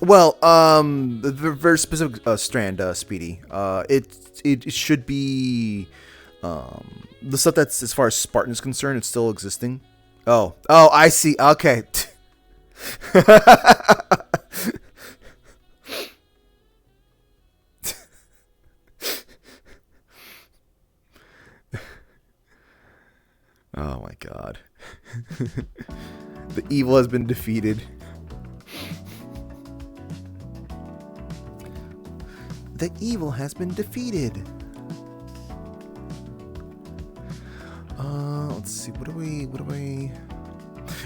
Well, the very specific strand, Speedy. It should be the stuff that's as far as Spartan is concerned. It's still existing. Oh, I see. Okay. Oh my God. The evil has been defeated. The evil has been defeated. Let's see. What do we?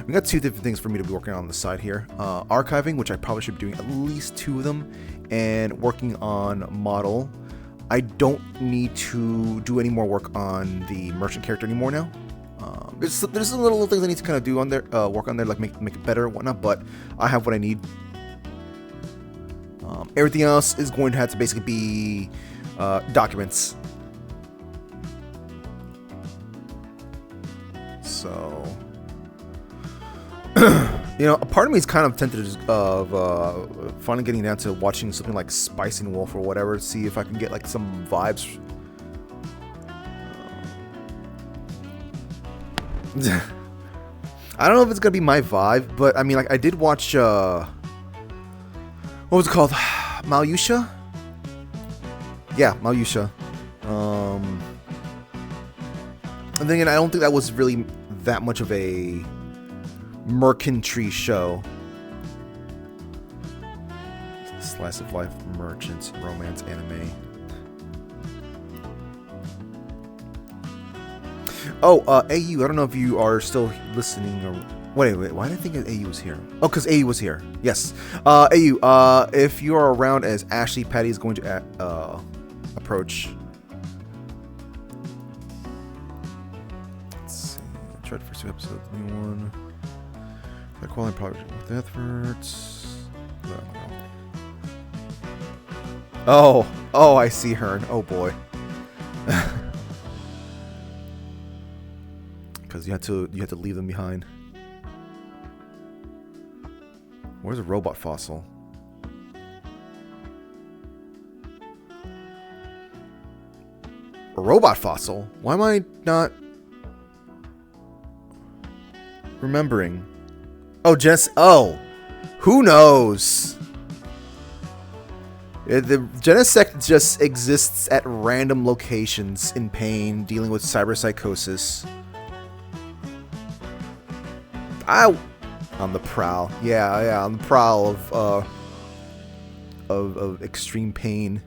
We got two different things for me to be working on the side here. Archiving, which I probably should be doing at least two of them, and working on model. I don't need to do any more work on the merchant character anymore now. There's some little things I need to kind of do on there, work on there, like make it better and whatnot. But I have what I need. Everything else is going to have to basically be documents. So, a part of me is kind of tempted of finally getting down to watching something like Spice and Wolf or whatever, to see if I can get like some vibes. I don't know if it's gonna be my vibe, but I mean, like, I did watch what was it called? Malyusha? Yeah, Malyusha. And then again, I don't think that was really that much of a mercantry show. Slice of life, merchant, romance, anime. Oh, AU, I don't know if you are still listening or... Wait, why did I think AU was here? Oh, because AU was here. Yes. AU, if you are around as Ashley Patty is going to approach... Let's see. I tried the first two episodes. New one. High quality project with efforts. Oh, I see Hearn. Oh, boy. Because you had to leave them behind. Where's a robot fossil? A robot fossil? Why am I not remembering? Oh, who knows? The Genesect just exists at random locations in pain, dealing with cyberpsychosis. On the prowl. Yeah, on the prowl of extreme pain.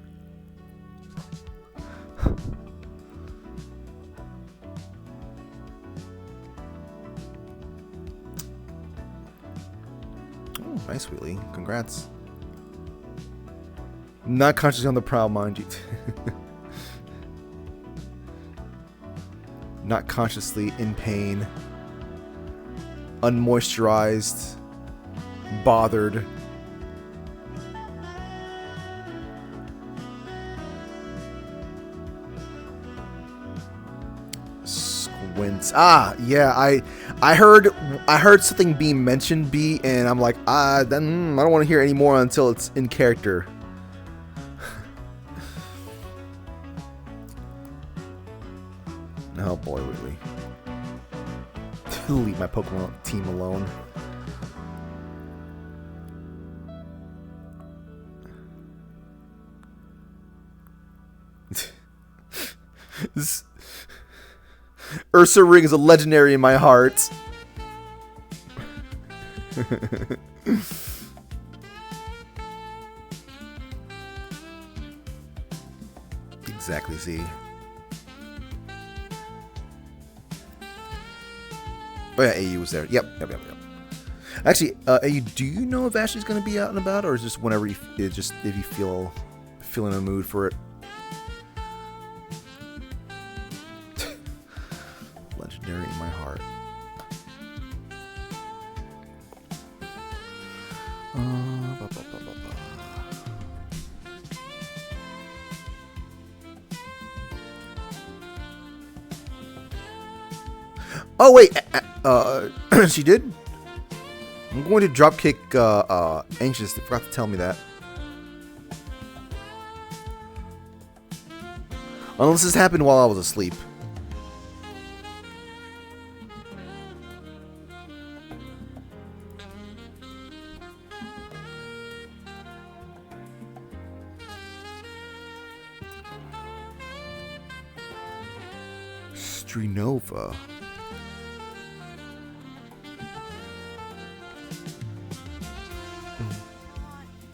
Oh, nice, Wheelie. Congrats. Not consciously on the prowl, mind you. Not consciously in pain. Unmoisturized, bothered. Squints. Yeah, I heard something being mentioned, B, and I'm like, then I don't want to hear any more until it's in character. Oh boy, really. Leave my Pokemon team alone. Ursa Ring is a legendary in my heart. Exactly, Z. Oh yeah, AU was there. Yep. Actually, AU, do you know if Ashley's going to be out and about, or is just whenever if you feel in a mood for it? Legendary in my heart. Oh wait, she did? I'm going to dropkick Anxious. They forgot to tell me that. Unless this happened while I was asleep. Strinova.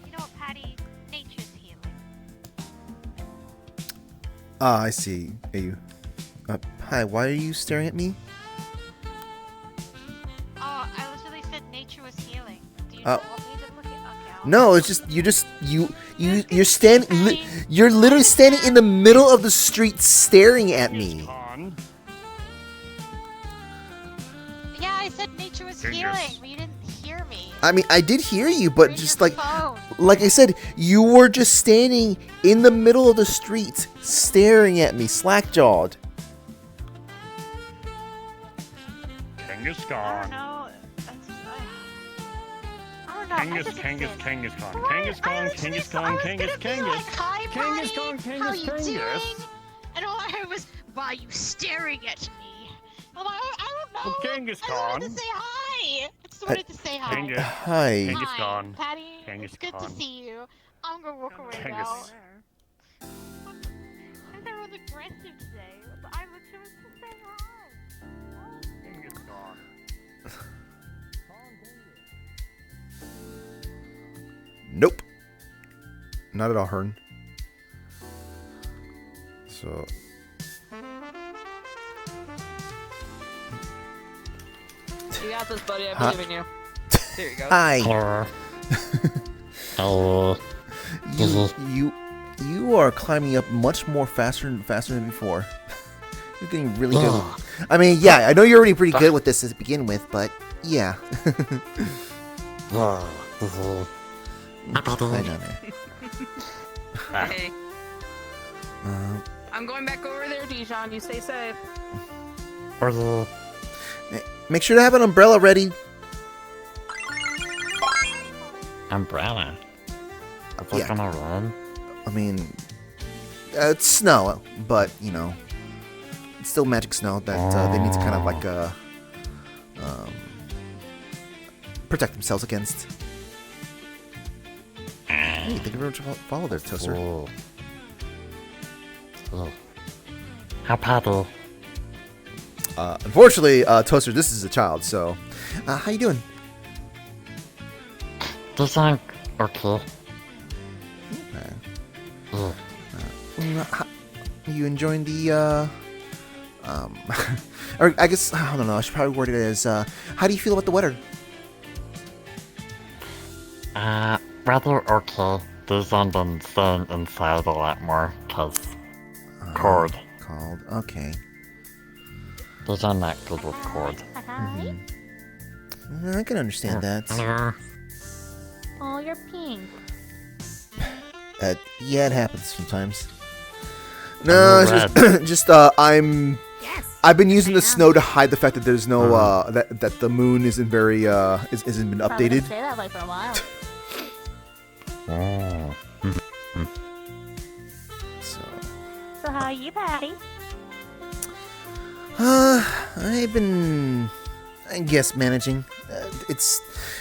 You know what, Patty? Nature's healing. Ah, I see. Are you? Hi. Why are you staring at me? Oh, I literally said nature was healing. Do you not want me to look at? Okay. No, it's just you're standing. You're literally standing in the middle of the street, staring at me. Yeah, I said nature was healing, but you didn't hear me. I mean, I did hear you, but Bring just your like phone. I said, you were just standing in the middle of the street, staring at me, slack-jawed. Kangaskhan. I don't know. I don't know. Kangaskhan. What? I Kangaskhan. was gonna be Kangaskhan. like, hi, Patty. Kangaskhan. How you doing? Kangas. And all I heard was, why are you staring at me? I'm like, I don't know. Well, I just wanted to say hi. I just wanted to say hi. Kangas. Hi. Hi, Kangaskhan. Patty. It's good to Kangaskhan. see you. I'm gonna walk away now. Kangas. They're really aggressive today. I literally was just saying hi. Kangaskhan. Nope. Not at all, Hearn. So. You got this, buddy. I believe in you. There you go. Hi. Hello. You are climbing up much more faster than before. You're getting really good. I mean, yeah, I know you're already pretty good with this to begin with, but yeah. Hi down there. Hey. I'm going back over there, Dijon. You stay safe. Make sure to have an umbrella ready. Umbrella. Is it Yeah. gonna rain? I mean, it's snow, but you know, it's still magic snow that they need to kind of like protect themselves against. Hey, thank you very much for follow there, Toaster. How Patty? Unfortunately, Toaster, this is a child, so how you doing? This ain't okay. You enjoying the or I guess I don't know. I should probably word it as how do you feel about the weather? Rather okay. Dijon been staying inside a lot more, cause cold. Called okay. Dijon not good with cold. Hi. I can understand that. Oh, you're pink. Yeah, it happens sometimes. No, it's just Yes. I've been using the snow to hide the fact that there's no that the moon isn't very isn't been updated. Say that like for a while. So how are you, Patty? I've been, I guess, managing. It's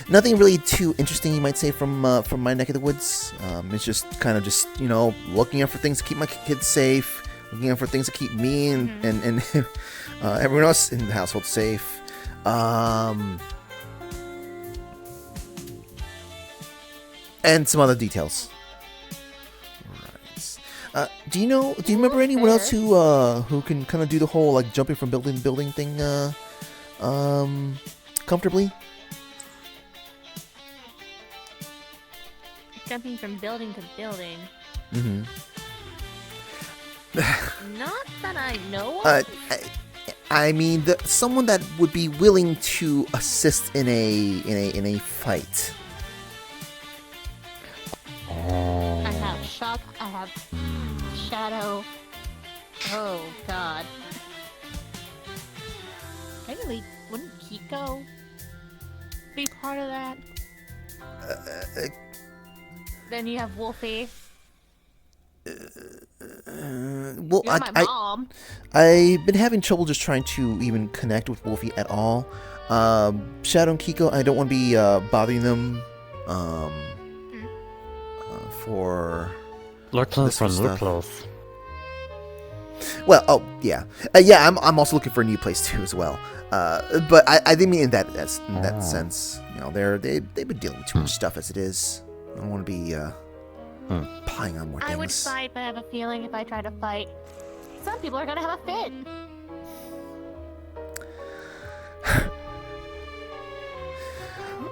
nothing really too interesting, you might say, from my neck of the woods. It's just kind of just looking out for things to keep my kids safe, looking out for things to keep me and everyone else in the household safe. And some other details. Right. Do you remember anyone else who can kind of do the whole like jumping from building to building thing comfortably? Jumping from building to building. Mm-hmm. Not that I know of. I mean, someone that would be willing to assist in a fight. I have Shock. I have Shadow. Oh God. Maybe wouldn't Kiko? be part of that? Then you have Wolfie. Well, You're my mom. I've been having trouble just trying to even connect with Wolfie at all. Shadow and Kiko, I don't want to be bothering them for Looking for new stuff. place. Well, oh yeah, yeah. I'm also looking for a new place too as well. But I didn't mean in that sense. You know, they've been dealing with too much stuff as it is. I don't want to be piling on more things. I would fight, but I have a feeling if I try to fight, some people are gonna have a fit.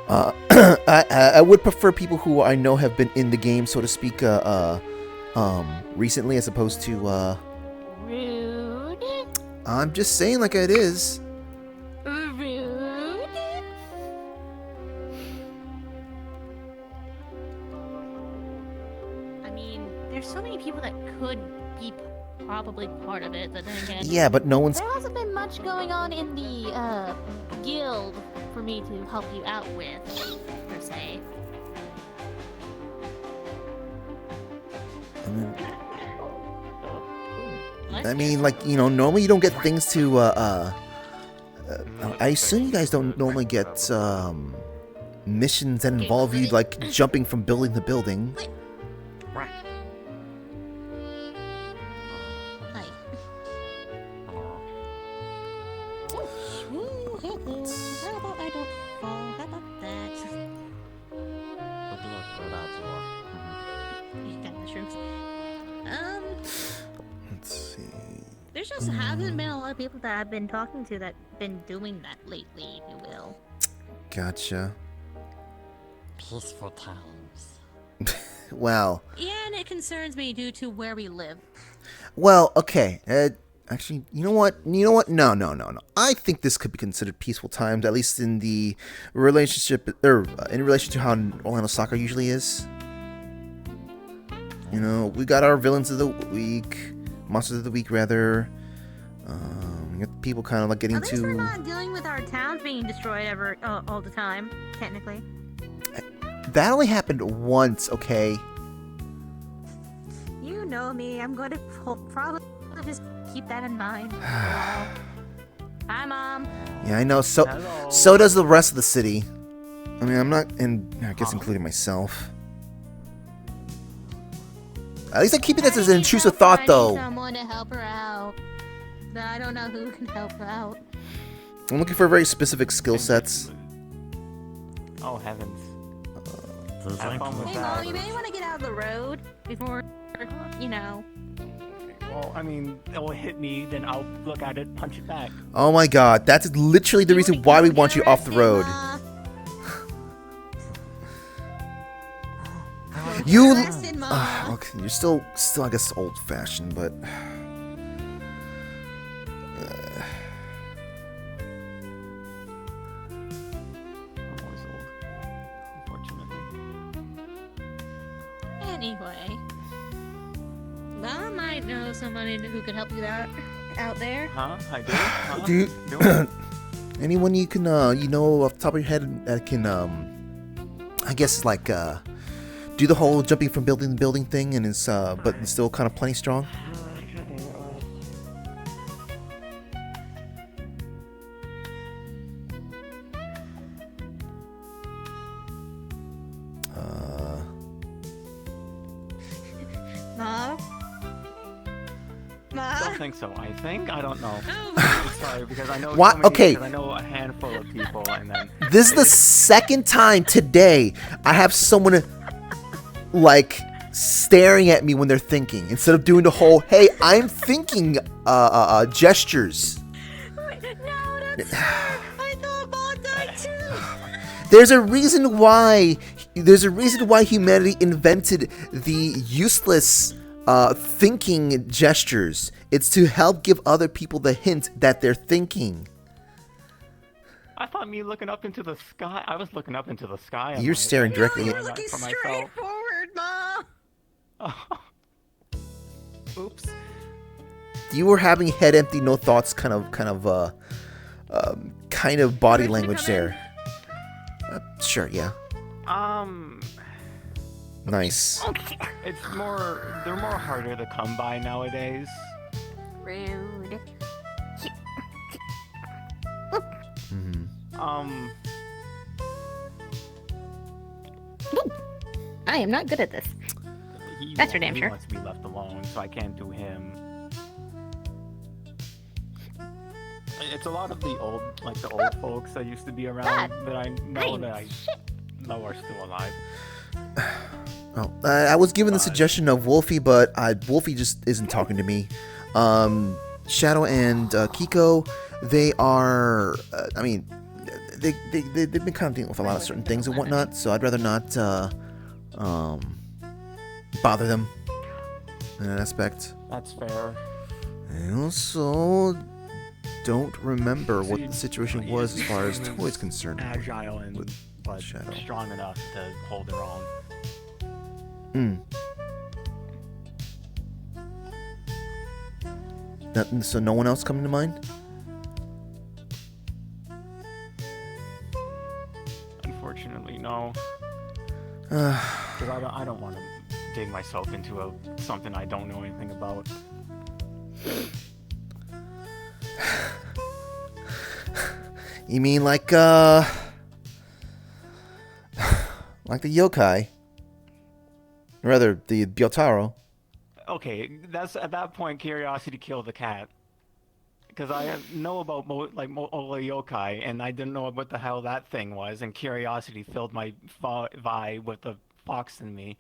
I would prefer people who I know have been in the game, so to speak, recently, as opposed to Rude. I'm just saying like it is. Rude. I mean, there's so many people that could be probably part of it, but then again, Yeah, but no one's. there hasn't been much going on in the guild for me to help you out with, per se. I mean, like, you know, normally you don't get things to. I assume you guys don't normally get missions that involve you like jumping from building to building. Right. Hi. How about I don't fall? How about that? You got mushrooms. Let's see. There just hasn't been a lot of people that I've been talking to that been doing that lately, if you will. Gotcha. Peaceful times. Well. Yeah, and it concerns me due to where we live. Well, okay. Actually, you know what? No. I think this could be considered peaceful times, at least in the relationship, or in relation to how Orlandosaka usually is. You know, we got our villains of the week, monsters of the week, rather. We got people kind of like getting At least we're to. not dealing with our towns being destroyed all the time, technically. That only happened once, okay? You know me. I'm going to probably just keep that in mind. Hi, Mom. Yeah, I know. So does the rest of the city. I mean, I'm not, and I guess including myself. At least I keep it as an intrusive thought, though. Someone to help her out, but I don't know who can help her out. I'm looking for very specific skill sets. Oh heavens. Have fun with Hey, that. Mom, you may want to get out of the road before, you know. Well, I mean, it will hit me, then I'll look at it, punch it back. Oh my god, that's literally the reason why we want you off the road. You. Okay, you're still, I guess, old-fashioned, but. I'm always old, unfortunately. Anyway, well, I might know somebody who could help you out there. Huh? I do? Huh? Do you, Do it. anyone you can, you know, off the top of your head that can, I guess, like, do the whole jumping from building to building thing and is, but it's still kind of plenty strong? Mom? I don't think so. I don't know. I'm sorry, because I know What? so many, Okay. because I know a handful of people, and then This is the second time today I have someone like staring at me when they're thinking instead of doing the whole "Hey, I'm thinking" gestures. No, that's sad. I thought Mom died too. There's a reason why humanity invented the useless thinking gestures. It's to help give other people the hint that they're thinking. I thought me looking up into the sky. I was looking up into the sky. You're staring directly You're at. looking for straight myself. forward, Mom. Oops. You were having head empty, no thoughts, kind of body language there. Sure, yeah. Nice. They're more harder to come by nowadays. Rude. Mm-hmm. I am not good at this. That's for damn He sure. wants to be left alone, so I can't do him. It's a lot of the old folks that used to be around that I know know are still alive. Oh, I was given the suggestion of Wolfie, but Wolfie just isn't talking to me. Shadow and Kiko, they are. I mean, they've been kind of dealing with a lot of certain things and whatnot. So I'd rather not bother them in that aspect. That's fair. I also don't remember what the situation was as far as Toy's concerned. Agile and but Shadow. strong enough to hold their own. So no one else coming to mind? Unfortunately, no. Uh, Because I don't want to dig myself into something I don't know anything about. You mean like the yokai? Or rather, the Byotaro. Okay, that's at that point curiosity killed the cat. Because I know about yokai, and I didn't know what the hell that thing was, and curiosity filled my vibe with the fox in me.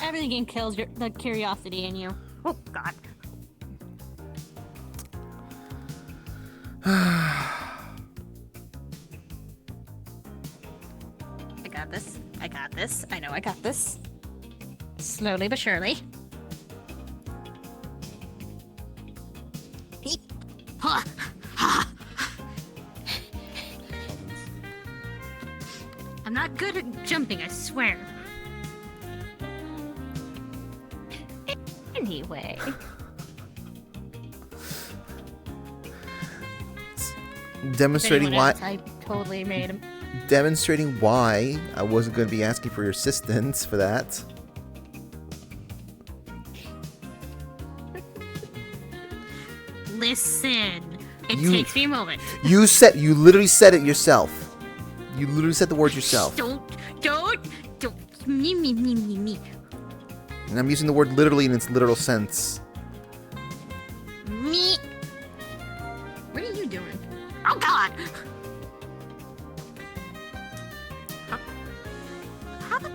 Everything kills the curiosity in you. Oh God. I got this. I got this. I know I got this. Slowly but surely. Huh. Ha. I'm not good at jumping, I swear. Anyway. Demonstrating Anyone why. else, I totally made him. Demonstrating why I wasn't going to be asking for your assistance for that. Listen, it You- takes me a moment. You literally said it yourself. You literally said the words yourself. Don't, me. And I'm using the word literally in its literal sense. Me. What are you doing? Oh God! How the?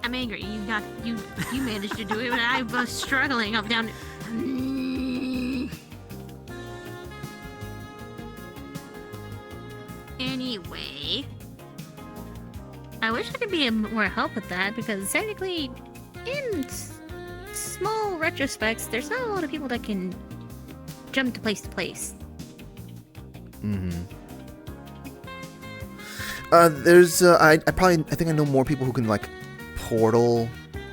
I'm angry. You managed to do it, but I was struggling up down. Anyway, I wish I could be more help with that because technically, in small retrospects, there's not a lot of people that can jump to place. Mm-hmm. There's I think I know more people who can like portal,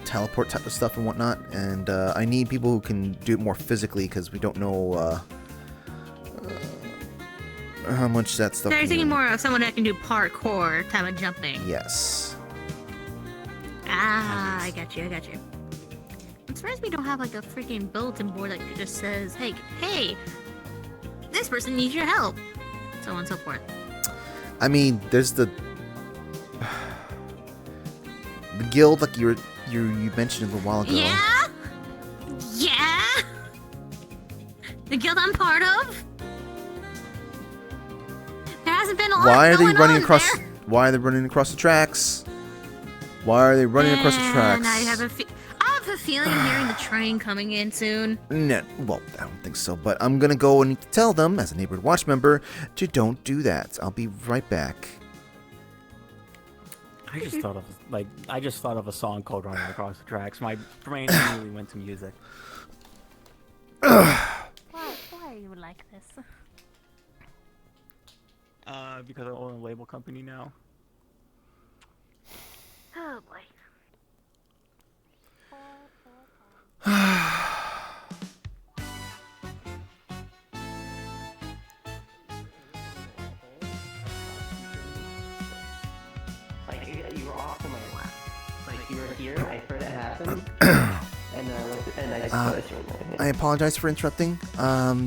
teleport type of stuff and whatnot, and I need people who can do it more physically because we don't know how much that stuff. So you're can thinking do. more of someone that can do parkour type of jumping. Yes. Ah, I got you. I'm surprised we don't have like a freaking bulletin board that just says, hey, this person needs your help, so on and so forth. I mean, there's the guild like you mentioned a little while ago. Yeah. The guild I'm part of. There hasn't been a lot Why are they going running on across? there. Why are they running across the tracks? Why are they running across the tracks? And I have a feeling I'm hearing the train coming in soon. No, well, I don't think so, but I'm gonna go and tell them, as a neighborhood watch member, to don't do that. I'll be right back. I just thought of a song called "Running Across the Tracks." My brain immediately went to music. Why are you like this? Because I own a label company now. Oh boy. You were off to my left. Like you were here, I heard it happen, and then I looked, and I just noticed you were there. I apologize for interrupting.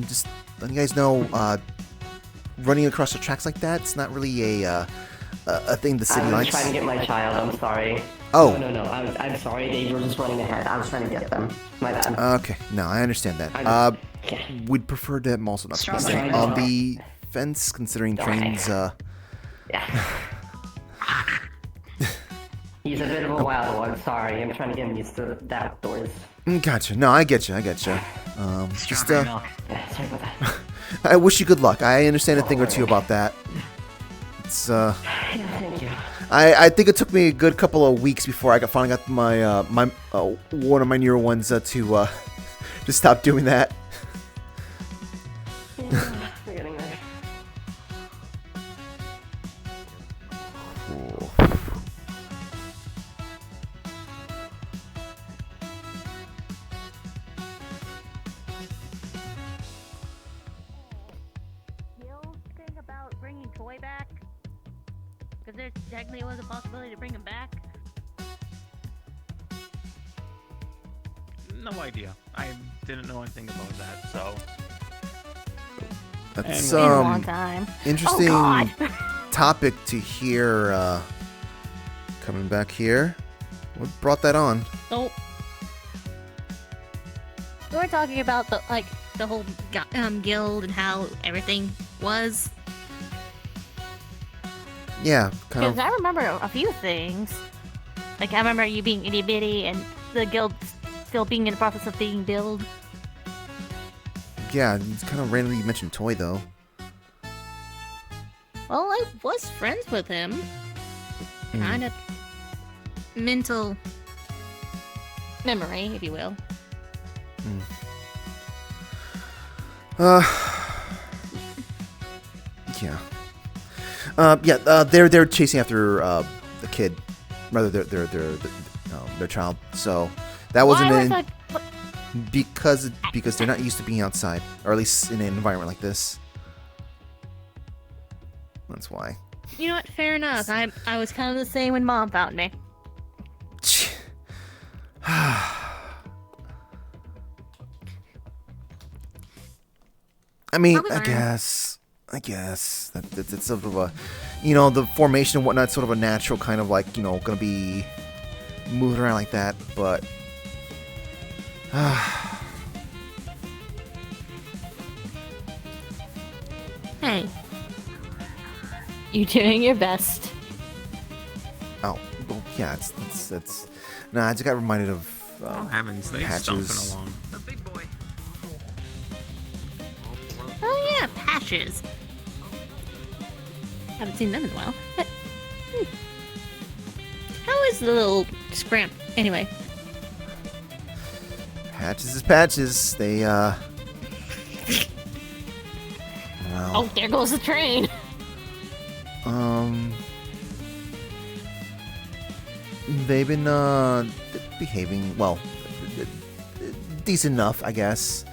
Just letting you guys know, running across the tracks like that, it's not really a thing the city I was likes. trying to get my child. I'm sorry. Oh. No. I'm sorry. They were just running ahead. I was trying to get them. My bad. Okay, no, I understand that. We'd prefer them also not to be Strawberry. staying on the fence, considering trains. Yeah. He's a bit of a wild one. Sorry, I'm trying to get him used to the outdoors. Gotcha. No, I get you. Just Yeah, sorry about that. I wish you good luck. I understand a thing or two about that. It's Yeah, thank you. I think it took me a good couple of weeks before I finally got my one of my newer ones to stop doing that. We're getting there. Cool. Gil's thing about bringing Toy back? Because there technically was a possibility to bring him back. No idea. I didn't know anything about that, so. That's Been a long time. interesting Oh, God. topic to hear. Coming back here, what brought that on? So we were talking about the whole guild and how everything was. Yeah, kind Because of. I remember a few things. Like I remember you being itty bitty and the guild still being in the process of being built. Yeah, it's kind of randomly mentioned Toy though. Well, I was friends with him. Kind of mental memory, if you will. Yeah. They're chasing after the kid, rather their child. So that wasn't Why in was I- because they're not used to being outside, or at least in an environment like this. That's why. You know what? Fair enough. I was kind of the same when Mom found me. I mean, Probably I learn. guess that's sort of a, the formation and whatnot, sort of a natural kind of like, gonna be moving around like that, but Hey, you doing your best. oh, well, yeah, it's nah, I just got reminded of Oh heavens, they Patches. stomping along. The big boy. Oh yeah, Patches. Haven't seen them in a while. But, How is the little scramp? Anyway, Patches is Patches. They well, oh, there goes the train. They've been behaving well, decent enough, I guess.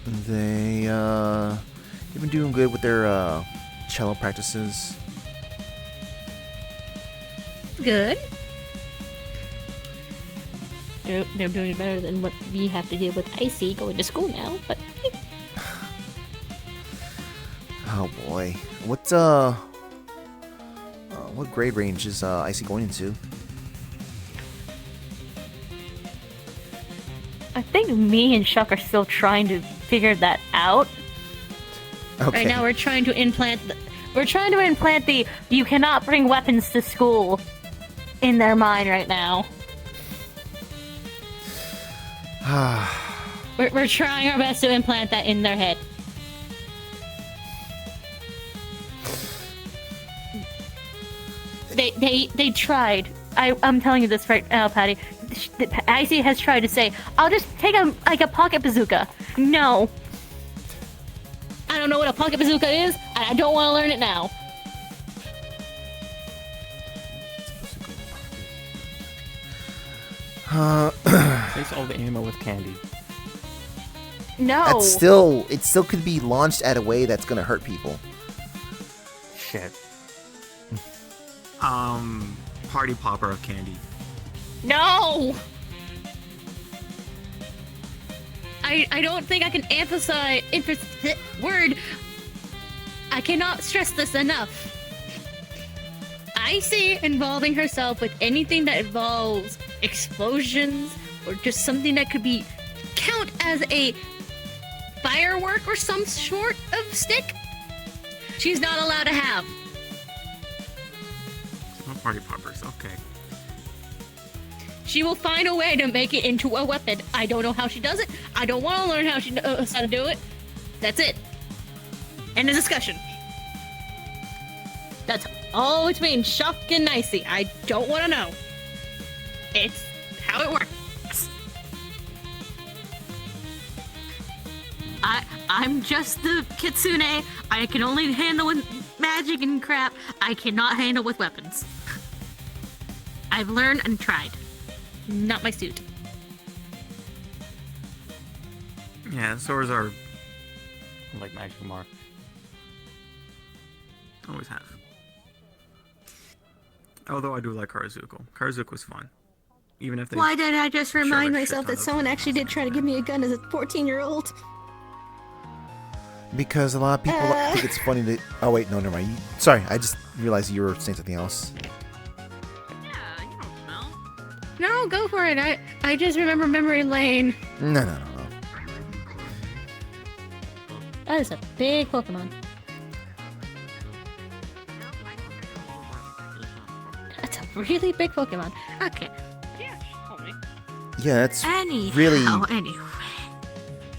They've been doing good with their cello practices. Good. They're doing better than what we have to deal with Icy going to school now, but Oh boy, what grade range is Icy going into? I think me and Chuck are still trying to figure that out. Okay. Right now we're trying to implant the you cannot bring weapons to school in their mind right now. We're trying our best to implant that in their head. They tried. I'm telling you this right now, Patty. Icy has tried to say, I'll just take a pocket bazooka. No. I don't know what a pocket bazooka is, and I don't want to learn it now. Replace all the ammo with candy. No. it still could be launched at a way that's gonna hurt people. Shit. Party popper of candy. No! I don't think I can emphasize word. I cannot stress this enough. I say involving herself with anything that involves explosions or just something that could be count as a firework or some sort of stick. She's not allowed to have. No party poppers. Okay. She will find a way to make it into a weapon. I don't know how she does it. I don't want to learn how she knows how to do it. That's it. End of discussion. That's all between Shock and Nicey. I don't want to know. It's how it works. I'm just the kitsune. I can only handle with magic and crap. I cannot handle with weapons. I've learned and tried. Not my suit. Yeah, swords are Like Magic Mark. always have. Although I do like Karazuko. Karazuko was fun. Even if they Why did I just remind a myself shit that ton of- someone actually did try to give me a gun as a 14-year-old? Because a lot of people think it's funny to. Oh wait, no, never mind. Sorry, I just realized you were saying something else. Yeah, you don't smell. No, go for it. I just remember memory lane. No. That is a big Pokemon. That's a really big Pokemon. Okay. Yeah, she told me. Yeah, that's Anyhow, really anyway.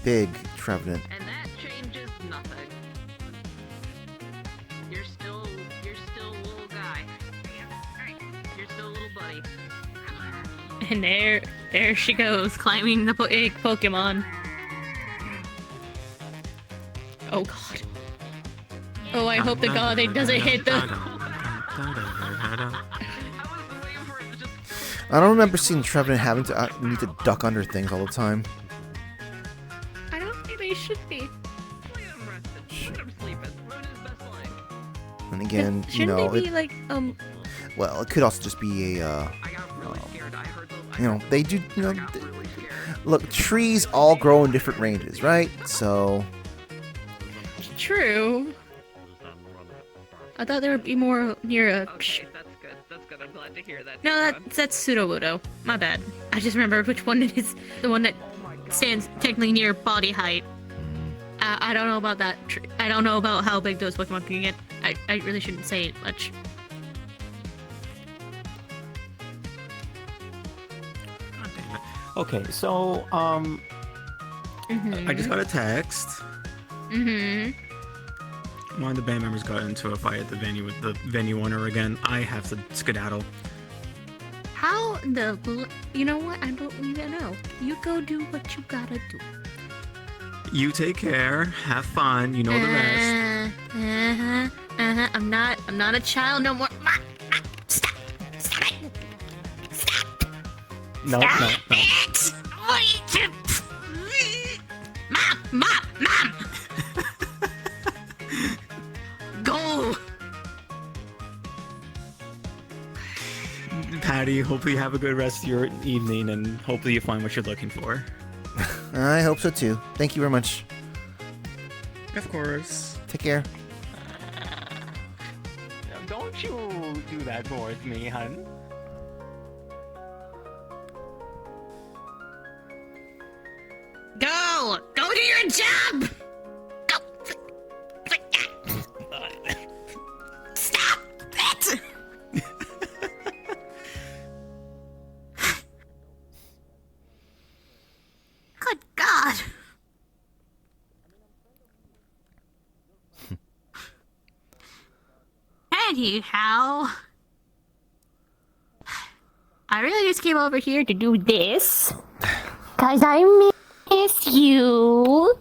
big, Trevenant. And that changes nothing. You're still a little guy. You're still a little buddy. And there she goes, climbing the big Pokemon. Oh god. Oh, I hope to god it doesn't hit the... I don't remember seeing Trevenant having to need to duck under things all the time. I don't think they should be. Let him rested. Let him sleeping. Living his best life. And again, you Shouldn't know, they be like, well, it could also just be a, I got really scared. I heard those. you know, they do, you know, I got really scared. look, trees all grow in different ranges, right? So, true. I thought there would be more near a... Okay, that's good. That's good. I'm glad to hear that. No, Ron. that's Pseudo-Wudo. My bad. I just remember which one it is. The one that stands technically near body height. I don't know about that. I don't know about how big those Pokemon can get. I really shouldn't say it much. God damn it. Okay, so I just got a text. Mm-hmm. One of the band members got into a fight at the venue with the venue owner again. I have to skedaddle. How the... You know what? I don't even know. You go do what you gotta do. You take care. Have fun. You know the rest. I'm not a child no more. Stop! Stop it! Stop! no. it! Mom! Go! Patty, hopefully you have a good rest of your evening and hopefully you find what you're looking for. I hope so too. Thank you very much. Of course. Take care. Don't you do that towards me, hun. Go! Go do your job! Go! Stop it! Good God! Anyhow, I really just came over here to do this. Cause I miss you.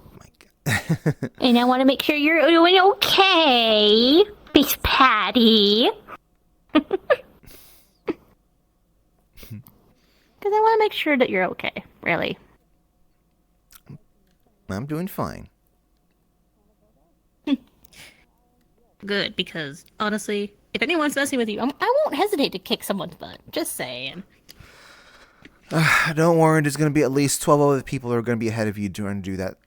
And I want to make sure you're doing okay, Miss Patty. Because I want to make sure that you're okay, really. I'm doing fine. Good, because honestly, if anyone's messing with you, I won't hesitate to kick someone's butt. Just saying. Don't worry, there's going to be at least 12 other people who are going to be ahead of you trying to do that.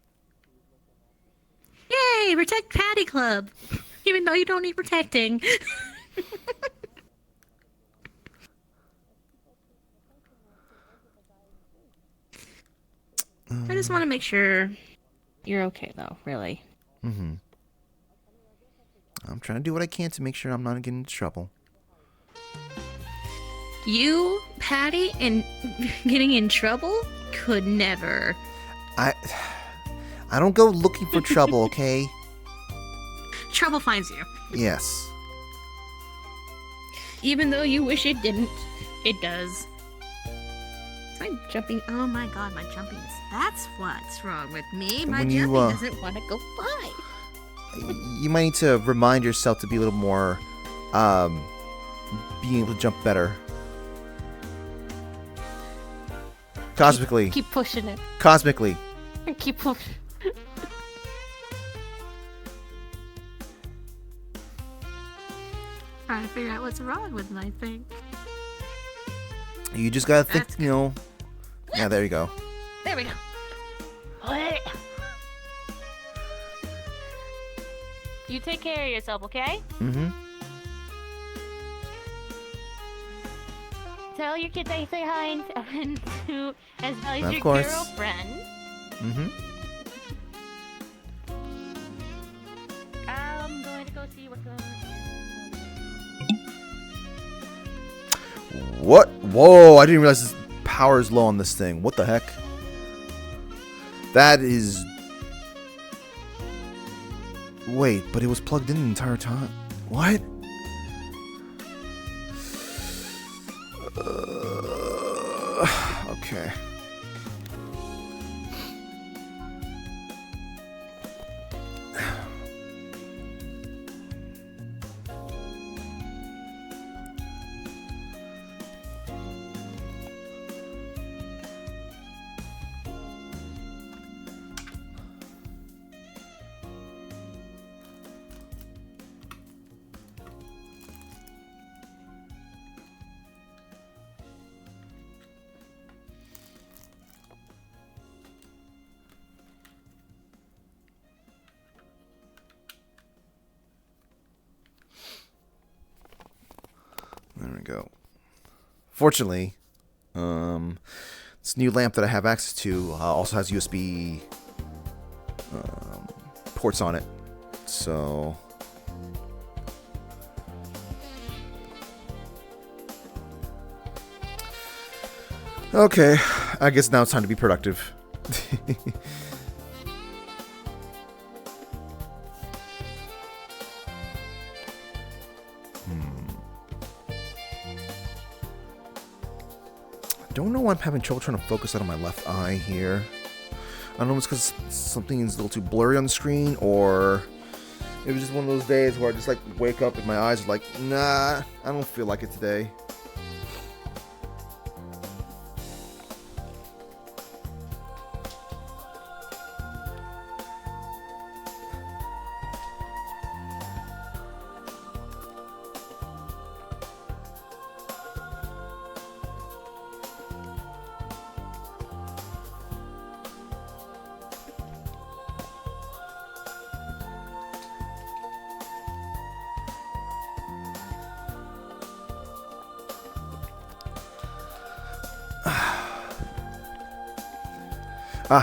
Yay! Protect Patty Club! Even though you don't need protecting. I just want to make sure you're okay, though, really. Mm-hmm. I'm trying to do what I can to make sure I'm not getting into trouble. You, Patty, and getting in trouble could never. I don't go looking for trouble, okay? Trouble finds you. Yes. Even though you wish it didn't, it does. I'm jumping. Oh my god, my jumping. That's what's wrong with me. My When jumping you, doesn't want to go by. You might need to remind yourself to be a little more, being able to jump better. Cosmically. Keep pushing it. Cosmically. Keep pushing. Trying to figure out what's wrong with my thing. You just gotta think, That's you know. Yeah, there you go. There we go. You take care of yourself, okay? Mm-hmm. Tell your kids I say hi and to as well as Of your course. girlfriend. Mm-hmm. I'm going to go see what's going on here. What? Whoa, I didn't realize this power is low on this thing. What the heck? That is... Wait, but it was plugged in the entire time. What? Okay. There we go. Fortunately, this new lamp that I have access to also has USB ports on it. So okay, I guess now it's time to be productive. Don't know why I'm having trouble trying to focus out of my left eye here. I don't know if it's because something is a little too blurry on the screen, or it was just one of those days where I just like wake up and my eyes are like, nah, I don't feel like it today.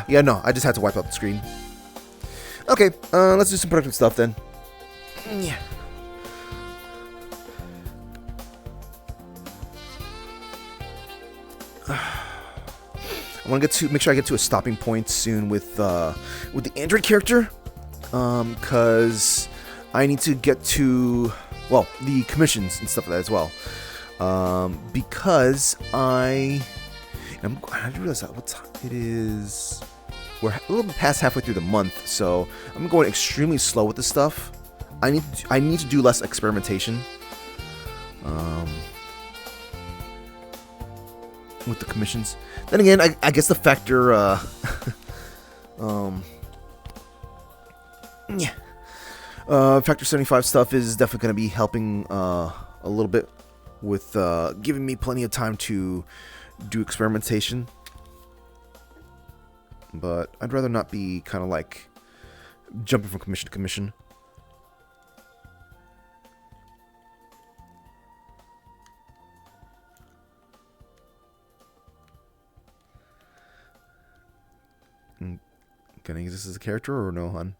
Yeah, no, I just had to wipe out the screen. Okay, let's do some productive stuff then. Yeah. I want to make sure I get to a stopping point soon with the Android character, because I need to get to, well, the commissions and stuff like that as well, because I realize that what time it is. We're a little bit past halfway through the month, so I'm going extremely slow with this stuff. I need to do less experimentation with the commissions. Then again, I guess the factor Yeah. Factor 75 stuff is definitely going to be helping a little bit with giving me plenty of time to do experimentation. But I'd rather not be kind of like jumping from commission to commission. Can I use this as a character or no, hon?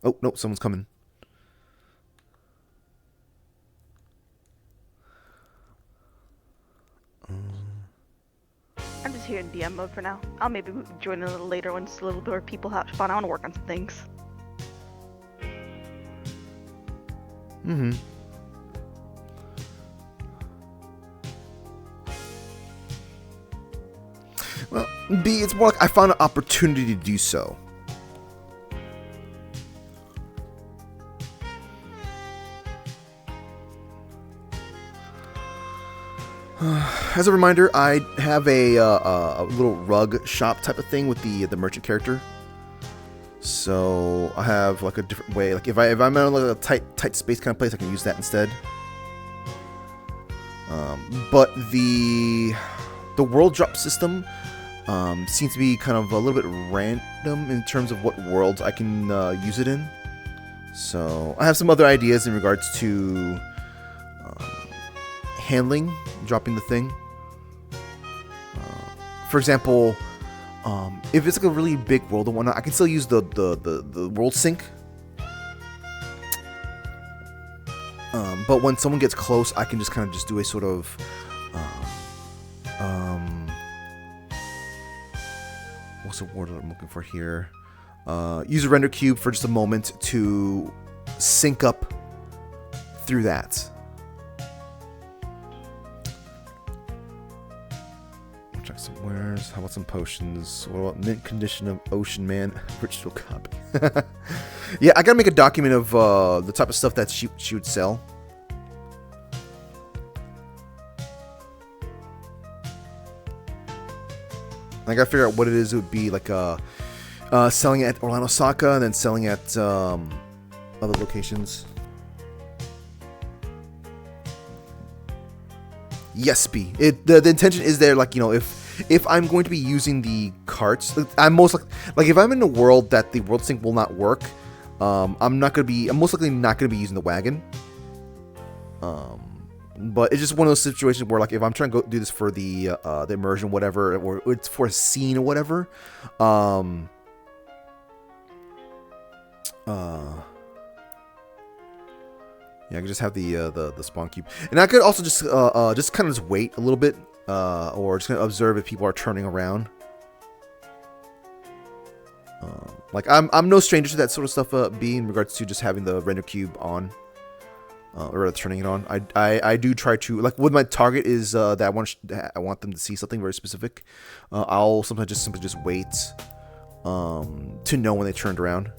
Oh, no, someone's coming. I'm just here in DM mode for now. I'll maybe join a little later once a little more people have fun. I want to work on some things. Mm-hmm. Well, B, it's more like I found an opportunity to do so. As a reminder, I have a little rug shop type of thing with the merchant character. So I have like a different way. Like if I'm in like a tight space kind of place, I can use that instead. But the world drop system seems to be kind of a little bit random in terms of what worlds I can use it in. So I have some other ideas in regards to handling dropping the thing. For example, if it's like a really big world and whatnot, I can still use the world sync. But when someone gets close, I can just kind of just do a sort of what's the word that I'm looking for here? Use a render cube for just a moment to sync up through that. Check some wares. How about some potions? What about mint condition of Ocean Man virtual copy? Yeah, I gotta make a document of the type of stuff that she would sell. I gotta figure out what it is. It would be like selling at Orlandosaka and then selling at other locations. Yes, B. The intention is there, like, you know, if I'm going to be using the carts, I'm most like if I'm in a world that the world sync will not work, I'm most likely not gonna be using the wagon. But it's just one of those situations where, like, if I'm trying to go do this for the immersion, whatever, or it's for a scene or whatever, yeah, I could just have the spawn cube, and I could also just kind of just wait a little bit, or just kind of observe if people are turning around. Like I'm no stranger to that sort of stuff. Being in regards to just having the render cube on, or turning it on. I do try to, like, when my target is that I want them to see something very specific. I'll sometimes just simply just wait to know when they turned around.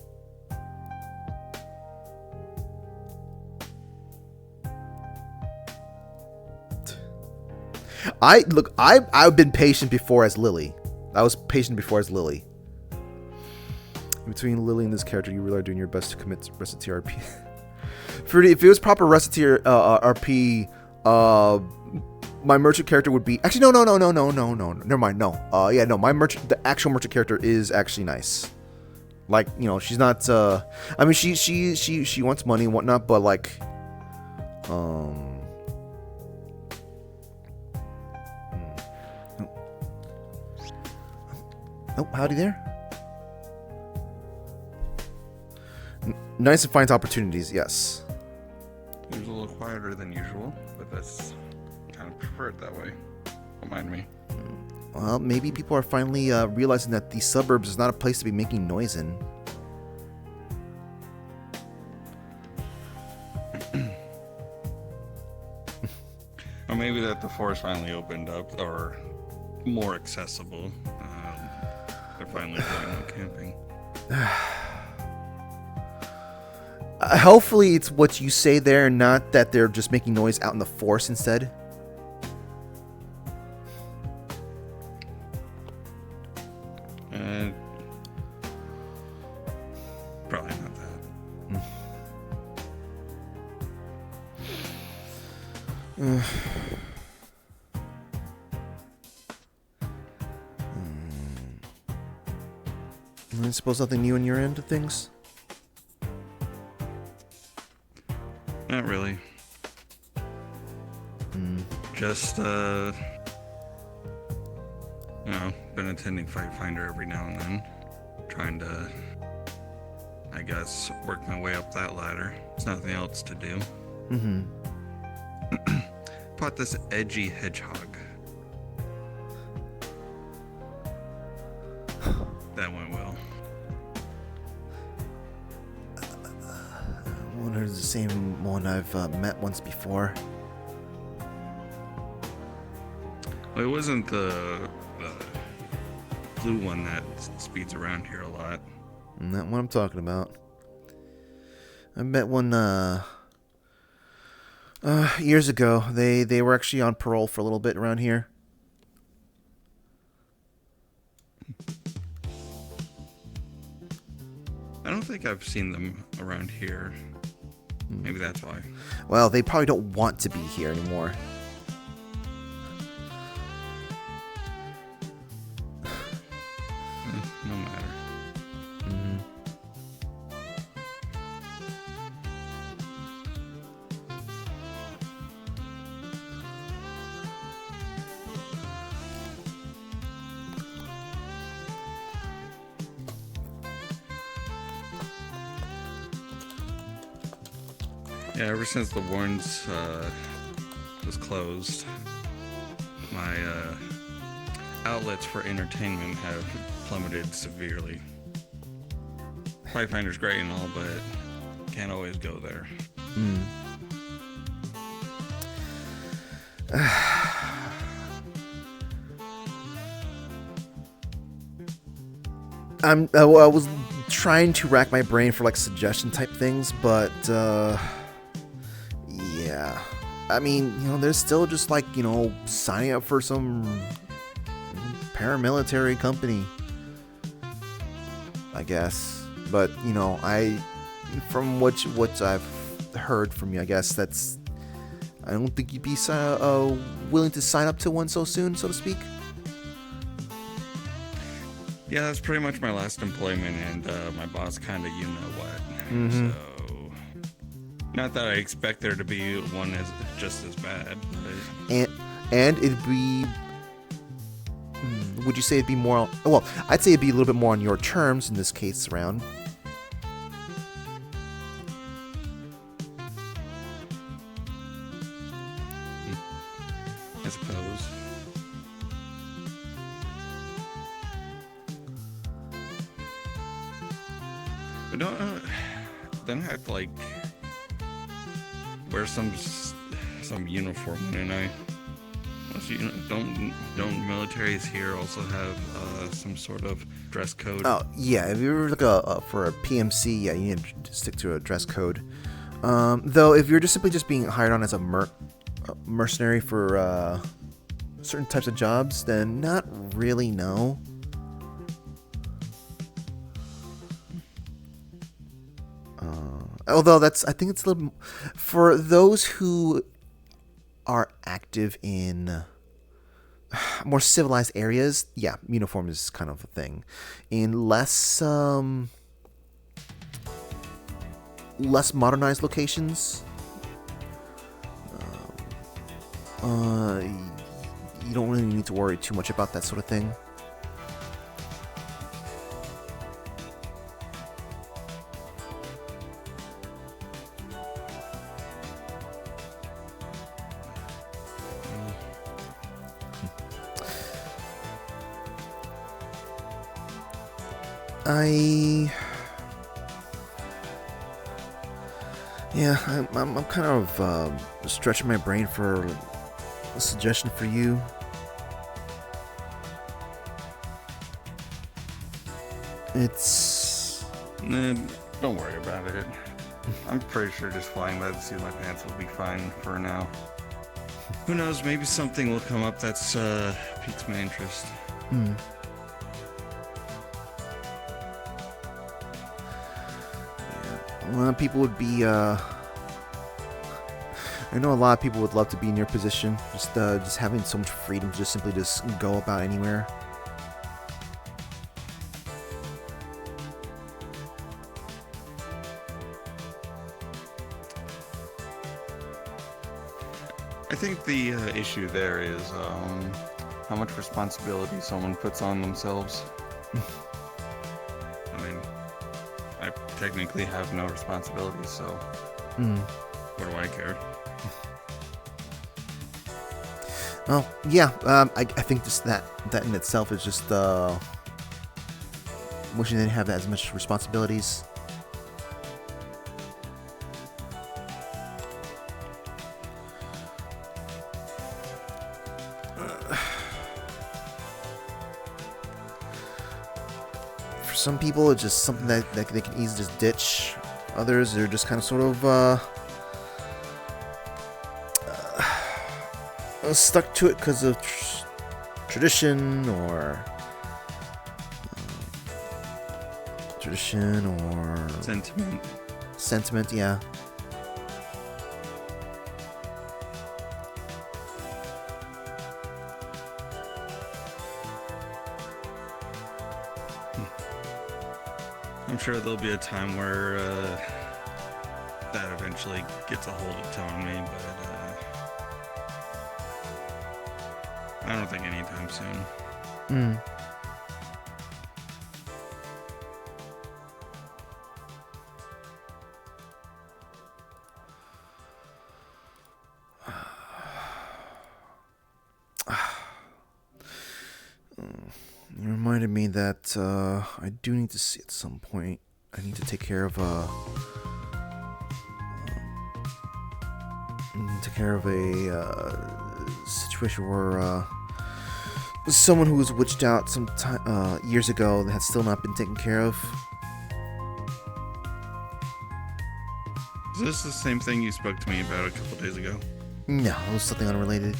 I've been patient before as Lily. I was patient before as Lily. Between Lily and this character, you really are doing your best to commit Recipe RP. Fruity, if it was proper Recipe RP, my merchant character would be actually no. Never mind. No. Yeah, no. The actual merchant character is actually nice. Like, you know, she's not. I mean, she wants money and whatnot, but like, oh, howdy there. Nice and finds opportunities, yes. It was a little quieter than usual, but that's kind of prefer it that way. Don't mind me. Well, maybe people are finally realizing that the suburbs is not a place to be making noise in. Or maybe that the forest finally opened up, or more accessible. They're finally going on camping. Hopefully it's what you say there, and not that they're just making noise out in the forest instead. I suppose nothing new on your end of things? Not really. Just, been attending Fight Finder every now and then. Trying to, I guess, work my way up that ladder. There's nothing else to do. Bought this edgy hedgehog. That went well. I wonder if it's the same one I've met once before. Well, it wasn't the blue one that speeds around here a lot. Not what I'm talking about. I met one years ago. They were actually on parole for a little bit around here. I don't think I've seen them around here. Maybe that's why. Well, they probably don't want to be here anymore. No matter. Yeah, ever since the Warrens was closed, my outlets for entertainment have plummeted severely. Fight Finder's great and all, but can't always go there. I was trying to rack my brain for like suggestion type things, but yeah. I mean, there's still just like, signing up for some paramilitary company, I guess. But, from what I've heard from you, I guess I don't think you'd be willing to sign up to one so soon, so to speak. Yeah, that's pretty much my last employment, and my boss kind of what. So, not that I expect there to be one just as bad. But... And it'd be... Would you say it'd be more... Well, I'd say it'd be a little bit more on your terms in this case around. I suppose. But then I have to wear some uniform, and don't militaries here also have some sort of dress code? Oh yeah, if you're for a PMC, yeah, you need to stick to a dress code. Though if you're simply being hired on as a mercenary for certain types of jobs, then not really, no. Although I think it's a little for those who are active in more civilized areas. Yeah, uniform is kind of a thing. In less modernized locations, you don't really need to worry too much about that sort of thing. I'm kind of stretching my brain for a suggestion for you. It's... don't worry about it. I'm pretty sure just flying by the seat of my pants will be fine for now. Who knows, maybe something will come up that's piques my interest. A lot of people would be I know a lot of people would love to be in your position, just having so much freedom to just simply just go about anywhere. I think the issue there is how much responsibility someone puts on themselves. I mean, I technically have no responsibility, so what do I care? Well, yeah, I think just that in itself is just wishing they didn't have that as much responsibilities. For some people, it's just something that they can easily just ditch. Others, they're just kind of sort of stuck to it because of tradition or sentiment, yeah. I'm sure there'll be a time where that eventually gets a hold of telling me, but I don't think anytime soon. You reminded me that I do need to see at some point. I need to take care of a situation where someone who was witched out some time years ago that had still not been taken care of. Is this the same thing you spoke to me about a couple days ago? No, it was something unrelated.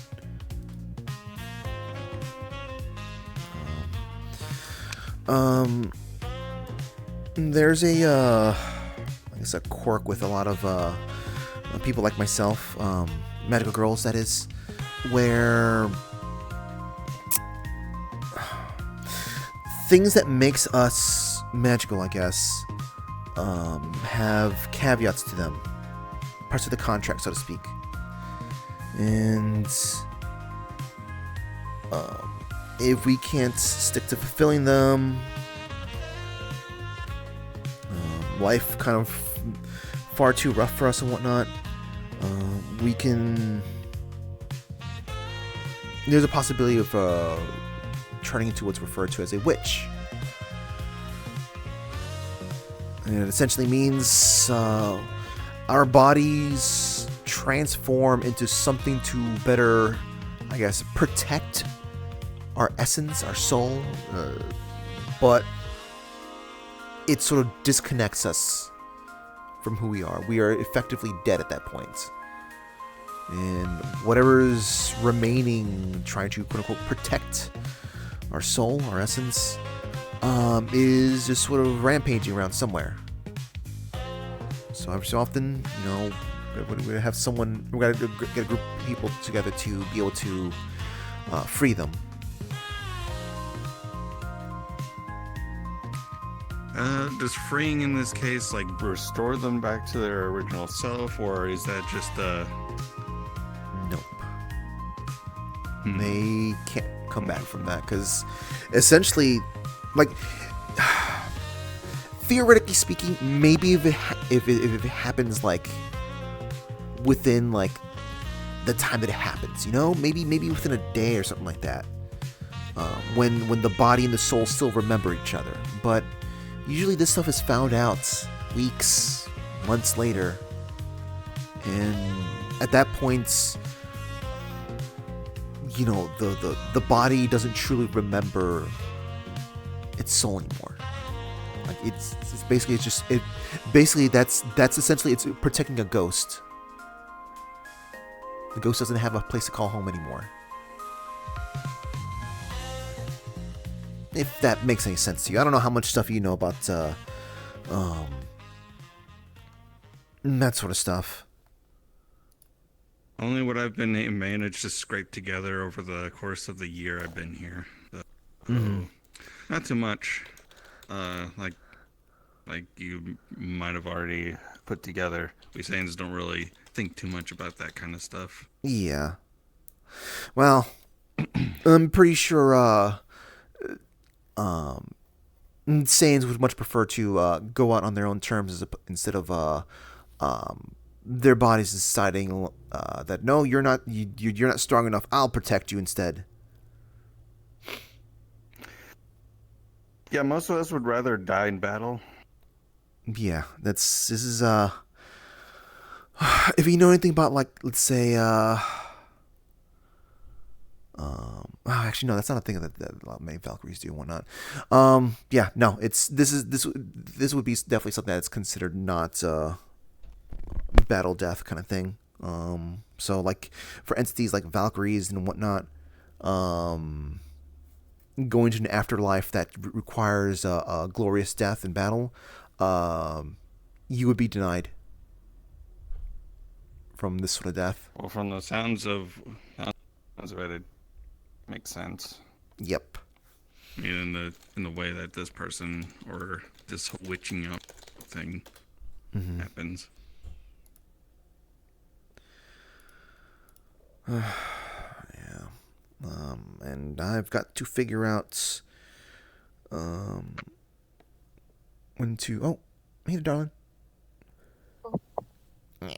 There's I guess a quirk with a lot of people like myself, medical girls that is, where things that makes us magical, I guess, have caveats to them, parts of the contract, so to speak, and if we can't stick to fulfilling them, life kind of far too rough for us and whatnot, we can... There's a possibility of turning into what's referred to as a witch. And it essentially means our bodies transform into something to better, I guess, protect our essence, our soul, but it sort of disconnects us from who we are. We are effectively dead at that point. And whatever's remaining, trying to quote-unquote protect our soul, our essence, is just sort of rampaging around somewhere. So every so often, you know, we have someone, we gotta get a group of people together to be able to free them. Does freeing in this case like restore them back to their original self, or is that just Nope. They can't come back from that because essentially, like, theoretically speaking, maybe if it happens like within like the time that it happens, you know, maybe within a day or something like that, when the body and the soul still remember each other, but usually this stuff is found out weeks, months later, and at that point, you know, the body doesn't truly remember its soul anymore. Like it's basically that's essentially it's protecting a ghost. The ghost doesn't have a place to call home anymore. If that makes any sense to you. I don't know how much stuff you know about that sort of stuff. Only what I've been managed to scrape together over the course of the year I've been here. So, not too much. Like you might have already put together. We Saiyans don't really think too much about that kind of stuff. Yeah. Well, I'm pretty sure Saiyans would much prefer to go out on their own terms instead of their bodies deciding that no, you're not you're not strong enough. I'll protect you instead. Yeah, most of us would rather die in battle. Yeah, this is if you know anything about, like, let's say actually no, that's not a thing that many Valkyries do and whatnot. Yeah, no, this would be definitely something that's considered not battle death kind of thing. So like for entities like Valkyries and whatnot, going to an afterlife that requires a glorious death in battle, you would be denied from this sort of death. Well, from the sounds of it makes sense. Yep. I mean, in the way that this person or this witching up thing happens. Yeah. And I've got to figure out when to. Oh, hey, darling. Yeah,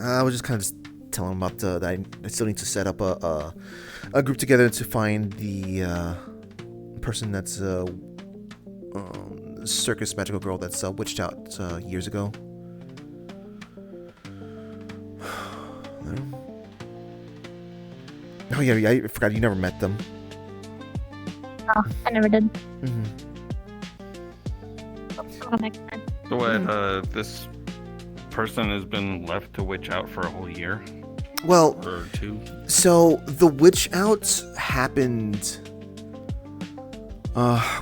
I was just kind of just telling him about that I still need to set up a group together to find the person that's circus magical girl that's witched out years ago. Oh yeah, I forgot you never met them. Oh, I never did. So what, this person has been left to witch out for a whole year? Well, or two? So the witch out happened.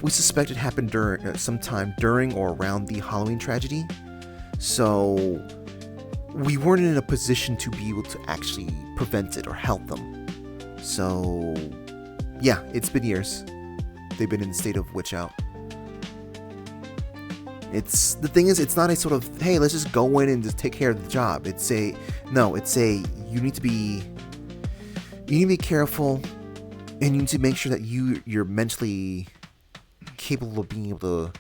We suspect it happened sometime during or around the Halloween tragedy. So we weren't in a position to be able to actually prevent it or help them. So yeah, it's been years. They've been in the state of witch out. The thing is, it's not a sort of, hey, let's just go in and just take care of the job. You need to be careful, and you need to make sure that you're mentally capable of being able to,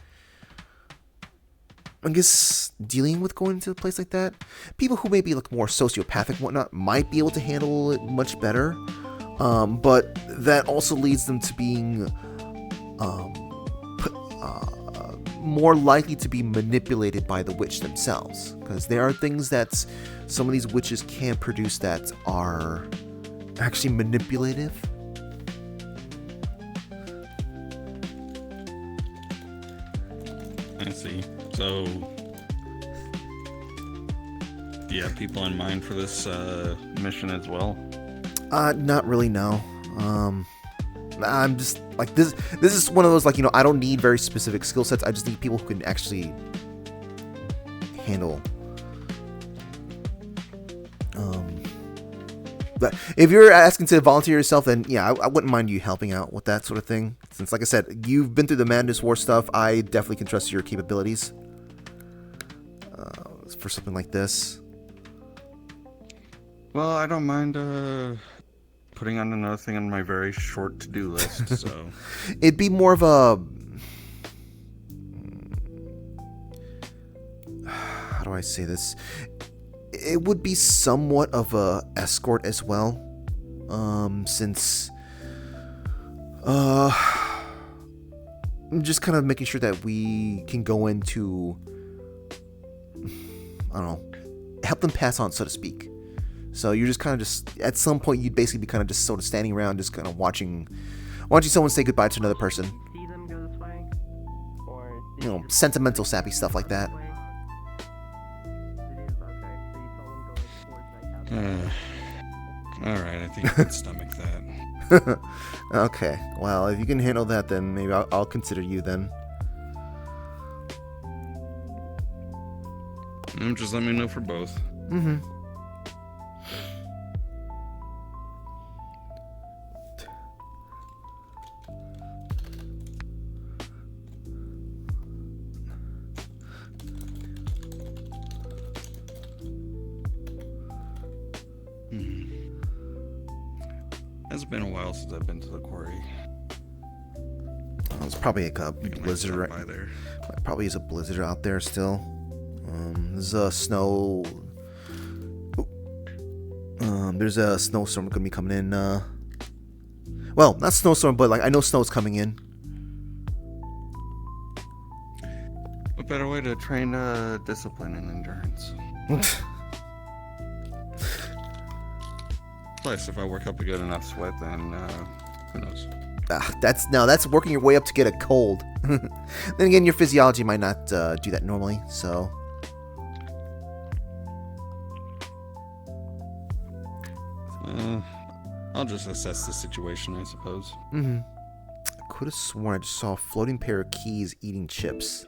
I guess, dealing with going to a place like that. People who may be like more sociopathic and whatnot might be able to handle it much better, but that also leads them to being more likely to be manipulated by the witch themselves, because there are things that some of these witches can produce that are actually manipulative. I see. So, do you have people in mind for this mission as well? Not really, no. I'm just like this is one of those, like, I don't need very specific skill sets. I just need people who can actually handle. But if you're asking to volunteer yourself, then yeah, I wouldn't mind you helping out with that sort of thing. Since, like I said, you've been through the Madness War stuff, I definitely can trust your capabilities for something like this. Well, I don't mind putting on another thing on my very short to-do list, so... It'd be more of a... How do I say this? It would be somewhat of a escort as well, since... I'm just kind of making sure that we can go into... I don't know, help them pass on, so to speak. So you're just kind of at some point, you'd basically be kind of just sort of standing around, just kind of watching someone say goodbye to another person. See them go this way? Or Sentimental, sappy stuff like that. Alright, I think I can stomach that. Okay, well, if you can handle that, then maybe I'll consider you then. Just let me know for both. Mm-hmm. It's been a while since I've been to the quarry. It's probably a blizzard right by there. Probably is a blizzard out there still. There's a snow. There's a snowstorm gonna be coming in. Well, not snowstorm, but like I know snow's coming in. What better way to train discipline and endurance? Plus, if I work up a good enough sweat, then who knows? That's working your way up to get a cold. Then again, your physiology might not do that normally, so. I'll just assess the situation, I suppose. Mm-hmm. I could have sworn I just saw a floating pair of keys eating chips.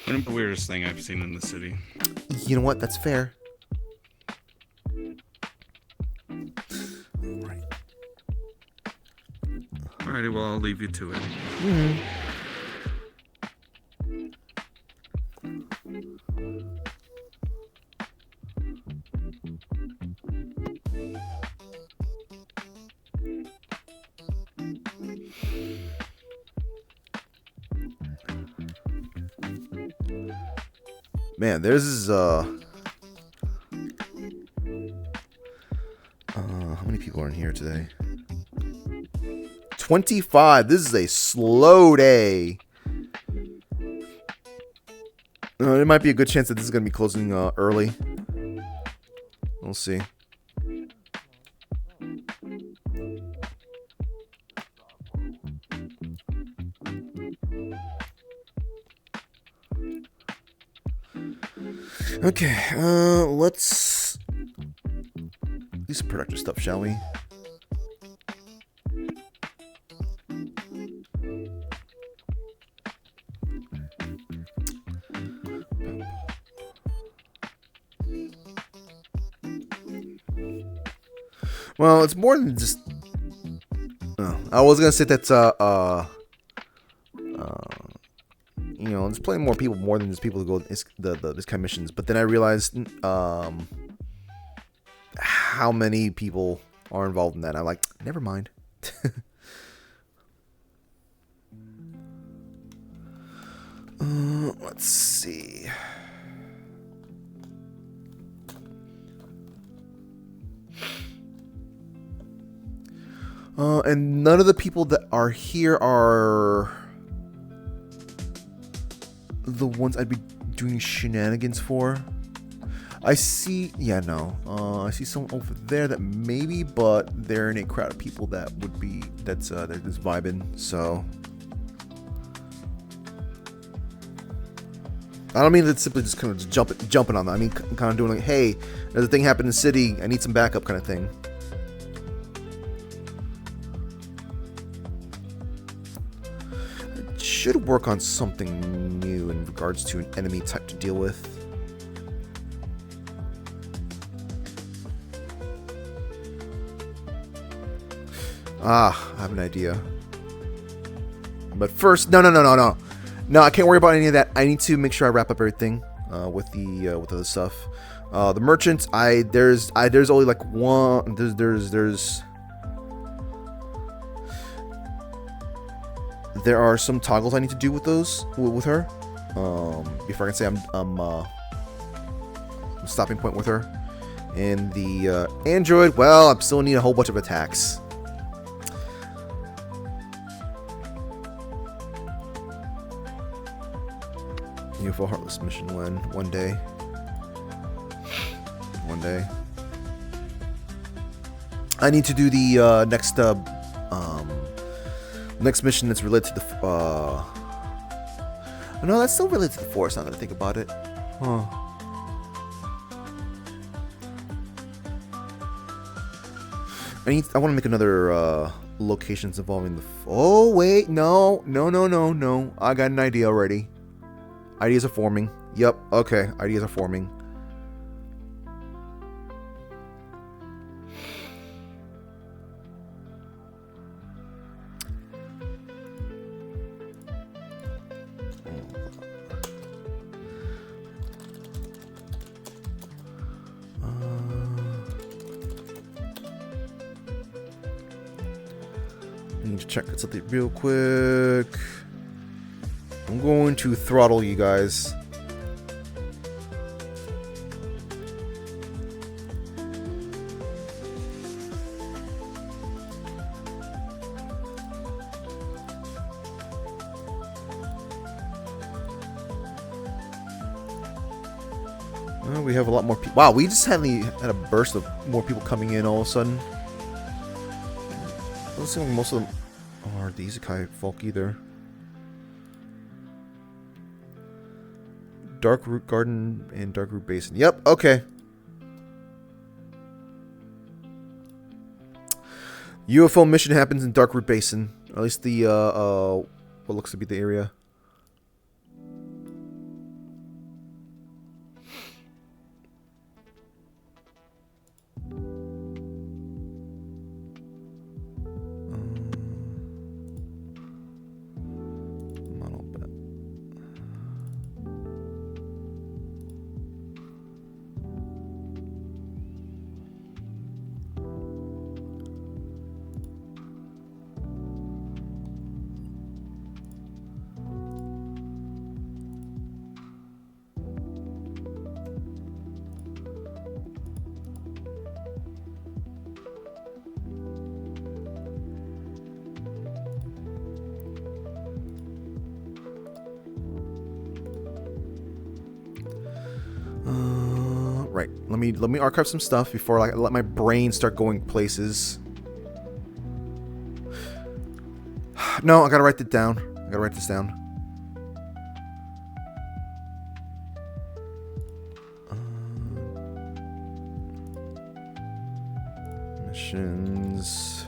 One of the weirdest thing I've seen in the city. You know what? That's fair. Alrighty, well, I'll leave you to it. Mm-hmm. Man, there's how many people are in here today? 25. This is a slow day. There might be a good chance that this is going to be closing early. We'll see. Okay, let's do some productive stuff, shall we? Well, it's more than just. I was gonna say that's you know, there's plenty more people, more than just people who go this kind of missions. But then I realized how many people are involved in that. I'm like, never mind. Let's see. And none of the people that are here are the ones I'd be doing shenanigans for. I see, I see someone over there that maybe, but they're in a crowd of people that would be, they're just vibing, so. I don't mean that simply just kind of jumping on them. I mean kind of doing like, hey, there's a thing happened in the city, I need some backup kind of thing. I should work on something new in regards to an enemy type to deal with. I have an idea. But first, no, I can't worry about any of that. I need to make sure I wrap up everything with the other stuff. The merchants, there's only like one. There are some toggles I need to do with those with her. Before I can say I'm stopping point with her. And the android, well, I still need a whole bunch of attacks. UFO Heartless mission one day. I need to do the next mission that's related to the no, that's still related to the forest now that I think about it. I want to make another locations involving the. Oh wait, no. I got an idea already. Ideas are forming. Yep. Okay. Ideas are forming. I need to check something real quick. I'm going to throttle you guys. We have a lot more people. Wow, we just had a burst of more people coming in all of a sudden. Doesn't seem like most of them are the Isekai folk either. Dark Root Garden and Dark Root Basin. Yep, okay. UFO mission happens in Dark Root Basin. Or at least the, what looks to be the area. Right. Let me archive some stuff before I let my brain start going places. No, I gotta write it down. I gotta write this down. Missions.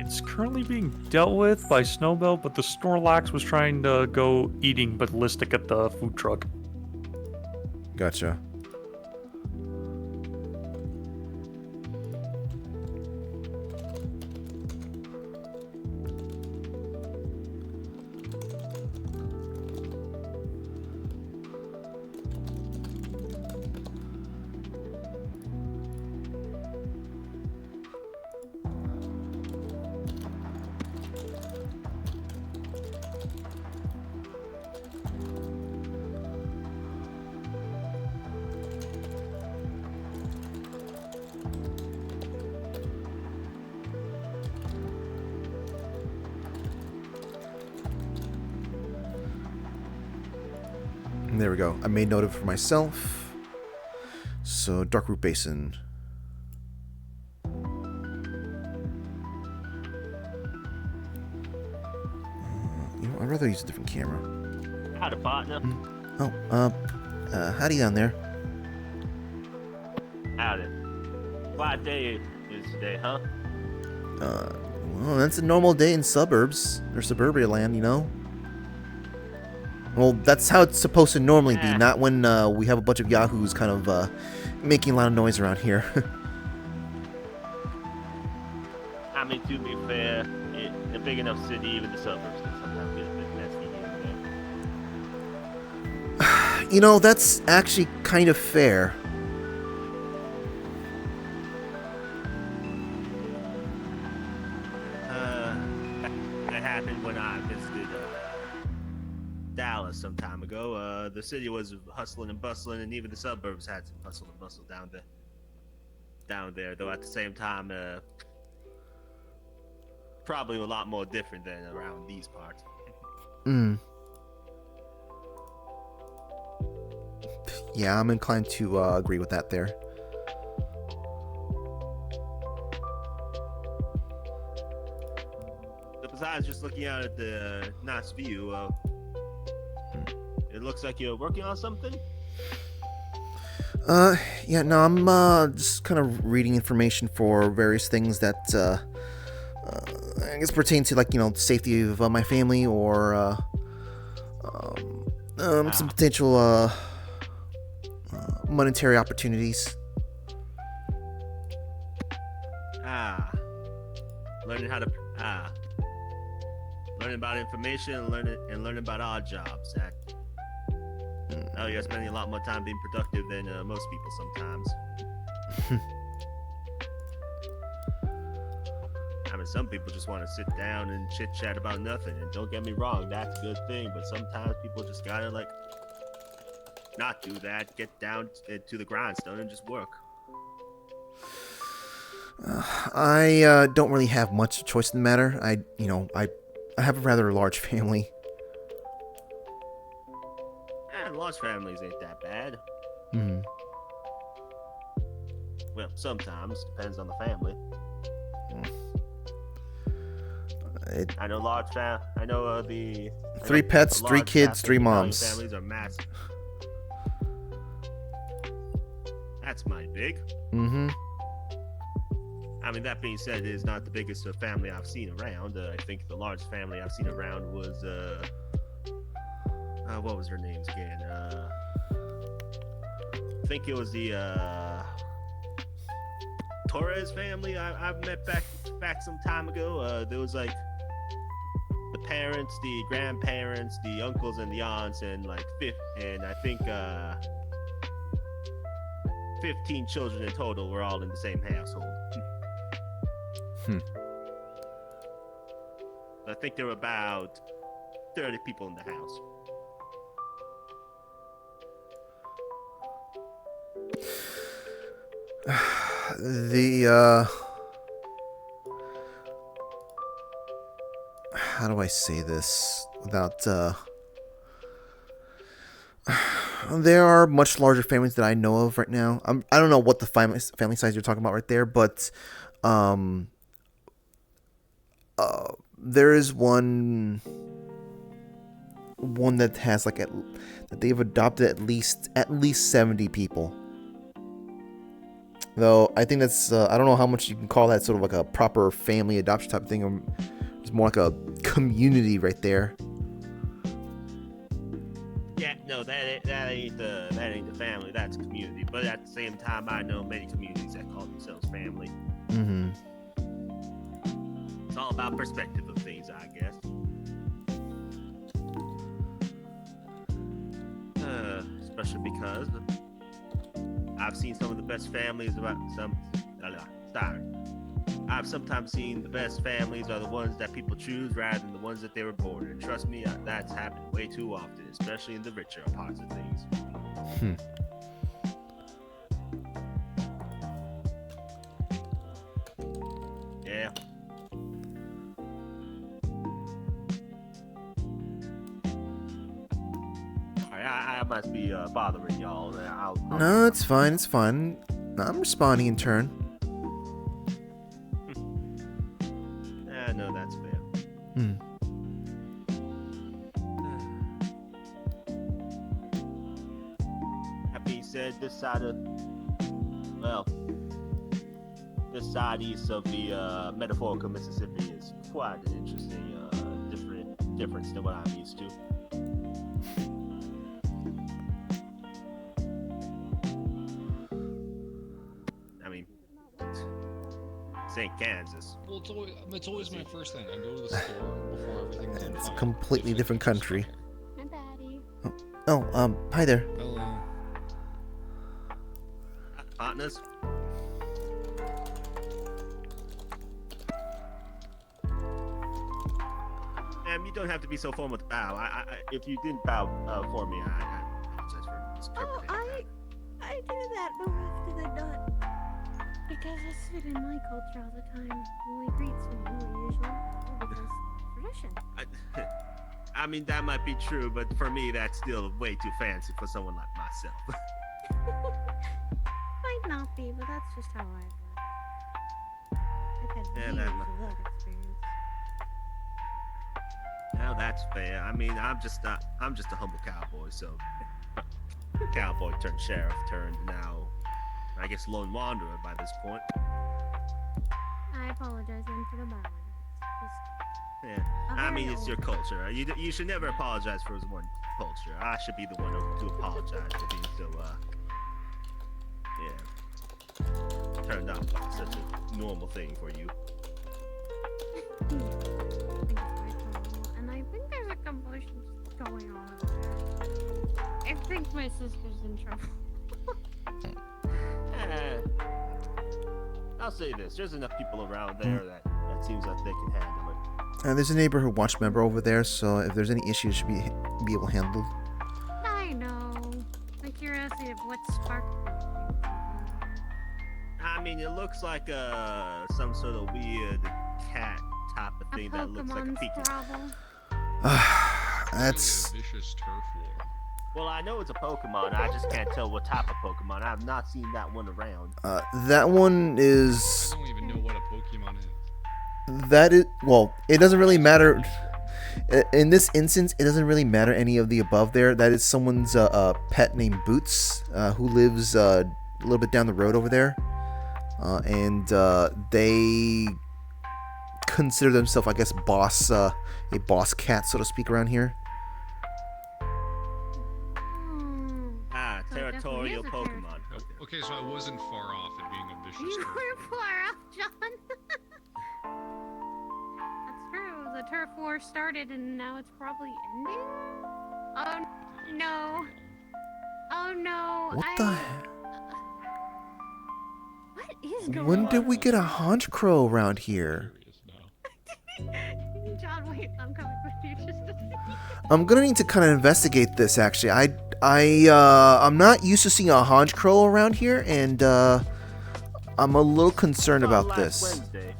It's currently being dealt with by Snowbelt, but the Snorlax was trying to go eating ballistic at the food truck. Gotcha. There we go. I made note of it for myself. So, Dark Root Basin. You know, I'd rather use a different camera. Howdy, partner. Oh, howdy down there. Howdy. What day is today, huh? Well, that's a normal day in suburbs or suburbia land, you know? Well, that's how it's supposed to normally be, not when we have a bunch of yahoos kind of making a lot of noise around here. I mean, to be fair, in a big enough city, even the suburbs can sometimes get a bit messy here and there. You know, that's actually kind of fair. That happened when I visited Dallas some time ago. The city was hustling and bustling, and even the suburbs had some hustle and bustle down there. Though at the same time, probably a lot more different than around these parts. Yeah, I'm inclined to agree with that there. Besides just just looking out at the nice view. It looks like you're working on something. Yeah, no, I'm just kind of reading information for various things that I guess pertain to, like, safety of my family, or some potential monetary opportunities. Learning about information and learning about odd jobs. Oh, you're spending a lot more time being productive than most people sometimes. I mean, some people just want to sit down and chit chat about nothing. And don't get me wrong, that's a good thing. But sometimes people just gotta not do that. Get down to the grindstone and just work. I don't really have much choice in the matter. I have a rather large family. Large families ain't that bad. Hmm. Well, sometimes depends on the family. I know I know the 3 pets, 3 kids, 3 moms. Families are massive. That's mighty big. Mm-hmm. I mean, that being said, it is not the biggest family I've seen around. I think the largest family I've seen around was what was their names again? I think it was the Torres family I've met back some time ago. There was like the parents, the grandparents, the uncles and the aunts, and I think 15 children in total were all in the same household. I think there were about 30 people in the house. How do I say this without there are much larger families that I know of right now. I don't know what the family size you're talking about right there, but there is one that has that they've adopted at least 70 people. Though I think that's I don't know how much you can call that sort of like a proper family adoption type of thing, or it's more like a community right there. Yeah, no, that ain't the family. That's community. But at the same time, I know many communities that call themselves family. Mm-hmm. It's all about perspective of things, I guess. Especially because I've seen some of the best families I've sometimes seen the best families are the ones that people choose rather than the ones that they were born in. Trust me, that's happened way too often, especially in the richer parts of things. Yeah. I must be bothering y'all. No, it's fine. It's fine. I'm responding in turn. No, that's fair. That being said, this side east of the metaphorical Mississippi is quite an interesting difference than what I'm used to. I mean, St. Kansas. Well, it's always my first thing. I go to the store before everything's on It's a fire. completely different country. Hi, Daddy. Oh, hi there. Hello. Partners. You don't have to be so formal with the bow. If you didn't bow for me, I apologize for misinterpreting. I do that more often than not. Because it's been in my culture all the time. When we greet someone, we usually bow because tradition. I mean, that might be true, but for me, that's still way too fancy for someone like myself. Might not be, but that's just how I work. I've had Yeah, years that of that experience. Now that's fair. I mean, I'm just a humble cowboy, so cowboy turned sheriff turned now, I guess, lone wanderer by this point. I apologize then for the violence. Yeah, I mean, it's your culture. You should never apologize for one culture. I should be the one to apologize for being so, turned out by such a normal thing for you. And I think there's a commotion going on over there. I think my sister's in trouble. I'll say this: there's enough people around there that seems like they can handle it. There's a neighborhood watch member over there, so if there's any issues, should be able to handle. I know. My curiosity of what sparked it. I mean, it looks like some sort of weird cat type of thing that looks like a Pikachu. That's. Vicious turf war. Well, I know it's a Pokemon. I just can't tell what type of Pokemon. I've not seen that one around. That one is. I don't even know what a Pokemon is. That is, well, it doesn't really matter. In this instance, it doesn't really matter any of the above there. That is someone's pet named Boots, who lives a little bit down the road over there. And they consider themselves, I guess, a boss cat, so to speak, around here. Territorial Pokemon. Okay, so I wasn't far off at being a vicious You turf were war. far off, John. That's true. The turf war started and now it's probably ending? Oh, no. Oh, no. What the heck? What is going on? When did we get a Honch Crow around here? John, wait. I'm coming with you just a second. I'm gonna need to kind of investigate this, actually. I'm not used to seeing a Honch Crow around here, and I'm a little concerned about this. Wednesday.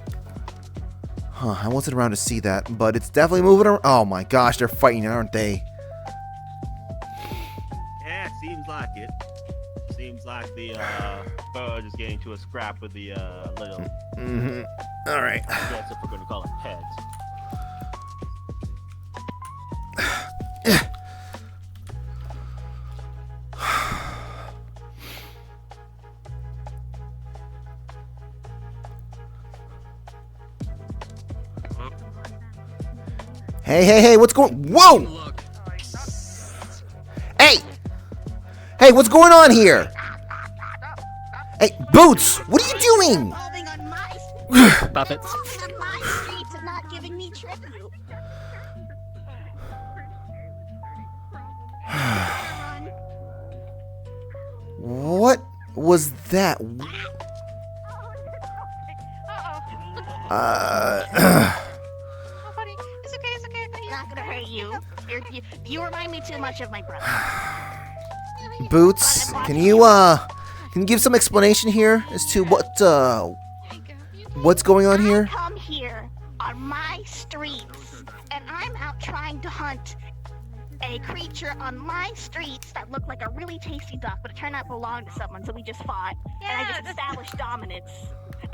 Huh, I wasn't around to see that, but it's definitely moving around. Oh my gosh, they're fighting, aren't they? Yeah, it seems like it. Seems like the bird is getting to a scrap with the little. Mm-hmm. All right. I guess if we're gonna call it pets. Hey, what's going? Whoa! Hey, what's going on here? Hey, Boots, what are you doing? Puppets. Not giving me tribute. What was that? Not gonna hurt you. You remind me too much of my brother. Boots, can you give some explanation here as to what's going on here? I come here on my streets, and I'm out trying to hunt a creature on my streets that looked like a really tasty duck, but it turned out belonged to someone, so we just fought, and I just established dominance.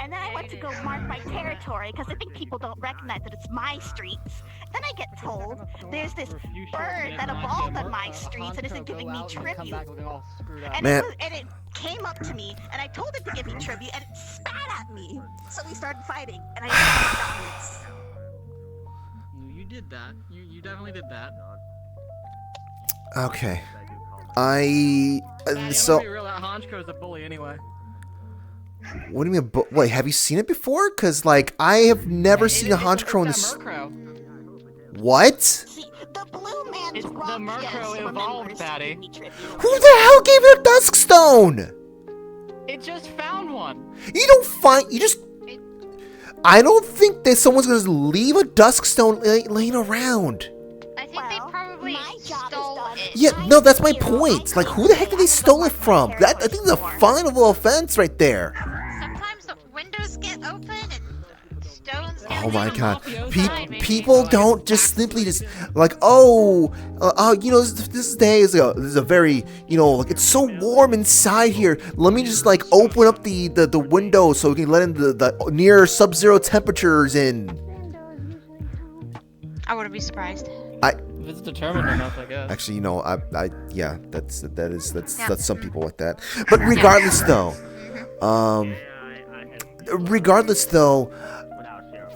And then I went to go mark my territory, because I think people don't recognize that it's my streets. Then I get told there's this bird that evolved on my streets and isn't giving me tribute. And it came up to me, and I told it to give me tribute, and it spat at me. So we started fighting, and I established dominance. You did that. You definitely did that. Okay. So. Real that Honchko's a bully anyway. What do you mean? Wait, have you seen it before? Cause like I have never seen a Honch Crow in this. What? The blue man's the Murkrow evolved, Patty. Who the hell gave you a Duskstone? It just found one. You don't find. You just. I don't think that someone's gonna leave a Duskstone laying around. I think they probably stole it. Yeah, no, that's my point. Like, who the heck did they stole it from? That I think is a finable offense right there. Sometimes the windows get open and stones get Oh my god. People don't just simply just like, oh, you know, this day is a very, you know, like it's so warm inside here. Let me just like open up the window so we can let in the near sub-zero temperatures in. I wouldn't be surprised. If it's determined enough, I guess. Actually, you know, yeah, that's some people like that. But regardless, though,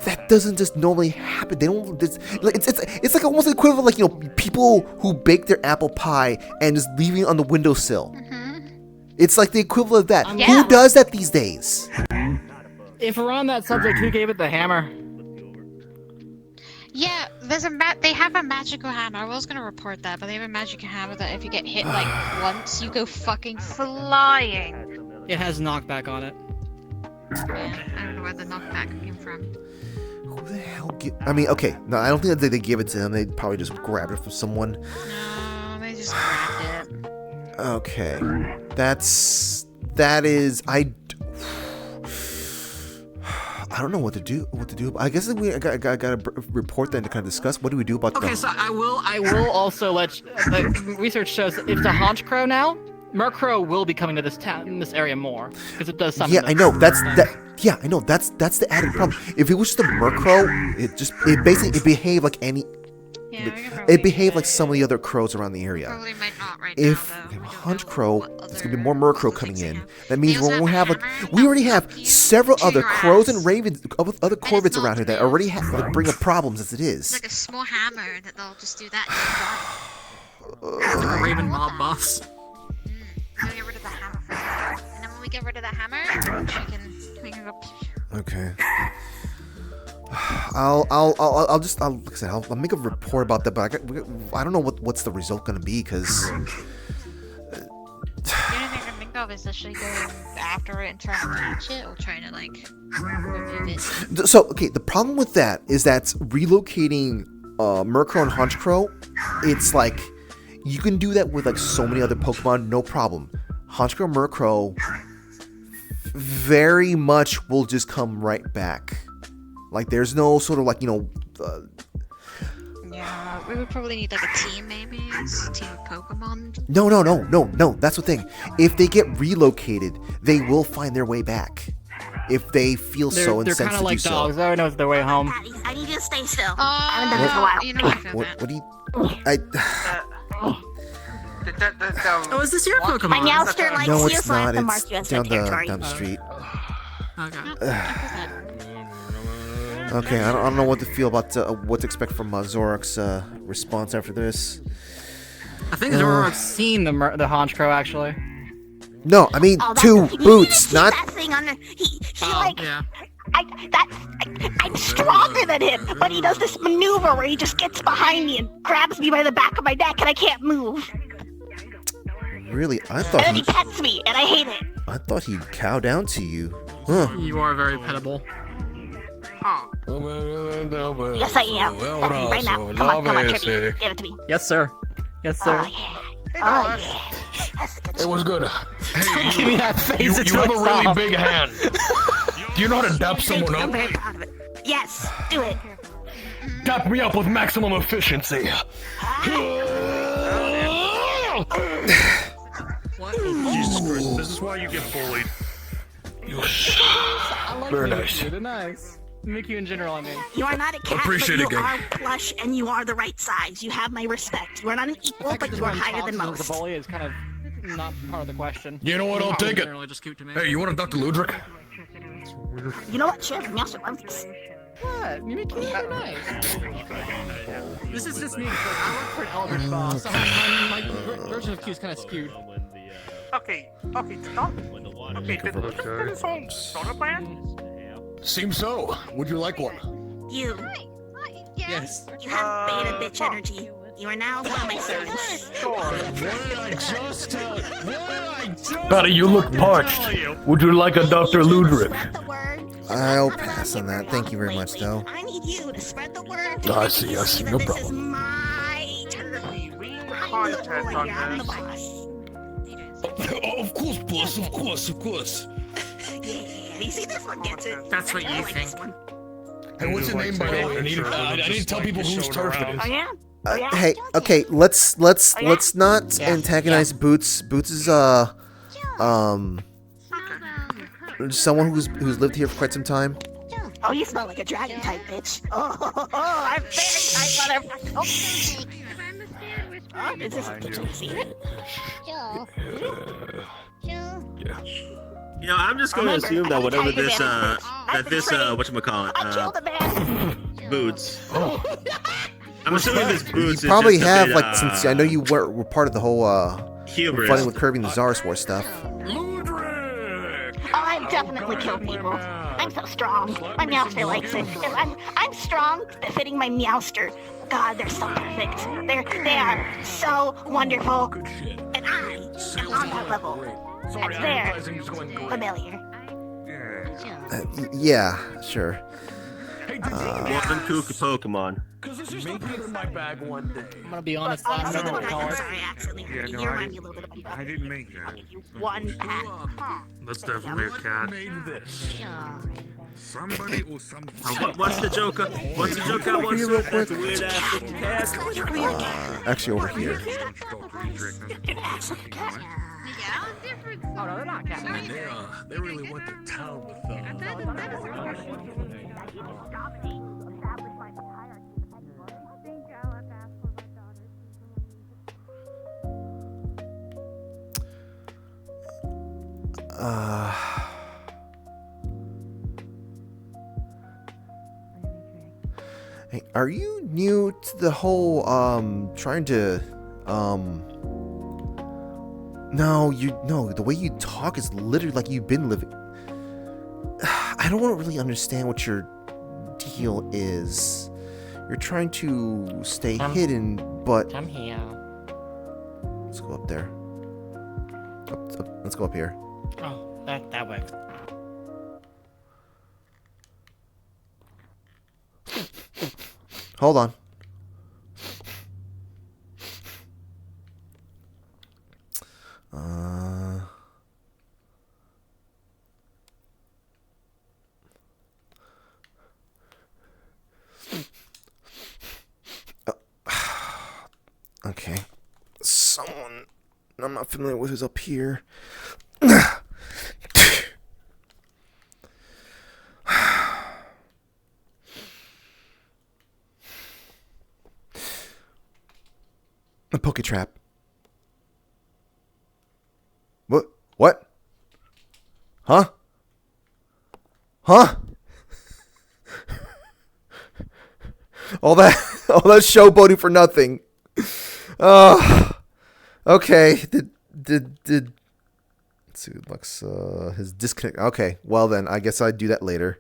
that doesn't just normally happen. They don't. It's like almost equivalent, like, you know, people who bake their apple pie and just leaving it on the windowsill. It's like the equivalent of that. Who does that these days? If we're on that subject, who gave it the hammer? Yeah, they have a magical hammer. I was gonna report that, but they have a magical hammer that if you get hit like once, you go fucking flying. It has knockback on it. Yeah, I don't know where the knockback came from. Who the hell I mean, okay, no, I don't think that they gave it to him. They probably just grabbed it from someone. No, they just grabbed it. Okay, that is I don't know what to do. I guess I gotta report then to kind of discuss. What do we do about? Okay, so I will also let research shows if it's a haunch crow now, Murkrow will be coming to this town, in this area more, because it does something. Yeah, I know. Yeah, I know. That's the added problem. If it was just a Murkrow, it basically behaved like any. Yeah, it behaved like some of the other crows around the area. Probably might not right if now, we have a Hunch Crow, there's gonna be more Murkrow coming in. That means we already have several other crows and ravens, other corvids around here that already bring up problems as it is. It's like a small hammer that they'll just do that. A raven mob boss. We'll get rid of the hammer first. And then when we get rid of the hammer, we can go. Okay. I'll just like I said, I'll make a report about that, but I don't know what's the result gonna be, because The only thing I can think of is actually going after it and trying to catch it, or trying to like remove it. So okay, the problem with that is that relocating Murkrow and Hunch Crow, it's like you can do that with like so many other Pokemon, no problem. Hunch Crow, Murkrow very much will just come right back. Like, there's no sort of, like, you know... Yeah, we would probably need, like, a team, maybe? A team of Pokemon? No. That's the thing. If they get relocated, they will find their way back. If they feel so incensed to do so. They're kind of like dogs. Everyone knows their way home. I need you to stay still. I haven't done this in a while. You know what do you... Oh, is this your Pokemon? My Meowster likes no, you, it's so I not. have to mark you as my territory. Down the street. Okay. Okay, I don't know what to feel about what to expect from Zorok's response after this. I think Zorok's seen the Haunch Crow, actually. No, I mean two boots, not. That thing under, yeah. I'm stronger than him, but he does this maneuver where he just gets behind me and grabs me by the back of my neck, and I can't move. Really, I thought. And then he pets me, and I hate it. I thought he'd cow down to you. Huh. You are very pettable. Yes, I am. Right now. Come on, Trippy. Give it to me. Yes, sir. Yes, sir. Oh, yeah. It was good. Hey, give me that face. You have a really big hand. Do you know how to dap someone I'm up? very proud of it. Yes, do it. Dap me up with maximum efficiency. What? Jesus Christ, this is why you get bullied. Very nice. Nice. Mickey in general, I mean. You are not a cat, Appreciate but you it, are plush and you are the right size. You have my respect. You are not an equal, but you are higher than most. The bully is kind of not part of the question. You know what? I'll take it. Hey, you want a Dr. Ludwig? You know what? Sure, Meowster loves this. What? You make it nice. This is just me because I work for an Eldritch boss. So my version of Q is kind of skewed. Okay, stop. Okay, did this whole soda plan? Seems so. Would you like one? You. Yes. You have beta bitch energy. You are now one of my servants. What did I just tell you? What did I just Patty, you look parched. Would you like a Dr. Ludwig? I'll pass on that. Thank you very much, though. I need you to spread the word. I see. No This is problem. my turn. I'm the boss. Of course, boss. Of course. Yeah, you see, this one gets it. That's what you think. Hey, what's your name, by the way? I need to tell people whose turf it is. Oh, yeah? Hey, okay, let's not antagonize Boots. Boots is someone who's lived here for quite some time. Oh, you smell like a dragon type, bitch. Oh, I'm very tight, motherfucker. Oh, is this a kitchen secret? Joe. You know, I'm just going to assume that whatever this, whatchamacallit, I killed a man. Boots. I'm assuming this Boots You probably is just have, a bit, like, since I know you were part of the whole, hubris. fighting with Kirby and the Czars War stuff. Oh, I've definitely killed people. I'm so strong. My Meowster likes it. I'm strong, befitting my Meowster. God, they're so perfect. They are so wonderful. And I am on that level. And they're familiar. Yeah, sure. One kooky Pokemon. Make it in my bag one day. I'm gonna be honest, I'm never gonna call it. Sorry, actually. Yeah, You no, I remind me a little bit of my I didn't make that. one pack. That's definitely a cat. Somebody or something. What's the Joker? What's the Joker? What's Real quick. the weird ass cat? Actually, over here. Oh no, they're not cats. They really went to town with Hey, are you new to the whole, trying to, no, the way you talk is literally like you've been living. I don't really understand what your deal is. You're trying to stay hidden, but... I'm here. Let's go up there. Let's go up here. Oh, that works. Hold on. Okay. Someone I'm not familiar with who's up here. A poke trap. What? What? Huh? Huh? all that showboating for nothing. Okay. Did let's see, Lux his disconnect. Okay, well then, I guess I'd do that later.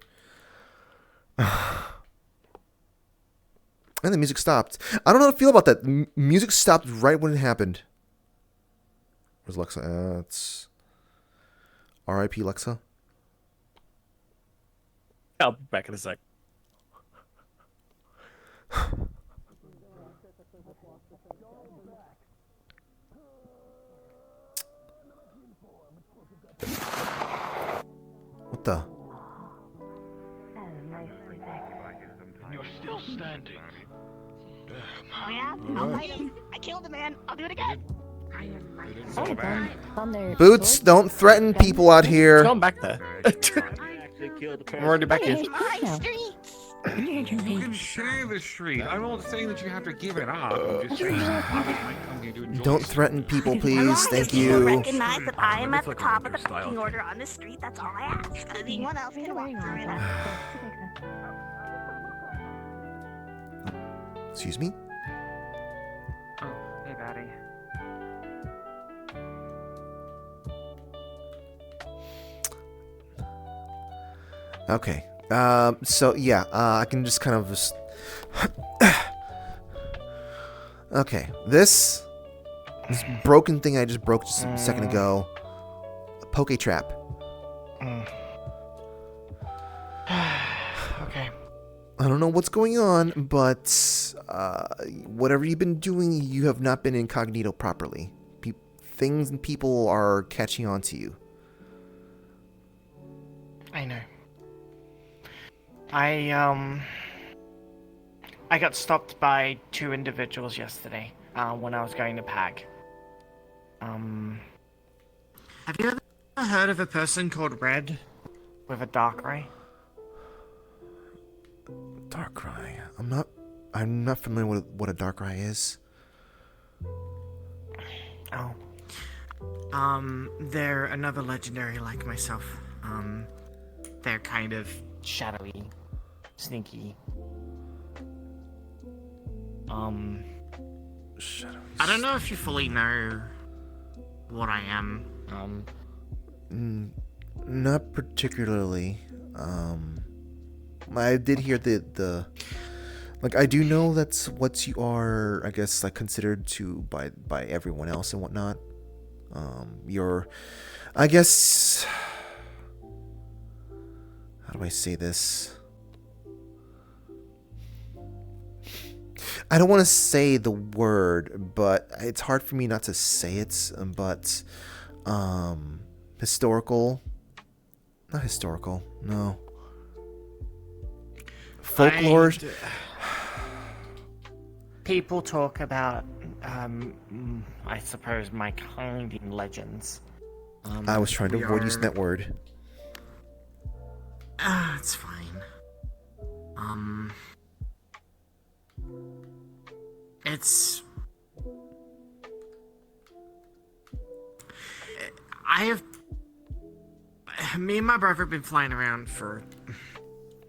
And the music stopped. I don't know how to feel about that. Music stopped right when it happened. Where's Lexa? It's R.I.P. Lexa. I'll be back in a sec. What the? You're still standing. Oh yeah? I'll fight him. I killed a man. I'll do it again. Boots, don't threaten people out here. Going back there. I'm already back here. You can share the street. I'm not saying that you have to give it up. I'm just saying come here to enjoy. Don't threaten people, As please. long as Thank people you. recognize that I am at the top of the pecking order on the street, that's all I ask. Anyone else can walk through it. Excuse me? Oh, hey, Batty. Okay. So yeah, I can just kind of just... Okay, this broken thing I just broke just a second ago. A poke trap. Okay. I don't know what's going on, but whatever you've been doing, you have not been incognito properly. Things and people are catching on to you. I know. I got stopped by two individuals yesterday when I was going to PAG. Have you ever heard of a person called Red with a dark ray? Darkrai. I'm not familiar with what a Darkrai is. Oh. They're another legendary like myself. They're kind of shadowy, sneaky. Shadowy. I don't know if you fully know what I am. Not particularly. I did hear the like, I do know that's what you are, I guess, like, considered to by everyone else and whatnot. You're, I guess, how do I say this? I don't want to say the word, but it's hard for me not to say it. But historical, not historical, no. Folklore. People talk about, I suppose, my kind in legends. I was trying to avoid using that word. It's fine. It's... Me and my brother have been flying around for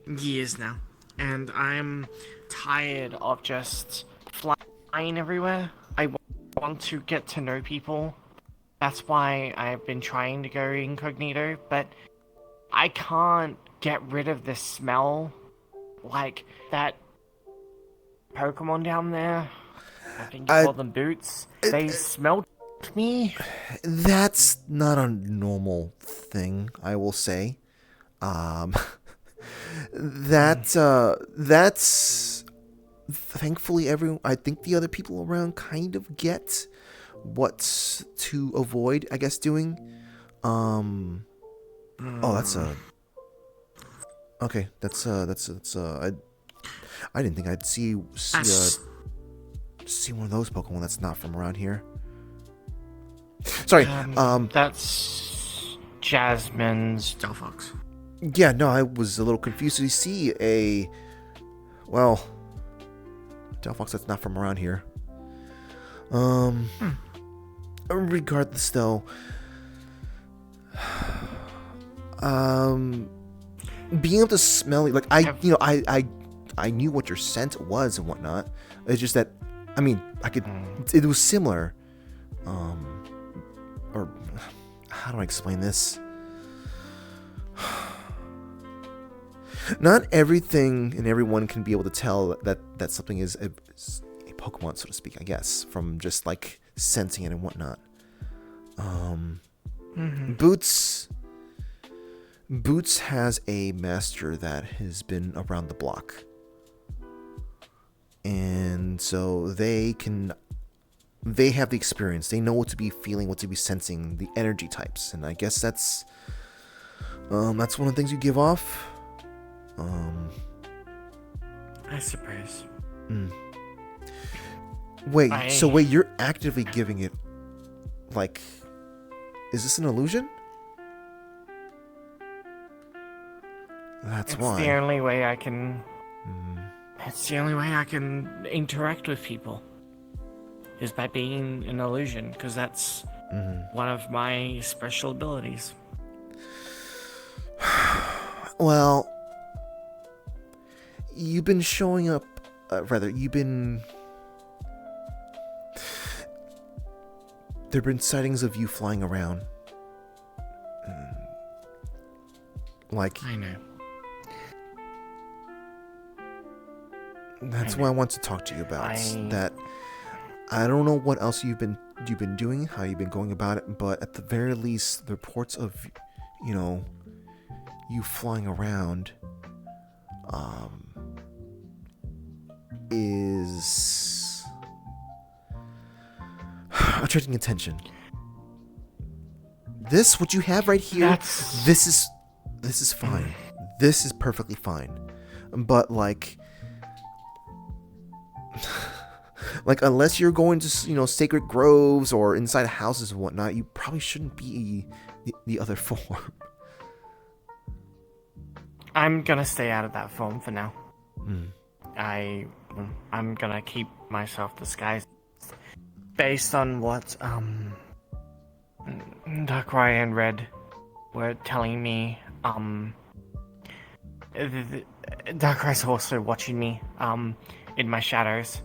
years now, and I'm tired of just flying everywhere. I want to get to know people. That's why I've been trying to go incognito, but I can't get rid of the smell. Like, that Pokemon down there, I think you call them boots, they smelled me. That's not a normal thing, I will say. That's thankfully I think the other people around kind of get what to avoid, I guess, doing. Oh, that's okay. That's I didn't think I'd see one of those Pokemon that's not from around here. Sorry. That's Jasmine's Delphox. Yeah, no, I was a little confused to see Delphox that's not from around here. Regardless, though, being able to smell it, like, I knew what your scent was and whatnot. It's just that, I mean, it was similar. Or how do I explain this? Not everything and everyone can be able to tell that something is a Pokemon, so to speak, I guess, from just, like, sensing it and whatnot. Boots has a master that has been around the block. And so they have the experience. They know what to be feeling, what to be sensing, the energy types. And I guess that's one of the things you give off. I suppose. Wait, you're actively giving it, like, is this an illusion? That's why. It's the only way I can... It's the only way I can interact with people. Is by being an illusion, because that's one of my special abilities. Well, you've been showing up, there've been sightings of you flying around. Like, I know. That's what I want to talk to you about. That I don't know what else you've been doing, how you've been going about it, but at the very least, the reports of, you flying around, is attracting attention. What you have right here, this is fine. This is perfectly fine. But like unless you're going to, sacred groves or inside houses and whatnot, you probably shouldn't be the other form. I'm gonna stay out of that form for now. I'm gonna keep myself disguised based on what Darkrai and Red were telling me. Darkrai's also watching me in my shadows,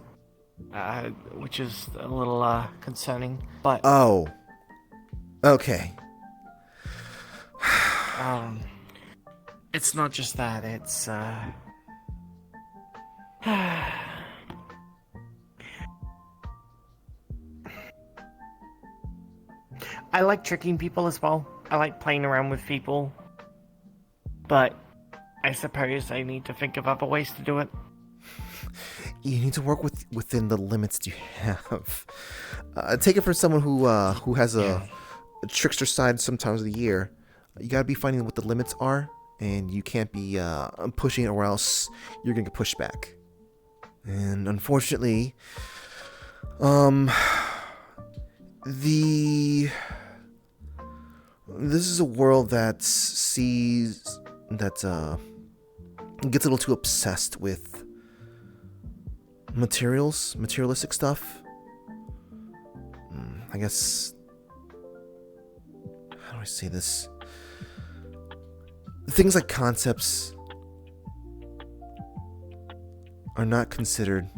which is a little concerning. But Oh. Okay. It's not just that. It's I like tricking people as well. I like playing around with people. But I suppose I need to think of other ways to do it. You need to work within the limits you have. Take it from someone who has a trickster side sometimes of the year. You gotta be finding what the limits are, and you can't be pushing it, or else you're gonna get pushed back. And unfortunately, this is a world that gets a little too obsessed with materialistic stuff. I guess, how do I say this? Things like concepts are not considered.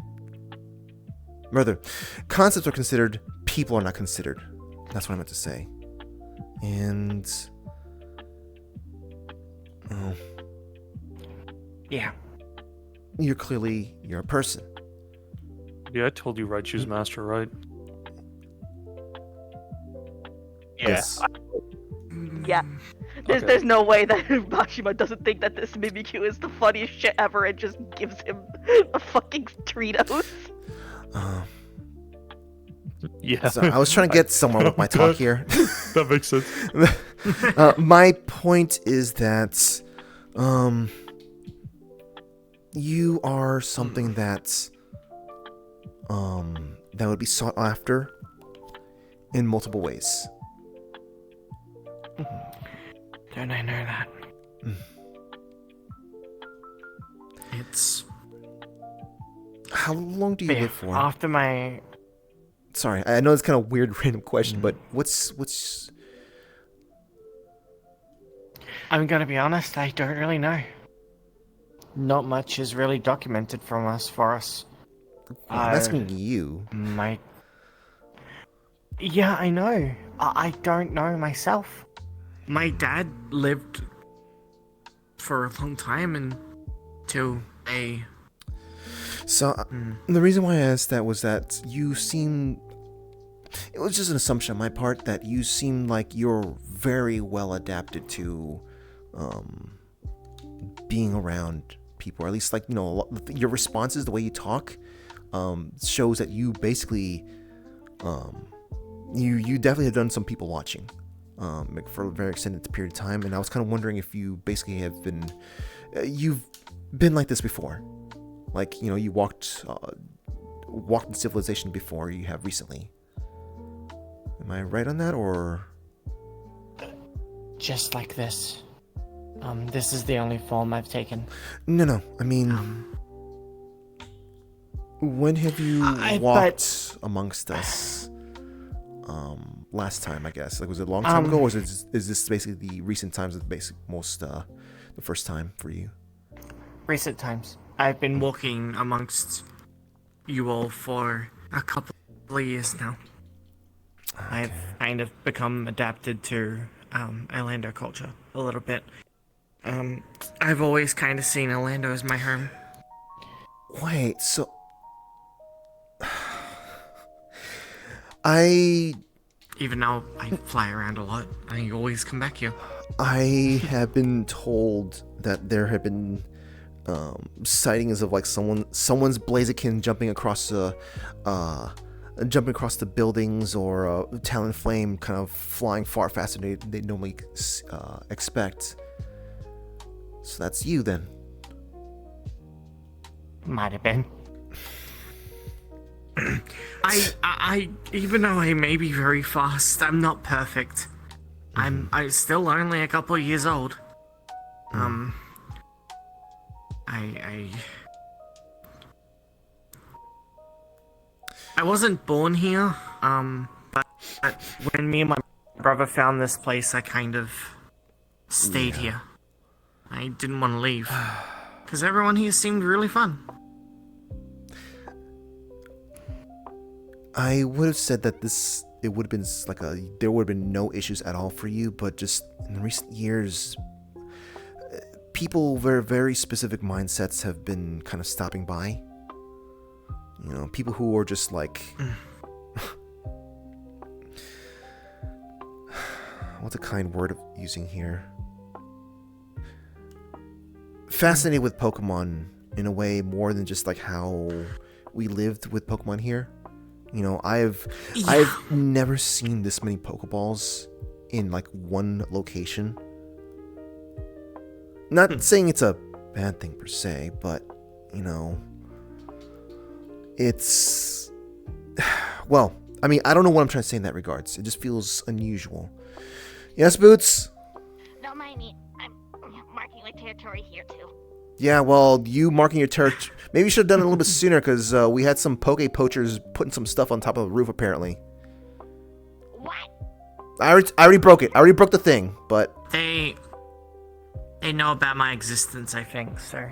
Rather, concepts are considered, people are not considered. That's what I meant to say. And yeah, you're a person. Yeah, I told you right choose master, right? Yes. Yeah. There's no way that Mashima doesn't think that this Mimikyu is the funniest shit ever and just gives him a fucking Tritos. Yeah. So I was trying to get somewhere with my talk here. That makes sense. My point is that you are something that would be sought after in multiple ways. Don't I know that? It's... How long do you live for? After my... Sorry, I know it's kind of weird, random question, but what's... I'm gonna be honest, I don't really know. Not much is really documented for us. I'm asking you. Yeah, I know. I don't know myself. My dad lived for a long time until a... So, the reason why I asked that was that you seem... It was just an assumption on my part that you seem like you're very well adapted to being around people. Or at least, like, you know, your responses, the way you talk, shows that you basically... You definitely have done some people watching for a very extended period of time, and I was kind of wondering if you basically have been... you've been like this before. Like, you know, you walked in civilization before you have recently. Am I right on that, or...? Just like this. This is the only form I've taken. No. I mean... when have you walked amongst us? Last time, I guess. Like, was it a long time ago, or is this basically the recent times of the first time for you? Recent times. I've been walking amongst you all for a couple of years now. Okay. I've kind of become adapted to Orlando culture a little bit. I've always kind of seen Orlando as my home. Wait, so... Even though I fly around a lot, I always come back here. I have been told that there have been sightings of like someone's Blaziken jumping across the buildings, or Talonflame kind of flying far faster than they normally expect. So that's you then. Might have been. I even though I may be very fast, I'm not perfect. I'm still only a couple of years old. I wasn't born here, but when me and my brother found this place, I kind of stayed here. I didn't want to leave, because everyone here seemed really fun. I would have said that it would have been like there would have been no issues at all for you, but just in recent years, people with very specific mindsets have been kind of stopping by. You know, people who are just like, what's a kind word of using here? Fascinated with Pokemon in a way more than just like how we lived with Pokemon here. You know, I've never seen this many Pokeballs in like one location. Not saying it's a bad thing per se, but you know, it's well, I mean, I don't know what I'm trying to say in that regards. It just feels unusual. Yes, Boots? Don't mind me. I'm marking my territory here too. Yeah, well, you marking your territory. Maybe you should have done it a little bit sooner, because we had some poke poachers putting some stuff on top of the roof, apparently. What? I already broke it. I already broke the thing, but... They know about my existence, I think, sir.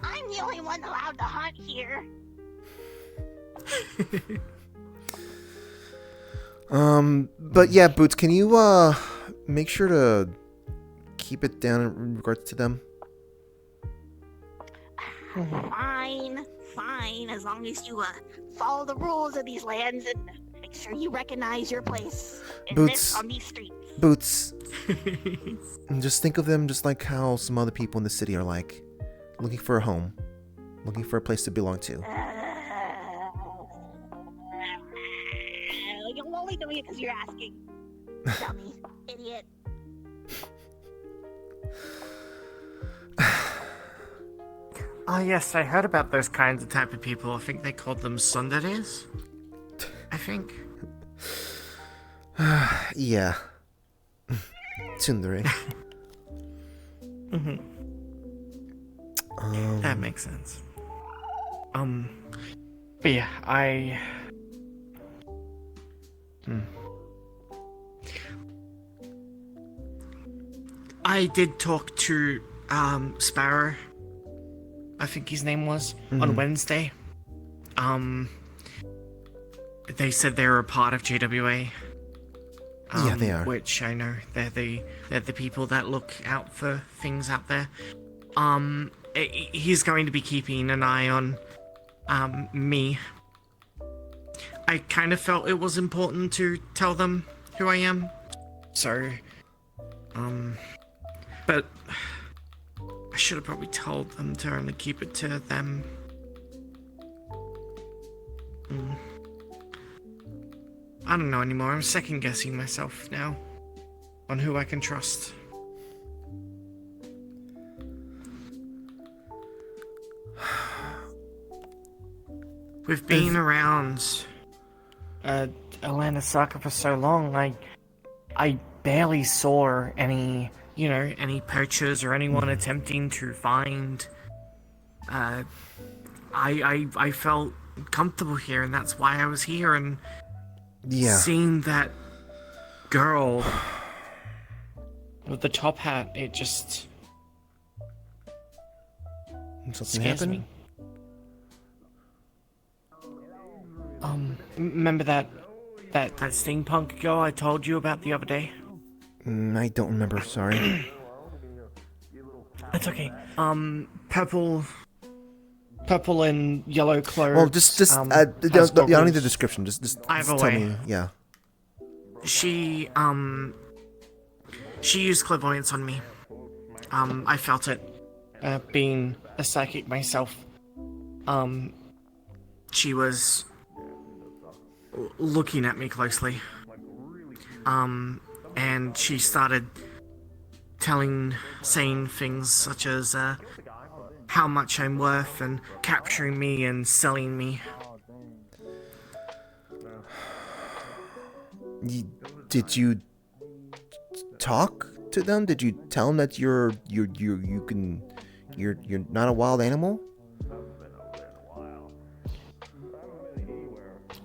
I'm the only one allowed to hunt here. But yeah, Boots, can you, make sure to keep it down in regards to them? Fine, as long as you, follow the rules of these lands and make sure you recognize your place on these streets. Boots. And just think of them just like how some other people in the city are like. Looking for a home. Looking for a place to belong to. You're only doing it because you're asking. Dummy. Idiot. Oh yes, I heard about those kinds of type of people. I think they called them tsunderes. I think. Yeah. Tsundere. That makes sense. But yeah, I did talk to Sparrow, I think his name was, on Wednesday. They said they were a part of JWA. Yeah, they are. Which I know they're the people that look out for things out there. He's going to be keeping an eye on me. I kind of felt it was important to tell them who I am. So, but I should have probably told them to only keep it to them. I don't know anymore. I'm second guessing myself now on who I can trust. We've been around Orlandosaka for so long. I barely saw any poachers or anyone attempting to find. I felt comfortable here, and that's why I was here. And seeing that girl with the top hat, it just scares me. Remember that steampunk girl I told you about the other day? I don't remember, sorry. That's okay. Purple and yellow clothes. Well, just I don't need the description. Just either tell way. me. Yeah. She used clairvoyance on me. I felt it. Being a psychic myself. She was looking at me closely. And she started saying things such as how much I'm worth and capturing me and selling me. Did you talk to them? Did you tell them that you're not a wild animal?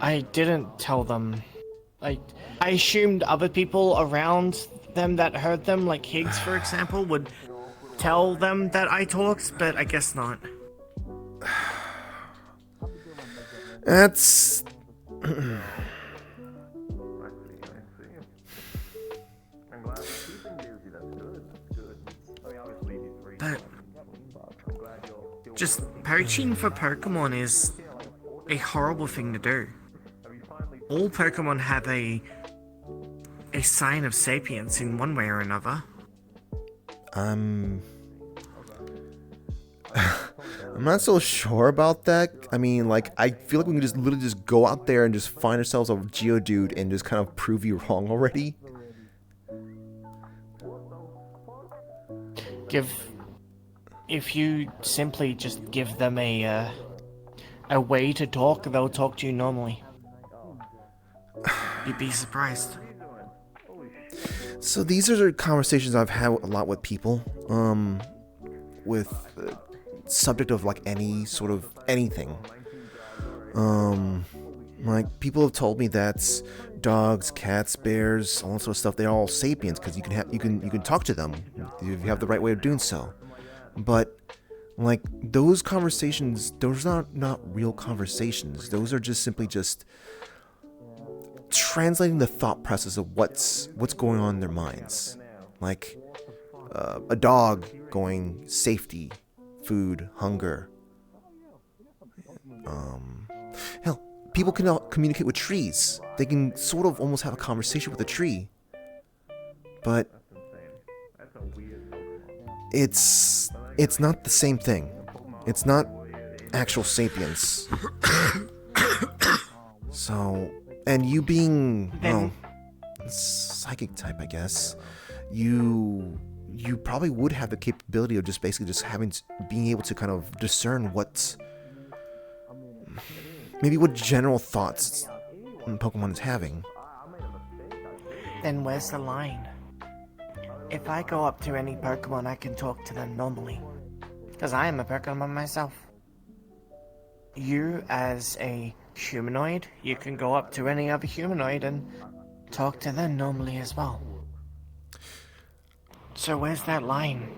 I didn't tell them. I assumed other people around them that heard them, like Higgs, for example, would tell them that I talked, but I guess not. That's... But just poaching for Pokemon is a horrible thing to do. All Pokemon have a sign of sapience in one way or another. I'm not so sure about that. I mean, like, I feel like we can just literally just go out there and just find ourselves a Geodude and just kind of prove you wrong already. If you simply just give them a way to talk, they'll talk to you normally. You'd be surprised. So these are conversations I've had a lot with people, with subject of like any sort of anything. Like people have told me that dogs, cats, bears, all that sort of stuff, they're all sapiens because you can talk to them if you have the right way of doing so. But like those conversations, those are not real conversations. Those are just simply just translating the thought process of what's going on in their minds. Like a dog going safety, food, hunger. Hell, people can communicate with trees. They can sort of almost have a conversation with a tree. But it's not the same thing. It's not actual sapience. So, and you being, well, psychic type, I guess, you probably would have the capability of just basically just being able to kind of discern what general thoughts Pokemon is having. Then where's the line? If I go up to any Pokemon, I can talk to them normally. Because I am a Pokemon myself. You, as a humanoid, you can go up to any other humanoid and talk to them normally as well. So where's that line?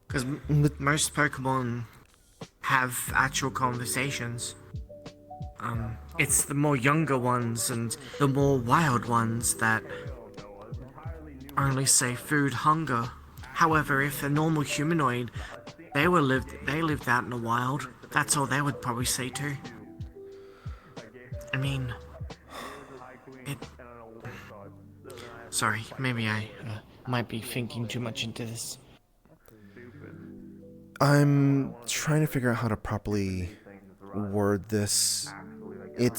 Because most Pokemon have actual conversations. It's the more younger ones and the more wild ones that only say food, hunger. However, if a normal humanoid, they lived out in the wild, that's all they would probably say too. I mean, sorry, maybe I might be thinking too much into this. I'm trying to figure out how to properly word this. It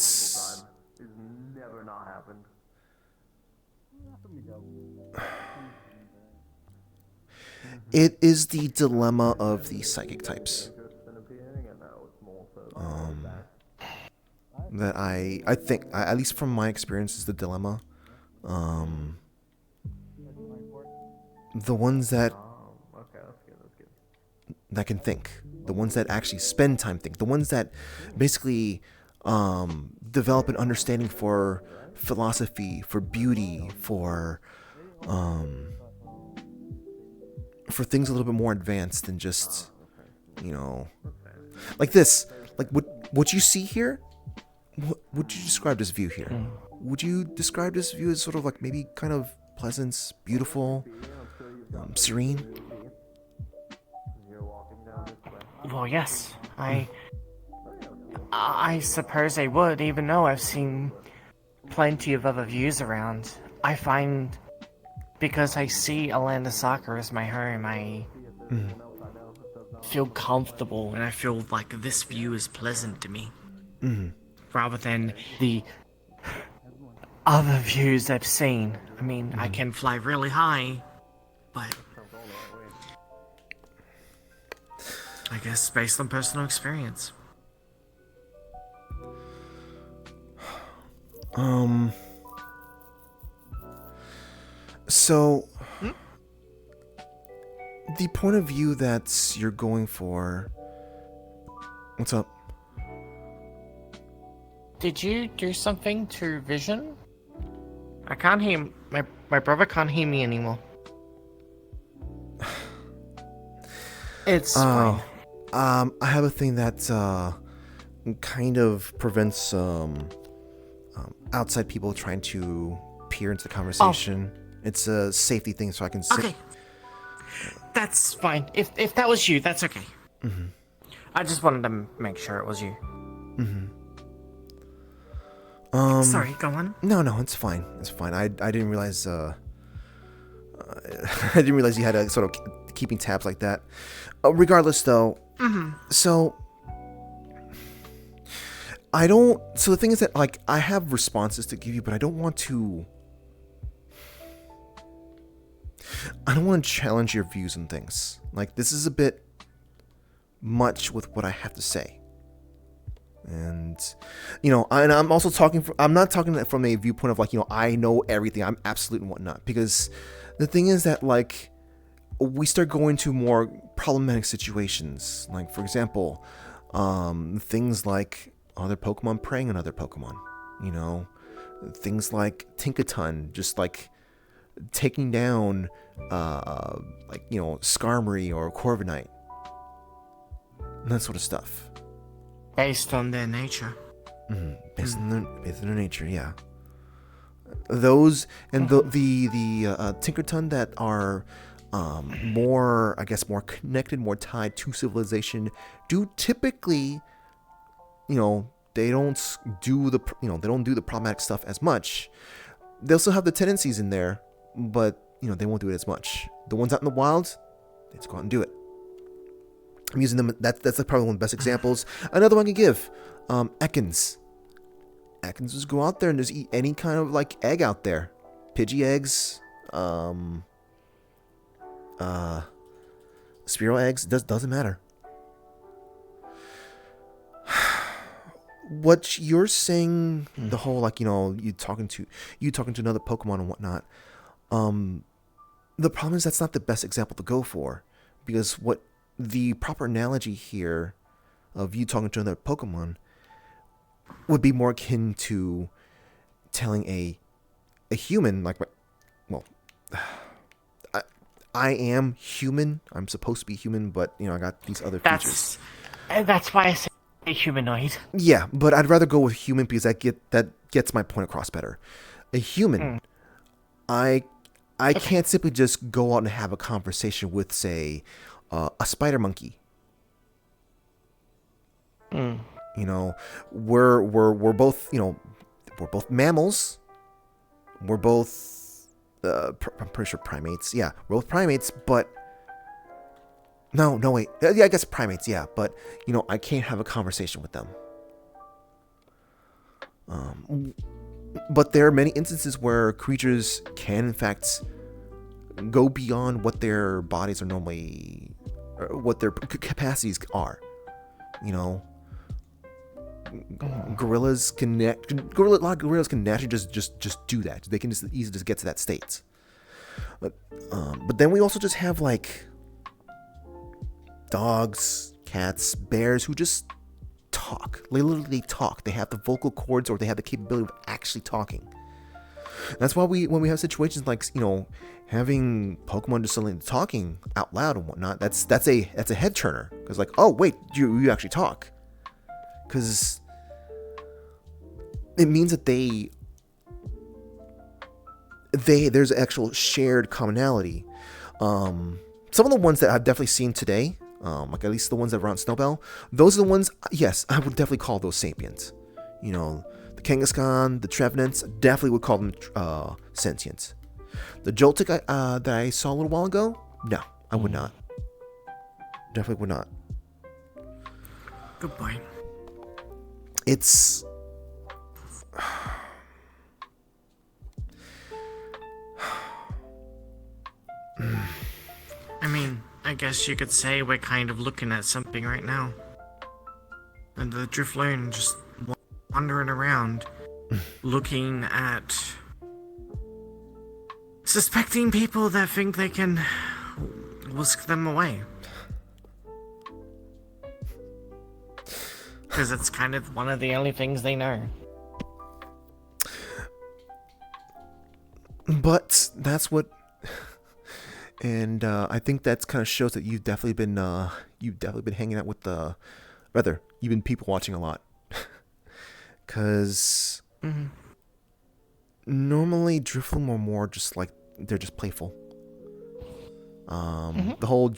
is the dilemma of the psychic types. That I think, at least from my experience, is the dilemma. The ones that can think, the ones that actually spend time thinking, the ones that basically develop an understanding for philosophy, for beauty, for things a little bit more advanced than just, like this. Like what you see here, what would you describe this view here? Would you describe this view as sort of like maybe kind of pleasant, beautiful, serene? Well, yes. I suppose I would, even though I've seen plenty of other views around. I find, because I see Orlandosaka as my home, I feel comfortable and I feel like this view is pleasant to me. Rather than the other views I've seen. I mean, I can fly really high, but I guess based on personal experience. So the point of view that you're going for. What's up? Did you do something to Vision? I can't hear my brother can't hear me anymore. It's fine. I have a thing that kind of prevents outside people trying to peer into the conversation. It's a safety thing, so I can sit. Okay. That's fine. If that was you, that's okay. Mm-hmm. I just wanted to make sure it was you. Mm-hmm. Sorry, go on. No, it's fine. It's fine. I didn't realize I didn't realize you had a sort of keeping tabs like that. Regardless, though. Mm-hmm. So I don't. So the thing is that like I have responses to give you, but I don't want to. I don't want to challenge your views and things. Like this is a bit much with what I have to say. And, and I'm also I'm not talking from a viewpoint of like, I know everything, I'm absolute and whatnot. Because the thing is that like, we start going to more problematic situations. Like, for example, things like other Pokemon preying on other Pokemon. Things like Tinkaton, just like taking down, Skarmory or Corviknight. And that sort of stuff. Based on their nature. Mm-hmm. Based on their nature, yeah. Those and the Tinkerton that are more connected, more tied to civilization, do typically, they don't do the problematic stuff as much. They'll still have the tendencies in there, but they won't do it as much. The ones out in the wild, they just go out and do it. I'm using them. That's probably one of the best examples. Another one I can give, Ekans. Ekans just go out there and just eat any kind of like egg out there, Pidgey eggs, Spearow eggs. Doesn't matter. What you're saying, the whole like you talking to another Pokemon and whatnot. The problem is that's not the best example to go for, because what the proper analogy here of you talking to another Pokemon would be more akin to telling a human, like, I am human. I'm supposed to be human, but I got these other features. That's why I say humanoid. Yeah, but I'd rather go with human because that gets my point across better. A human, I can't simply just go out and have a conversation with, say, a spider monkey. We're both we're both mammals. We're both I'm pretty sure primates. Yeah, we're both primates, but no wait. Yeah, I guess primates. Yeah, but I can't have a conversation with them. But there are many instances where creatures can in fact go beyond what their bodies are normally, or what their capacities are. Gorillas can a lot of gorillas can naturally just do that. They can just easily just get to that state. But then we also just have like dogs, cats, bears who just talk. They literally talk. They have the vocal cords, or they have the capability of actually talking. That's why when we have situations like having Pokemon do something talking out loud and whatnot, that's a head turner, because like, oh wait, you actually talk, because it means that there's actual shared commonality. Some of the ones that I've definitely seen today, like at least the ones that were on Snowbell, those are the ones, yes, I would definitely call those sapients. The Kangaskhan, the Trevenants, definitely would call them sentient. The Joltik that I saw a little while ago, no, I would not. Definitely would not. Good point. It's... I mean, I guess you could say we're kind of looking at something right now. And the Drifloon just wandering around, looking at... suspecting people that think they can whisk them away. Because it's kind of one of the only things they know. But that's what, and I think that's kind of shows that you've definitely been hanging out with rather you've been people watching a lot, because normally Drifloom are more just like they're just playful. The whole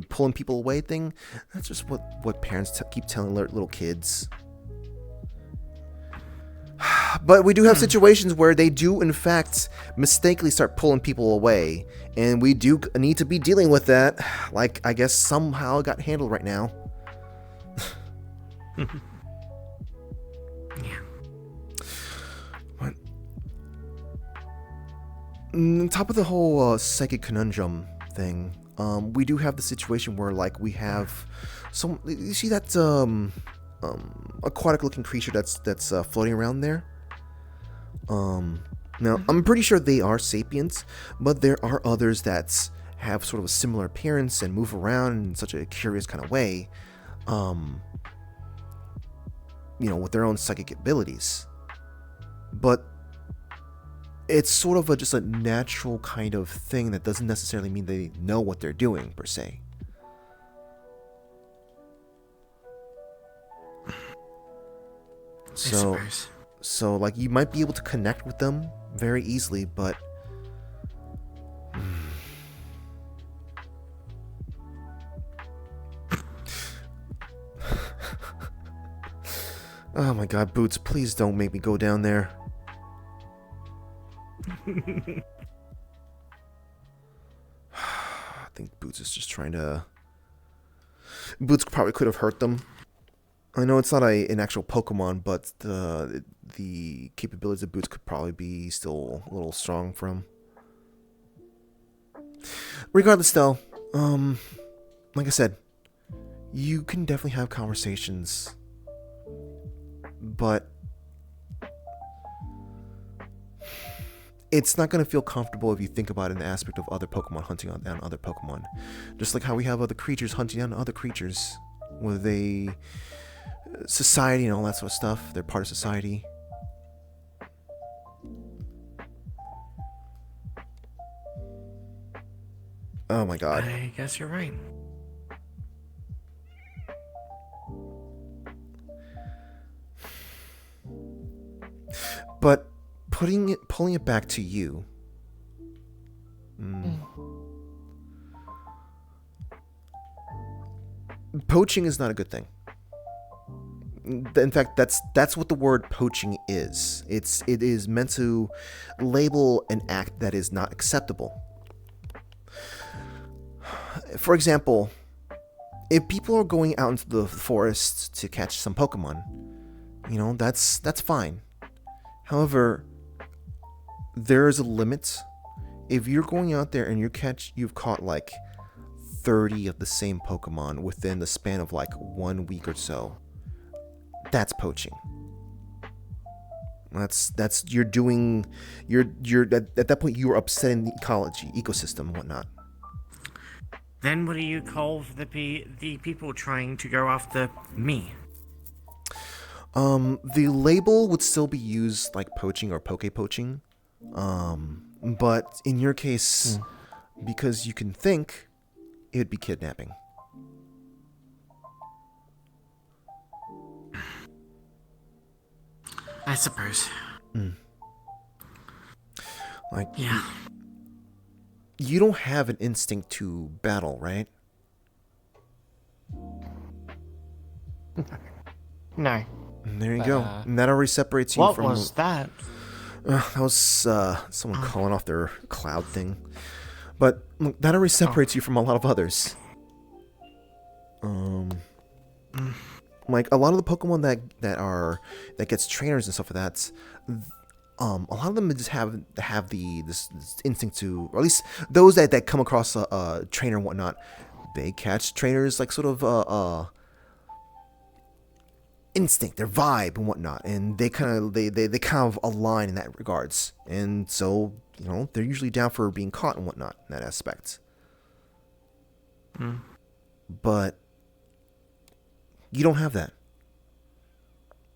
pulling people away thing, that's just what parents keep telling little kids. But we do have situations where they do, in fact, mistakenly start pulling people away, and we do need to be dealing with that. Like, I guess somehow it got handled right now. Yeah. But, on top of the whole psychic conundrum thing, we do have the situation where, like, we have some. You see that aquatic-looking creature that's floating around there? Now, I'm pretty sure they are sapients, but there are others that have sort of a similar appearance and move around in such a curious kind of way, with their own psychic abilities. But it's sort of just a natural kind of thing that doesn't necessarily mean they know what they're doing, per se. So, like, you might be able to connect with them very easily, but... Oh my god, Boots, please don't make me go down there. I think Boots is just trying to... Boots probably could have hurt them. I know it's not an actual Pokemon, but the capabilities of Boots could probably be still a little strong for him. Regardless, though, like I said, you can definitely have conversations, but it's not going to feel comfortable if you think about it in the aspect of other Pokemon hunting down other Pokemon. Just like how we have other creatures hunting down other creatures with a society and all that sort of stuff. They're part of society. Oh my god. I guess you're right. But pulling it back to you. Poaching is not a good thing. In fact, that's what the word poaching is. It is meant to label an act that is not acceptable. For example, if people are going out into the forest to catch some Pokemon, that's fine. However, there is a limit. If you're going out there and you've caught like 30 of the same Pokemon within the span of like 1 week or so, that's poaching. That's you're at that point you're upsetting the ecology, ecosystem, and whatnot. Then what do you call the people trying to go after me? The label would still be used like poaching or poke poaching. But in your case, because you can think, it would be kidnapping. I suppose. Like, yeah. You don't have an instinct to battle, right? No. There you go. And that already separates you from... What was that? That was someone calling off their cloud thing. But that already separates you from a lot of others. Like, a lot of the Pokemon that gets trainers and stuff like that, a lot of them just have this instinct to, or at least those that come across a trainer and whatnot, they catch trainers like sort of instinct, their vibe and whatnot, and they kind of align in that regards, and so they're usually down for being caught and whatnot in that aspect. But you don't have that.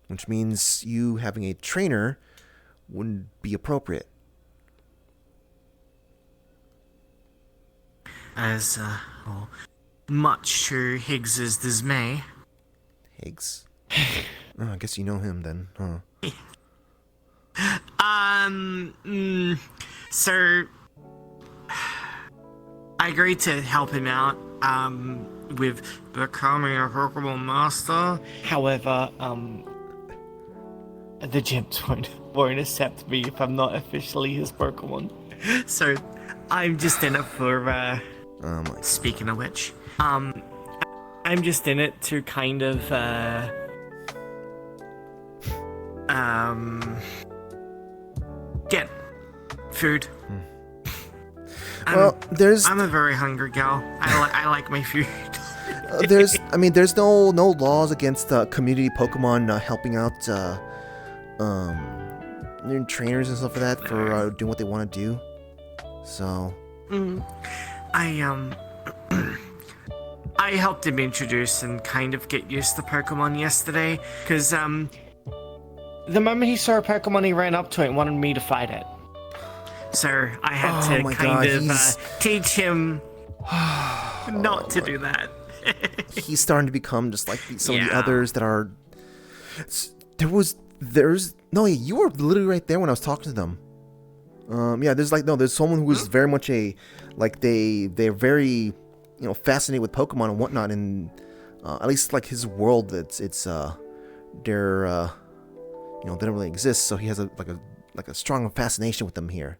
Which means you having a trainer wouldn't be appropriate. As, much to Higgs's dismay. Higgs? Oh, I guess you know him then, huh? So I agreed to help him out, with becoming a Pokemon Master. However, the gyms won't accept me if I'm not officially his Pokemon. So I'm just in it for, speaking of which, I'm just in it to kind of, get food. Well, I'm a very hungry gal. I like my food. There's no laws against community Pokemon helping out trainers and stuff like that for doing what they want to do. So. I helped him introduce and kind of get used to Pokemon yesterday, because the moment he saw a Pokemon, he ran up to it and wanted me to fight it. So I had to teach him not to do that. He's starting to become just like some of the others that are. You were literally right there when I was talking to them. There's someone who was very much they're very, fascinated with Pokemon and whatnot, and at least like his world, they don't really exist. So he has a strong fascination with them here.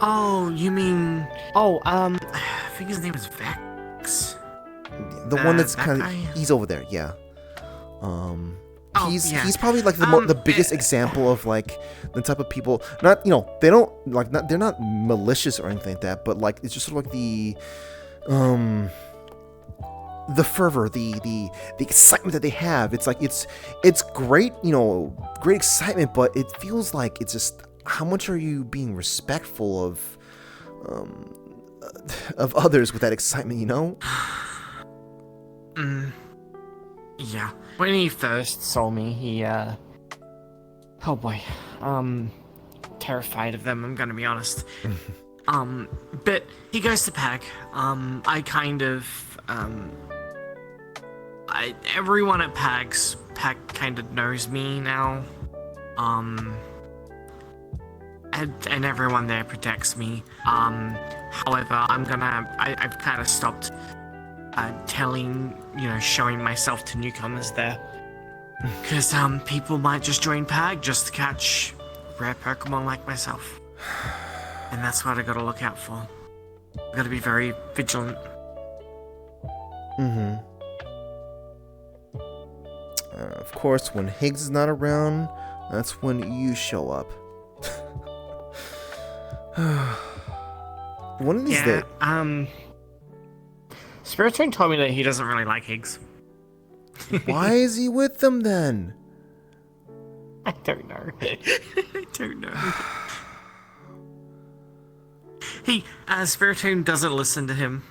Oh, you mean? I think his name is Vex. The one that's kind of he's over there, yeah. He's probably like the biggest example of like the type of people. Not they're not malicious or anything like that, but like it's just sort of like the fervor, the excitement that they have. It's like it's great, great excitement, but it feels like it's just how much are you being respectful of others with that excitement, Yeah. When he first saw me, he, oh boy, terrified of them, I'm gonna be honest. But he goes to PAG. I kind of, everyone at PAG kind of knows me now. And everyone there protects me. However, I've kind of stopped showing myself to newcomers there. Because people might just join PAG just to catch rare Pokemon like myself. And that's what I gotta look out for. I gotta be very vigilant. Of course, when Higgs is not around, that's when you show up. One of these days. Spiritrain told me that he doesn't really like Higgs. Why is he with them then? I don't know. Spiritomb doesn't listen to him.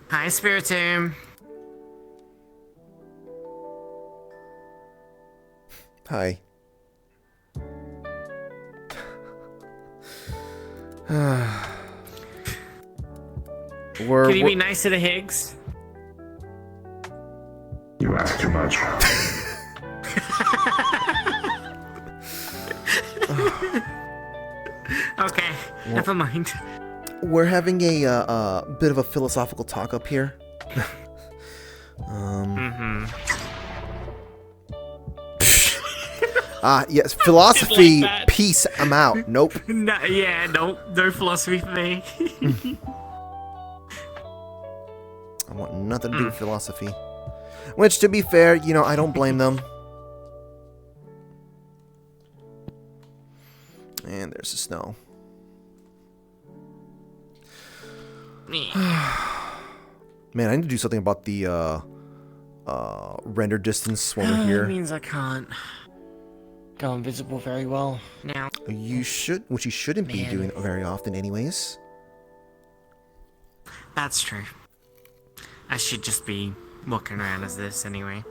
Hi, Spiritomb. Hi. Can you be nicer to Higgs? You ask too much. Okay, never mind. We're having a bit of a philosophical talk up here. Yes, philosophy, like peace, I'm out. Nope. No philosophy for me. I want nothing to do with philosophy. Which, to be fair, I don't blame them. And there's the snow. Man, I need to do something about the render distance when we're here. It means I can't. go invisible very well now. You should, which you shouldn't be doing very often, anyways. That's true. I should just be walking around as this anyway.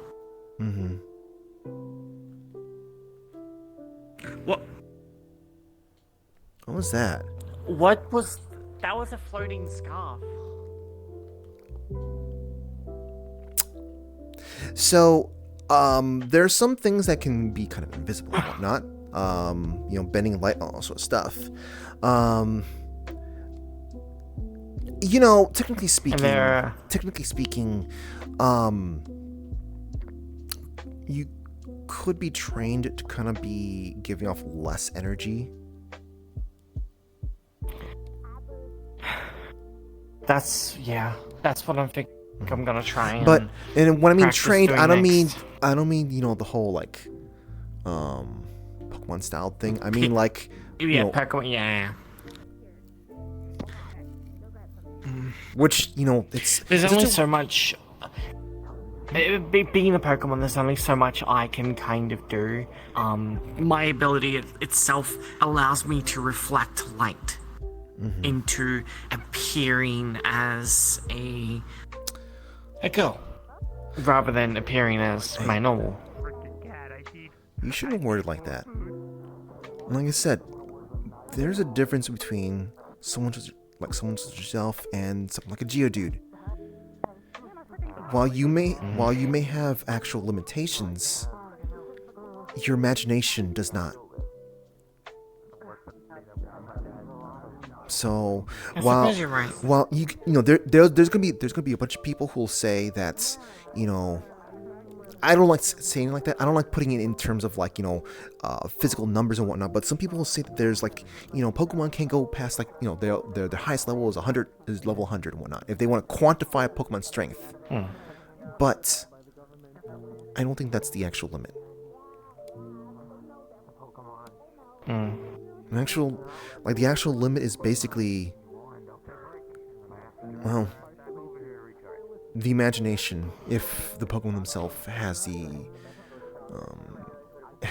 Mm-hmm. What? What was that? What was... That was a floating scarf. So, there's some things that can be kind of invisible and whatnot. You know, bending light, all sort of stuff. You know, technically speaking, you could be trained to kind of be giving off less energy. That's what I'm thinking. I'm gonna try and. But and when I mean practice trained, doing I don't next. mean you know the whole like, Pokemon style thing. I mean like, Yeah, Pokemon. Yeah. Which you know it's. There's only so much. Being a Pokemon, there's only so much I can kind of do. My ability itself allows me to reflect light into appearing as a girl, rather than appearing as my normal. You shouldn't word it like that. Like I said, there's a difference between someone such as yourself and something like a Geodude. While you may have actual limitations, your imagination does not. So suppose you're right. while you know there's gonna be a bunch of people who'll say that, you know, I don't like saying it like that. I don't like putting it in terms of like, you know, physical numbers and whatnot. But some people will say that there's like, you know, Pokemon can't go past like, you know, their highest level is level 100 and whatnot. If they want to quantify Pokemon strength, but I don't think that's the actual limit. The actual limit is basically, well, the imagination. If the Pokemon themselves has the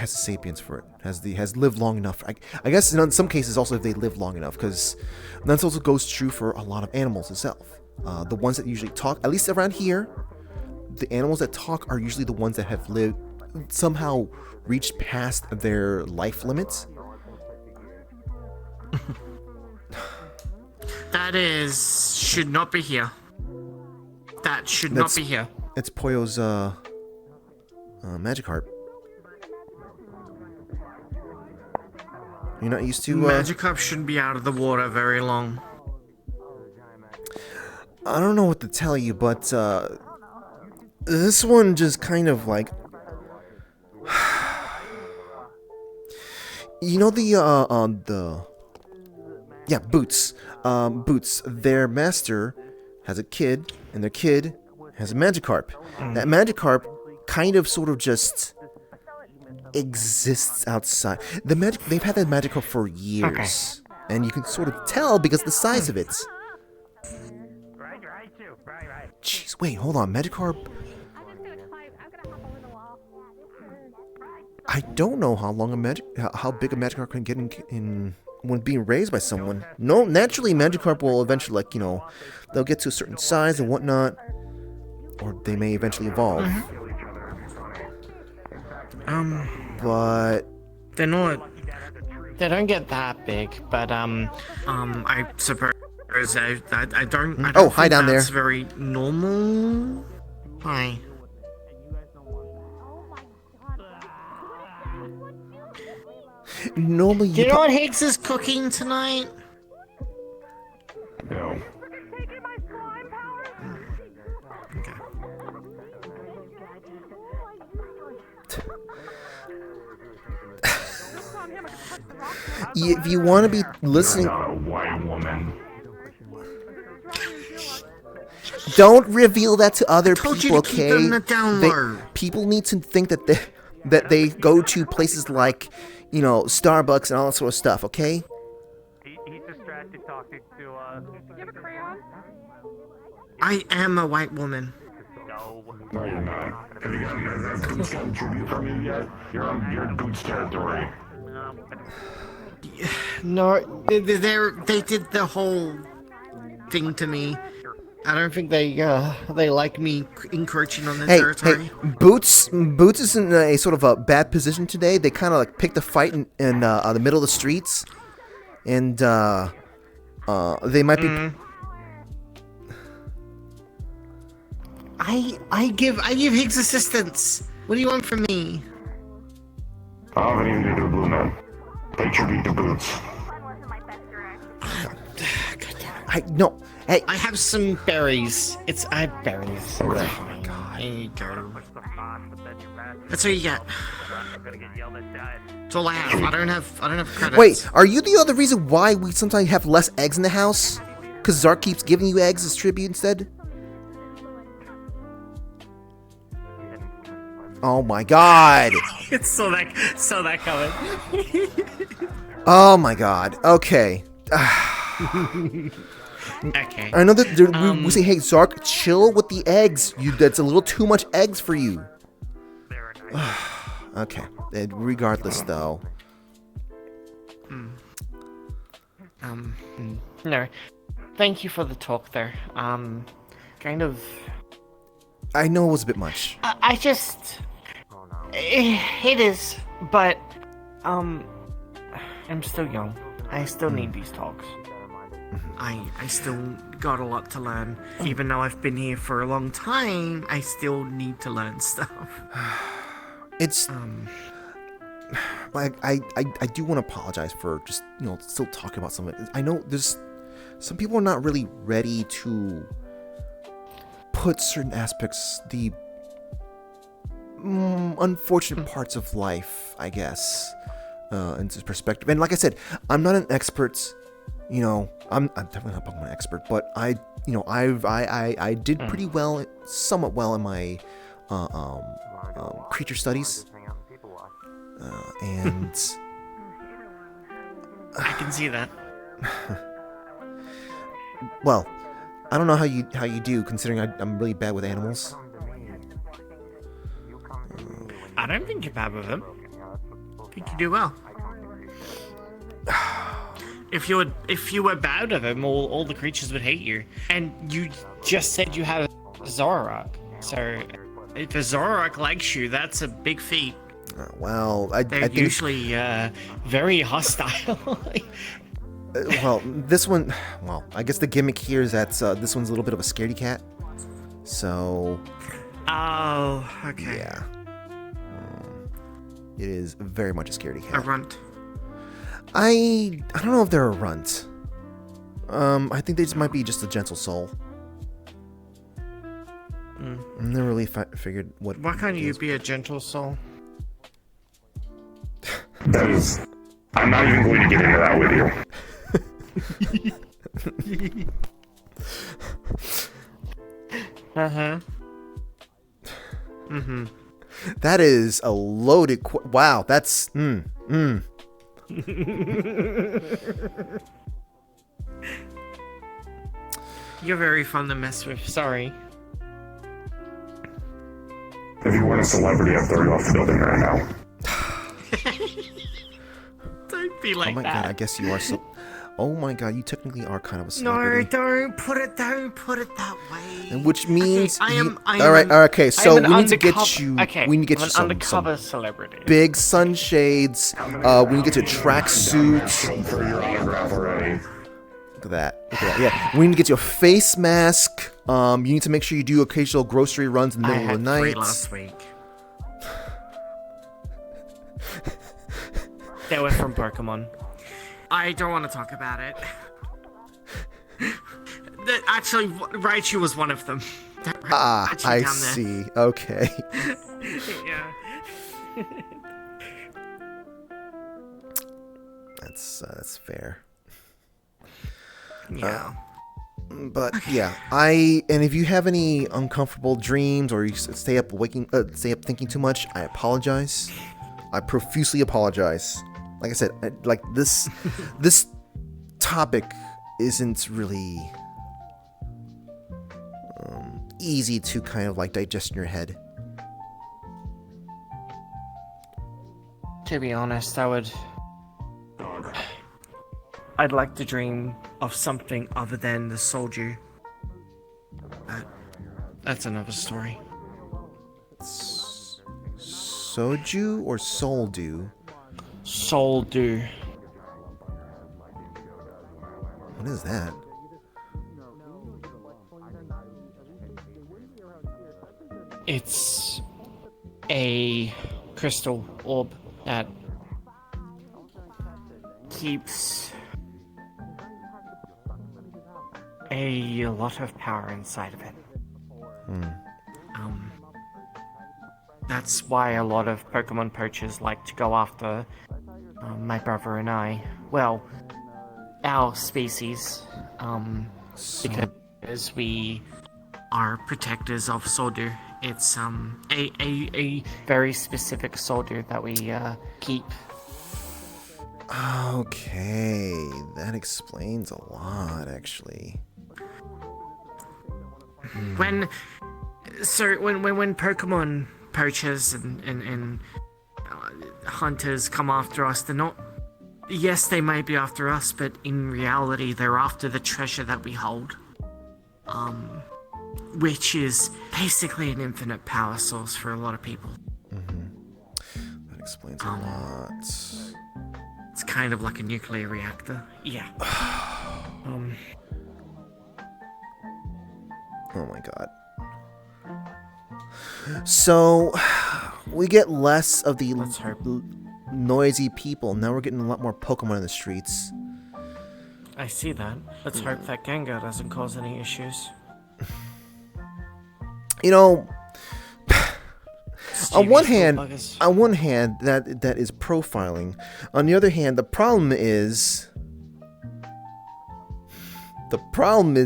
sapience for it, has lived long enough. I guess in some cases also if they live long enough, because that also goes true for a lot of animals itself. The ones that usually talk, at least around here, the animals that talk are usually the ones that have lived, somehow reached past their life limits. That should not be here. That should not be here. It's Poyo's Magikarp. You're not used to Magikarp shouldn't be out of the water very long. I don't know what to tell you, but this one just kind of like, you know, Boots. Boots. Their master has a kid, and their kid has a Magikarp. That Magikarp kind of sort of just exists outside. They've had that Magikarp for years, and you can sort of tell because of the size of it. Jeez, wait, hold on, Magikarp. I don't know how big a Magikarp can get in when being raised by someone. No, naturally, Magikarp will eventually, like, you know, they'll get to a certain size and whatnot, or they may eventually evolve. But they're not. They don't get that big, but I suppose I don't. Oh, hi down there. That's very normal. Hi. Normally, Do you know what Higgs is cooking tonight? No. If you want to be listening, You're not a white woman. don't reveal that to other told people, you to keep okay? them down low. People need to think that they go to places like, you know, Starbucks and all that sort of stuff, okay? He's distracted talking to, Do you have a crayon? I am a white woman. No. No, you're not. not. Have Boots gotten tribute from you yet? You're in Boots territory. No, they did the whole thing to me. I don't think they like me encroaching on their territory. Hey, Boots is in a sort of a bad position today. They kind of like picked a fight in the middle of the streets, and they might be. I give Higgs assistance. What do you want from me? I don't have anything to do with Blue Man. Pay tribute to Boots. No. Hey, I have some berries. I have berries. Okay. Oh my god. There you go. That's all you get. That's all I have. I don't have credits. Wait, are you the other reason why we sometimes have less eggs in the house? Because Zark keeps giving you eggs as tribute instead? Oh my god! It's so that coming. Oh my god. Okay. Okay. I know that we say, hey, Zark, chill with the eggs. That's a little too much eggs for you. Okay. Regardless, though. No. Thank you for the talk there. Kind of. I know it was a bit much. I just. It is, but I'm still young. I still need these talks. I still got a lot to learn. Even though I've been here for a long time, I still need to learn stuff. It's like I do want to apologize for just still talking about some of it. I know there's some people are not really ready to put certain aspects, the unfortunate parts of life, I guess, into perspective. And like I said, I'm not an expert. I'm definitely not an expert, but I did pretty well, somewhat well in my creature studies, and I can see that. Well, I don't know how you do, considering I'm really bad with animals. I don't think you're bad with them. I think you do well. If you were bad with them, all the creatures would hate you. And you just said you had a Zoroark. So if a Zoroark likes you, that's a big feat. Well, I think usually very hostile. Well, this one. Well, I guess the gimmick here is that this one's a little bit of a scaredy cat. So. Oh, okay. Yeah. It is very much a scaredy cat. A runt. I don't know if they're a runt. I think they just might be just a gentle soul. I never really figured what. Why can't you be a gentle soul? That is. I'm not even going to get into that with you. That is a loaded. Wow, that's. You're very fun to mess with. Sorry. If you weren't a celebrity, I'd throw you off the building right now. Don't be like oh my that. god, I guess you are so. Oh my god, you technically are kind of a celebrity. No, don't put it that way. And which means okay, all right. Okay, so we need to get you. We need to get you some undercover celebrity. Big sunshades. We need to get you a tracksuit. For your autograph already. Look at that. Yeah, we need to get you a face mask. You need to make sure you do occasional grocery runs in the middle of the night. I had 3 last week. They were from Pokemon. I don't want to talk about it. Actually, Raichu was one of them. I see. Okay. Yeah. That's fair. Yeah. But yeah, and if you have any uncomfortable dreams or you stay up thinking too much, I apologize. I profusely apologize. Like I said, this topic isn't really easy to kind of digest in your head. To be honest, I'd like to dream of something other than the soldier. That's another story. Soju or Soldu? Soldu. What is that? It's a crystal orb that keeps a lot of power inside of it. That's why a lot of Pokemon poachers like to go after my brother and I. Well, our species, because we are protectors of soldier. It's a very specific soldier that we keep. Okay, that explains a lot, actually. When Pokemon poachers and hunters come after us, they're not. Yes, they may be after us, but in reality, they're after the treasure that we hold. Which is basically an infinite power source for a lot of people. That explains a lot. It's kind of like a nuclear reactor. Yeah. Oh my god. So, we get less of the noisy people. Now we're getting a lot more Pokemon in the streets. I see that. Let's hope that Gengar doesn't cause any issues. You know, on one hand, that is profiling. On the other hand, the problem is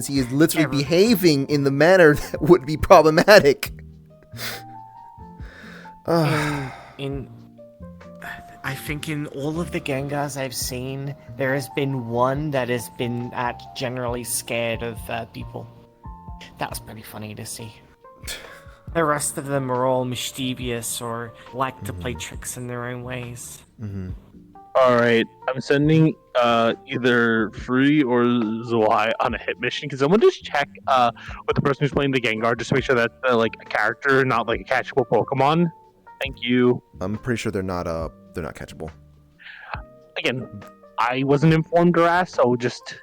he is literally behaving in the manner that would be problematic. I think in all of the Gengars I've seen, there has been one that has been generally scared of people. That was pretty funny to see. The rest of them are all mischievous or like to play tricks in their own ways. Alright, I'm sending either Free or Zwei on a hit mission. Can someone just check with the person who's playing the Gengar just to make sure that's like a character, not like a catchable Pokemon? Thank you. I'm pretty sure they're not catchable. Again, I wasn't informed or asked, so just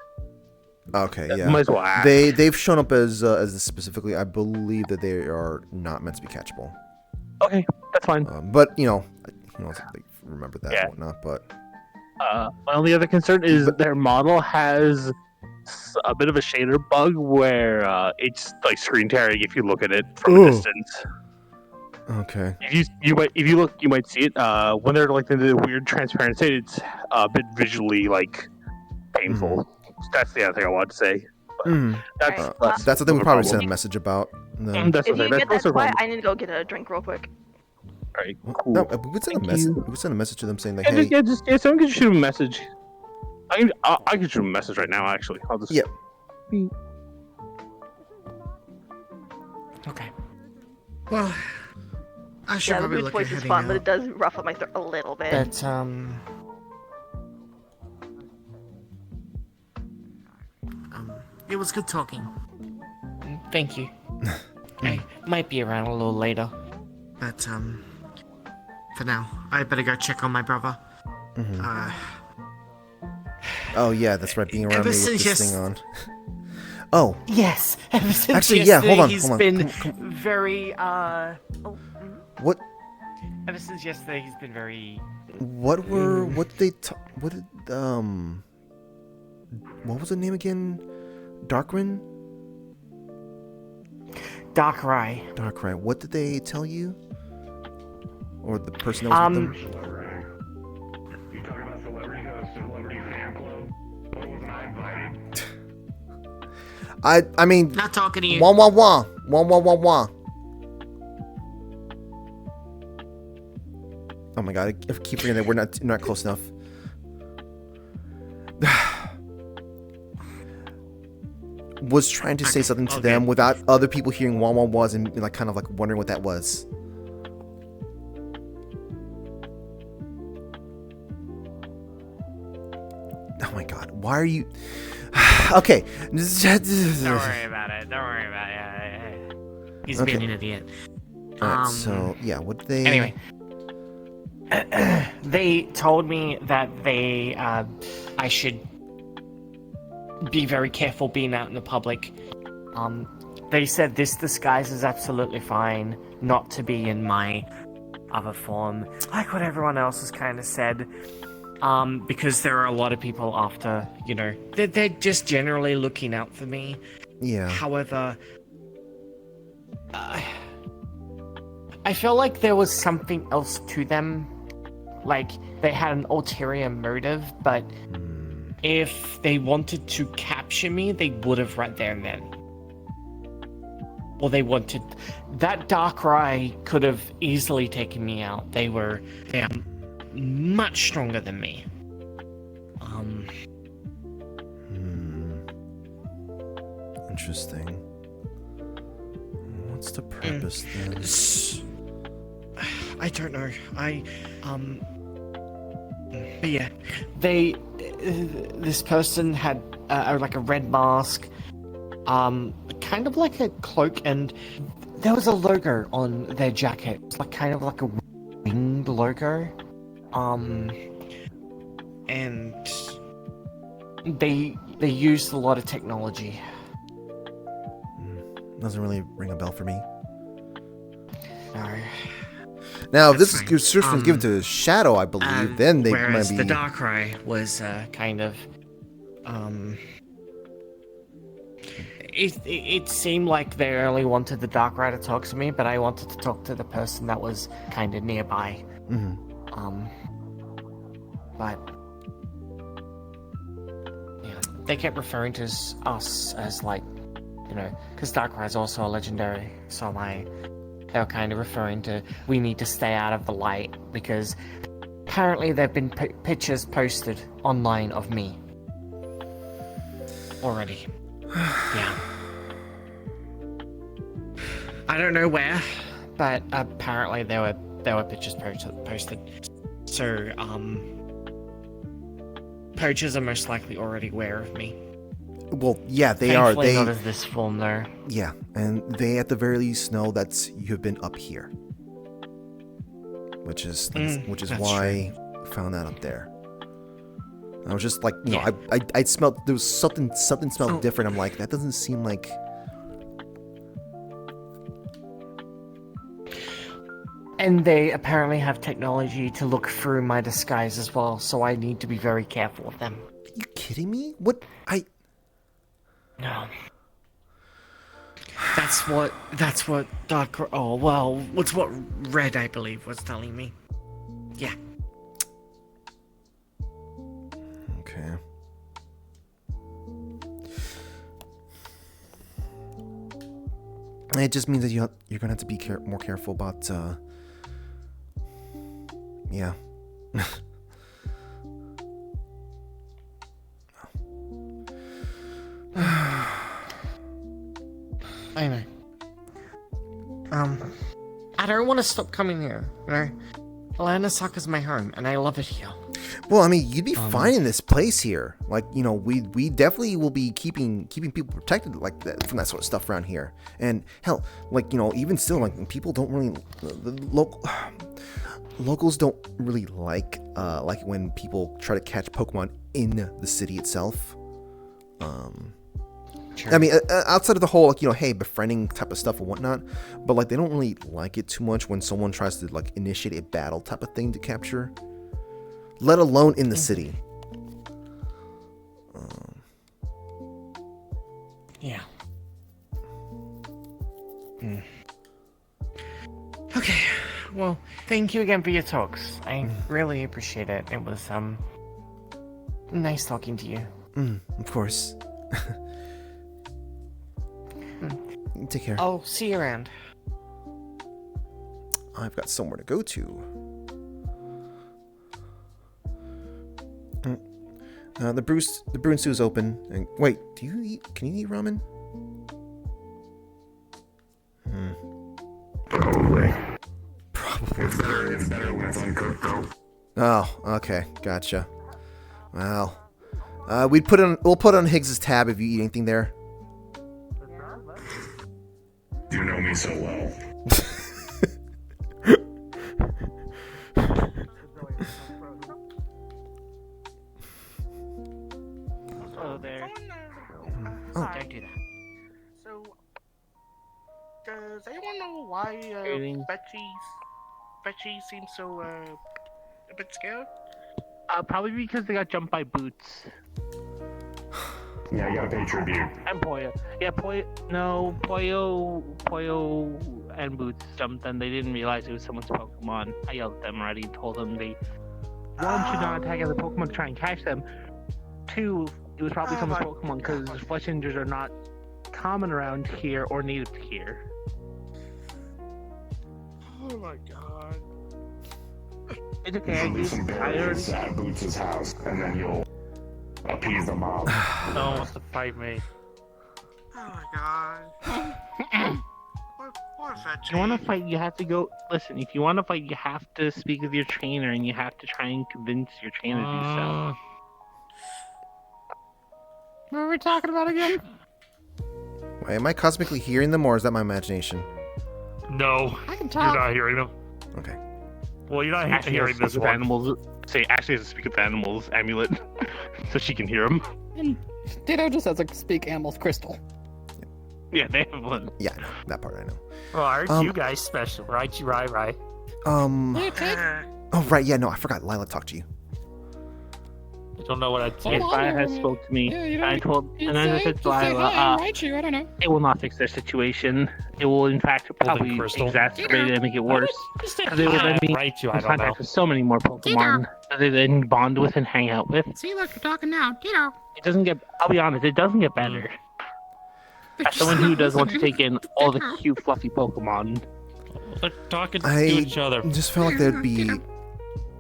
okay, yeah. Might as well ask. They've shown up as specifically. I believe that they are not meant to be catchable. Okay, that's fine. But you know, remember that and whatnot. But my only other concern is their model has a bit of a shader bug where it's like screen tearing if you look at it from a distance. Okay. If you look, you might see it. When they're like in the weird transparent state, it's a bit visually like painful. That's the other thing I wanted to say. That's the thing we probably sent a message about. No. If you get that quiet, I need to go get a drink real quick. Alright, cool. No, we would send a message. We would send a message to them saying like, yeah, "Hey, someone can shoot a message." I can shoot a message right now. Actually, I'll just. Yep. Okay. Well, I should the probably mood look voice at is heading fun, out. but it does ruffle my throat a little bit. But it was good talking. Thank you. I might be around a little later. But for now, I better go check on my brother. oh yeah, that's right, being around Ever me with since this thing on." Oh. Yes. Ever since Actually, yeah. yesterday, Hold on. he's Hold on. been Come- very What? Ever since yesterday, he's been very. What were? What did they? What did? What was the name again? Darkrai. Darkrai. What did they tell you? Or the person that was with them? I mean, not talking to you. Wah wah wah, wah wah wah wah. Oh my god! I keep forgetting that we're not close enough. Was trying to say something to them without other people hearing wah wah wahs and like kind of like wondering what that was. Why are you? Okay. Don't worry about it. Don't worry about it. He's Okay. being an idiot. Alright, so yeah, what they? Anyway, they told me that I should be very careful being out in the public. They said this disguise is absolutely fine, not to be in my other form, like what everyone else has kind of said. Because there are a lot of people after, they're just generally looking out for me. Yeah. However, I feel like there was something else to them. Like, they had an ulterior motive, but if they wanted to capture me, they would have right there and then. Or they wanted... That Darkrai could have easily taken me out. They are much stronger than me. Interesting. What's the purpose then? I don't know. But yeah, this person had like a red mask, kind of like a cloak, and there was a logo on their jacket. It's like kind of like a winged logo, and they used a lot of technology. Doesn't really ring a bell for me. No. Now, if this description is given to Shadow, I believe, then they might whereas be. the Darkrai was kind of, it seemed like they only wanted the Darkrai to talk to me, but I wanted to talk to the person that was kind of nearby. But yeah, they kept referring to us as like, because Darkrai is also a legendary, so they were kind of referring to, we need to stay out of the light, because apparently there have been pictures posted online of me. Already. Yeah. I don't know where, but apparently there were pictures posted. So, poachers are most likely already aware of me. Well, yeah, they Thankfully are. They not as this form, though. Yeah, and they at the very least know that you have been up here, which is why I found that up there. I was just like, I smelled there was something smelled different. I'm like, that doesn't seem like. And they apparently have technology to look through my disguise as well, so I need to be very careful of them. Are you kidding me? What No. That's what Dark... Oh, well, what's what Red, I believe, was telling me. Yeah. Okay. It just means that you're gonna have to be more careful about, yeah. I know. I don't want to stop coming here, Orlandosaka's my home, and I love it here. Well, I mean, you'd be fine in this place here. Like, we definitely will be keeping people protected like that from that sort of stuff around here. And hell, like, even still, like, people don't really locals don't really like when people try to catch Pokemon in the city itself. Sure. I mean, outside of the whole, like, hey, befriending type of stuff and whatnot, but, like, they don't really like it too much when someone tries to, like, initiate a battle type of thing to capture, let alone in the city. Yeah. Okay, well, thank you again for your talks. I really appreciate it. It was, nice talking to you. Of course. Take care. I'll see you around. I've got somewhere to go to. The brew and stew is open. And wait, can you eat ramen? Probably. It's better when it's uncooked though. Oh, okay, gotcha. Well, We'll put it on Higgs's tab if you eat anything there. You know me so well. Oh, there. Oh. Don't do that. So, does anyone know why Betchy seems so a bit scared? Probably because they got jumped by Boots. Yeah, you gotta pay tribute. And Poyo. Yeah, Poyo and Boots jumped and they didn't realize it was someone's Pokemon. I yelled at them already and told them they, one, should not attack other Pokemon to try and catch them. Two, it was probably someone's Pokemon because Flesh Ninjas are not common around here or native to here. Oh my god. It's okay, Leave some berries at Boots' house, and then you'll appease the mob. No one wants to fight me. Oh my god. What is that? If you want to fight, you have to go. Listen, if you want to fight, you have to speak with your trainer and you have to try and convince your trainer to do so. What were we talking about again? Am I cosmically hearing them, or is that my imagination? No, I can talk. you're not hearing them. Okay. Well, you're not Ashley hearing has this to speak with one. animals. Say Ashley has to speak with animals amulet, so she can hear them. And Ditto just has a speak animals crystal. Yeah, they have one. Yeah, I know. That part I know. Well, aren't you guys special, right? You right. Oh, right, yeah, no, I forgot. Lila talked to you. I don't know what I'd say. If Lila has spoke to me, I told, and then I said to Lila, I don't know. it will not fix their situation. It will, in fact, probably exacerbate it and make it worse. Because they will then be in contact with so many more Pokemon that they then bond with and hang out with. See, look, you're talking now. Ditto. It doesn't get, I'll be honest, it doesn't get better. As someone who does want to take in all the cute, fluffy Pokemon. They're talking to each other. Just felt like there'd be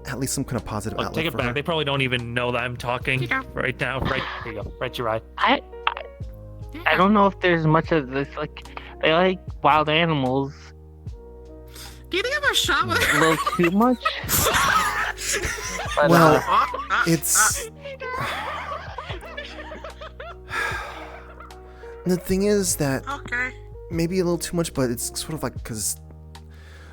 at least some kind of positive Look, outlet take it for back. her. They probably don't even know that I'm talking right now. Right, there you go. Right, you're right. I don't know if there's much of this, like, they like wild animals. Do you think I'm a shot with A little too much? But, Well, it's... The thing is that maybe a little too much, but it's sort of like because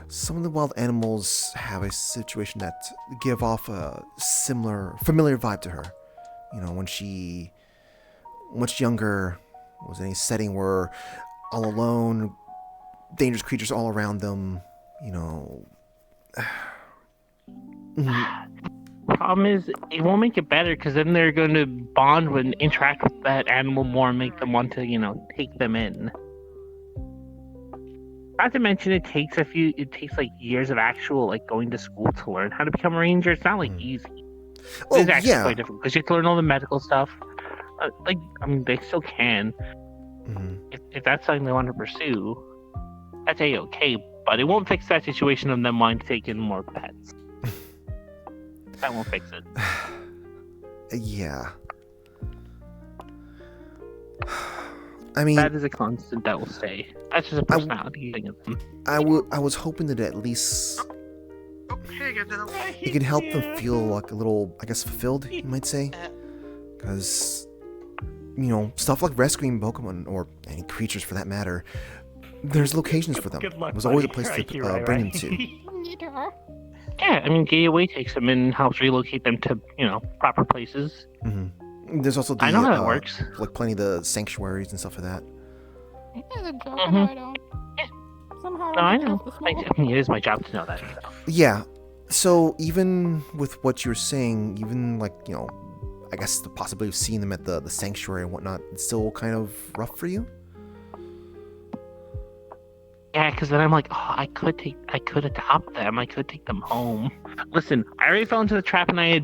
some of the wild animals have a situation that give off a familiar vibe to her. You know, when she much younger, was in a setting where all alone, dangerous creatures all around them. You know. Problem is, it won't make it better because then they're going to bond and interact with that animal more and make them want to, take them in. Not to mention, it takes like years of actual going to school to learn how to become a ranger. It's not easy. Well, It's actually yeah. quite difficult because you have to learn all the medical stuff. They still can. If that's something they want to pursue, that's a-okay, but it won't fix that situation of them wanting to take in more pets. That won't fix it. Yeah. I mean, that is a constant that will stay. That's just a personality thing of them. I was hoping that at least it can help them feel like a little, I guess, fulfilled, you might say. Because, stuff like rescuing Pokemon, or any creatures for that matter, there's locations for them. Good luck, There's always a buddy. place Right, to you're right, bring them right? to. Yeah, Gateway takes them and helps relocate them to, proper places. Mm-hmm. There's also the, I know how that works. Like plenty of the sanctuaries and stuff like that. Somehow No, I know. It is my job to know that. Yeah. So even with what you're saying, even I guess the possibility of seeing them at the sanctuary and whatnot, it's still kind of rough for you? Yeah, because then I'm like, I could adopt them. I could take them home. Listen, I already fell into the trap and I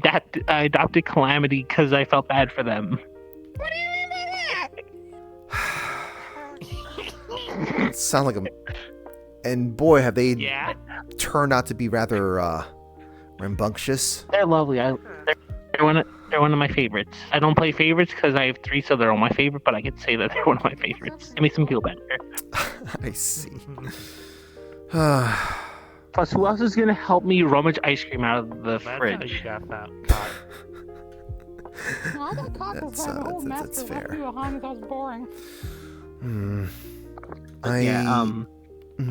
adopted Calamity because I felt bad for them. What do you mean by that? Sound like them. And boy, have they turned out to be rather rambunctious. They're lovely. They're one of my favorites. I don't play favorites because I have 3, so they're all my favorite. But I could say that they're one of my favorites. It makes them feel better. I see. Plus, who else is gonna help me rummage ice cream out of the fridge? I got caught That's, for the whole that's master fair. rescue behind that was boring.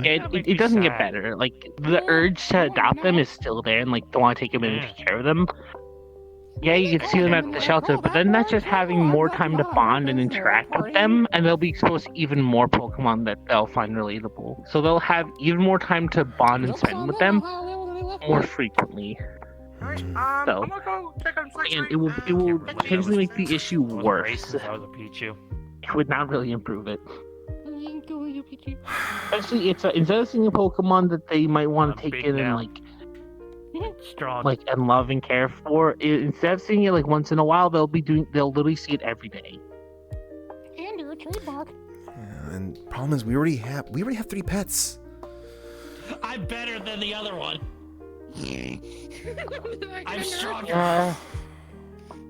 It doesn't get better. Like the urge to adopt them is still there, and like don't want to take them in and take care of them. Yeah, you can see them at the shelter, but then that's just having more time to bond and interact with them, and they'll be exposed to even more Pokemon that they'll find relatable. So they'll have even more time to bond and spend with them more frequently. So again, it will potentially make the issue worse. Since I was a Pichu. It would not really improve it. Especially instead of seeing a Pokemon that they might want to take in and and love and care for, instead of seeing it like once in a while, they'll literally see it every day. And you're a trademark. Yeah, and problem is we already have 3 pets. I'm better than the other one. I'm stronger.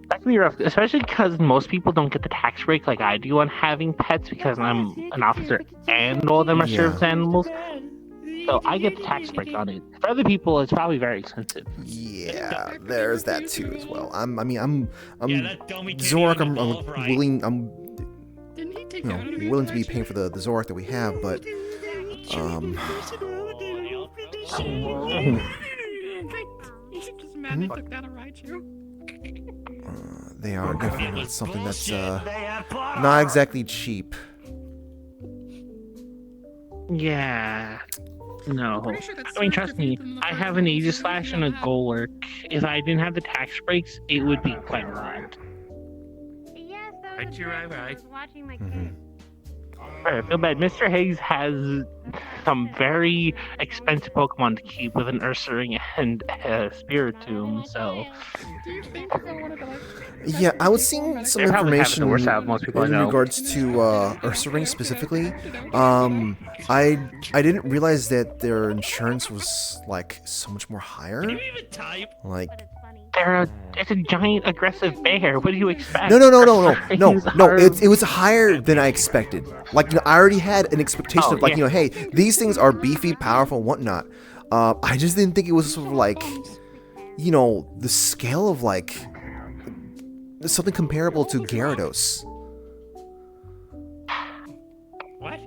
That can be rough, especially because most people don't get the tax break like I do on having pets because I'm an officer and all of them are service animals. So I get the tax break on it. For other people, it's probably very expensive. Yeah, there's that too as well. I'm Zorak. I'm willing. Willing to be paying for the Zorak that we have, but they are definitely something that's not exactly cheap. Yeah. No. I mean, trust me, I have an Aegis Slash and a Golurk. If I didn't have the tax breaks, it would be quite a lot. I was watching my kids. I feel bad. Mr. Hayes has some very expensive Pokemon to keep with an Ursaring and a Spiritomb, so... Yeah, I was seeing some They probably have it information the worst out of most people I in know. regards to Ursaring specifically. I didn't realize that their insurance was like so much more higher. Like It's a giant aggressive bear. What do you expect? no. Ursaring's It was higher than I expected. Like I already had an expectation of like hey, these things are beefy, powerful, and whatnot. I just didn't think it was sort of like the scale of like something comparable to Gyarados. What?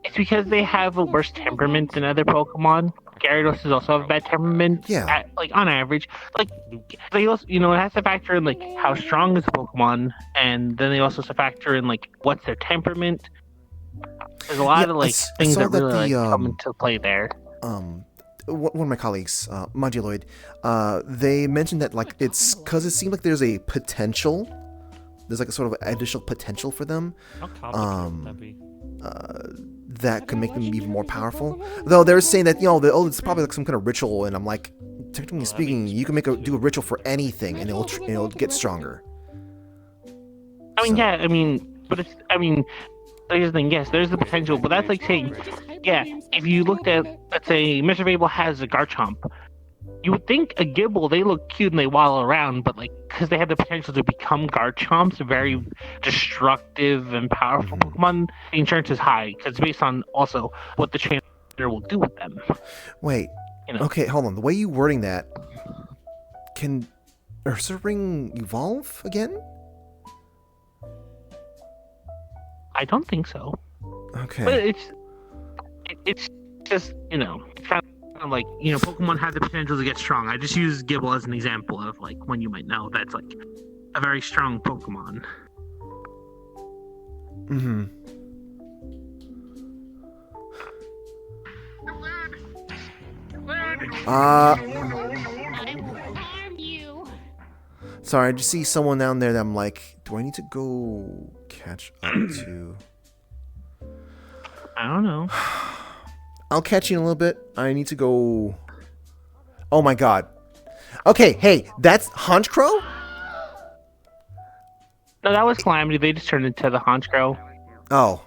It's because they have a worse temperament than other Pokemon. Gyarados is also have a bad temperament. Yeah. Like on average, like they also, it has to factor in like how strong is the Pokemon, and then they also have to factor in like what's their temperament. There's a lot of like things that really come into play there. One of my colleagues, Moduloid, they mentioned that like it's because it seemed like there's a potential. There's like a sort of additional potential for them. How complicated would that be? That could make them even more powerful. Though they're saying that it's probably like some kind of ritual, and I'm like, technically speaking, you can do a ritual for anything, and it'll get stronger. Here's the thing, yes, there's the potential, but that's like saying, if you looked at, let's say, Mr. Fable has a Garchomp, you would think a Gibble, they look cute and they waddle around, but like, because they have the potential to become Garchomps, very destructive and powerful Pokemon, the insurance is high, because it's based on also what the trainer will do with them. Wait, okay, hold on. The way you wording that, can Ursaring evolve again? I don't think so. Okay. But it's just, it's kind of like, Pokemon have the potential to get strong. I just use Gibble as an example of like one you might know that's like a very strong Pokemon. Mm-hmm. Sorry, I just see someone down there that I'm like, do I need to go catch up to? I don't know. I'll catch you in a little bit. I need to go. Oh my god. Okay, hey, that's Honchkrow? No, that was Calamity. They just turned into the Honchkrow. Oh.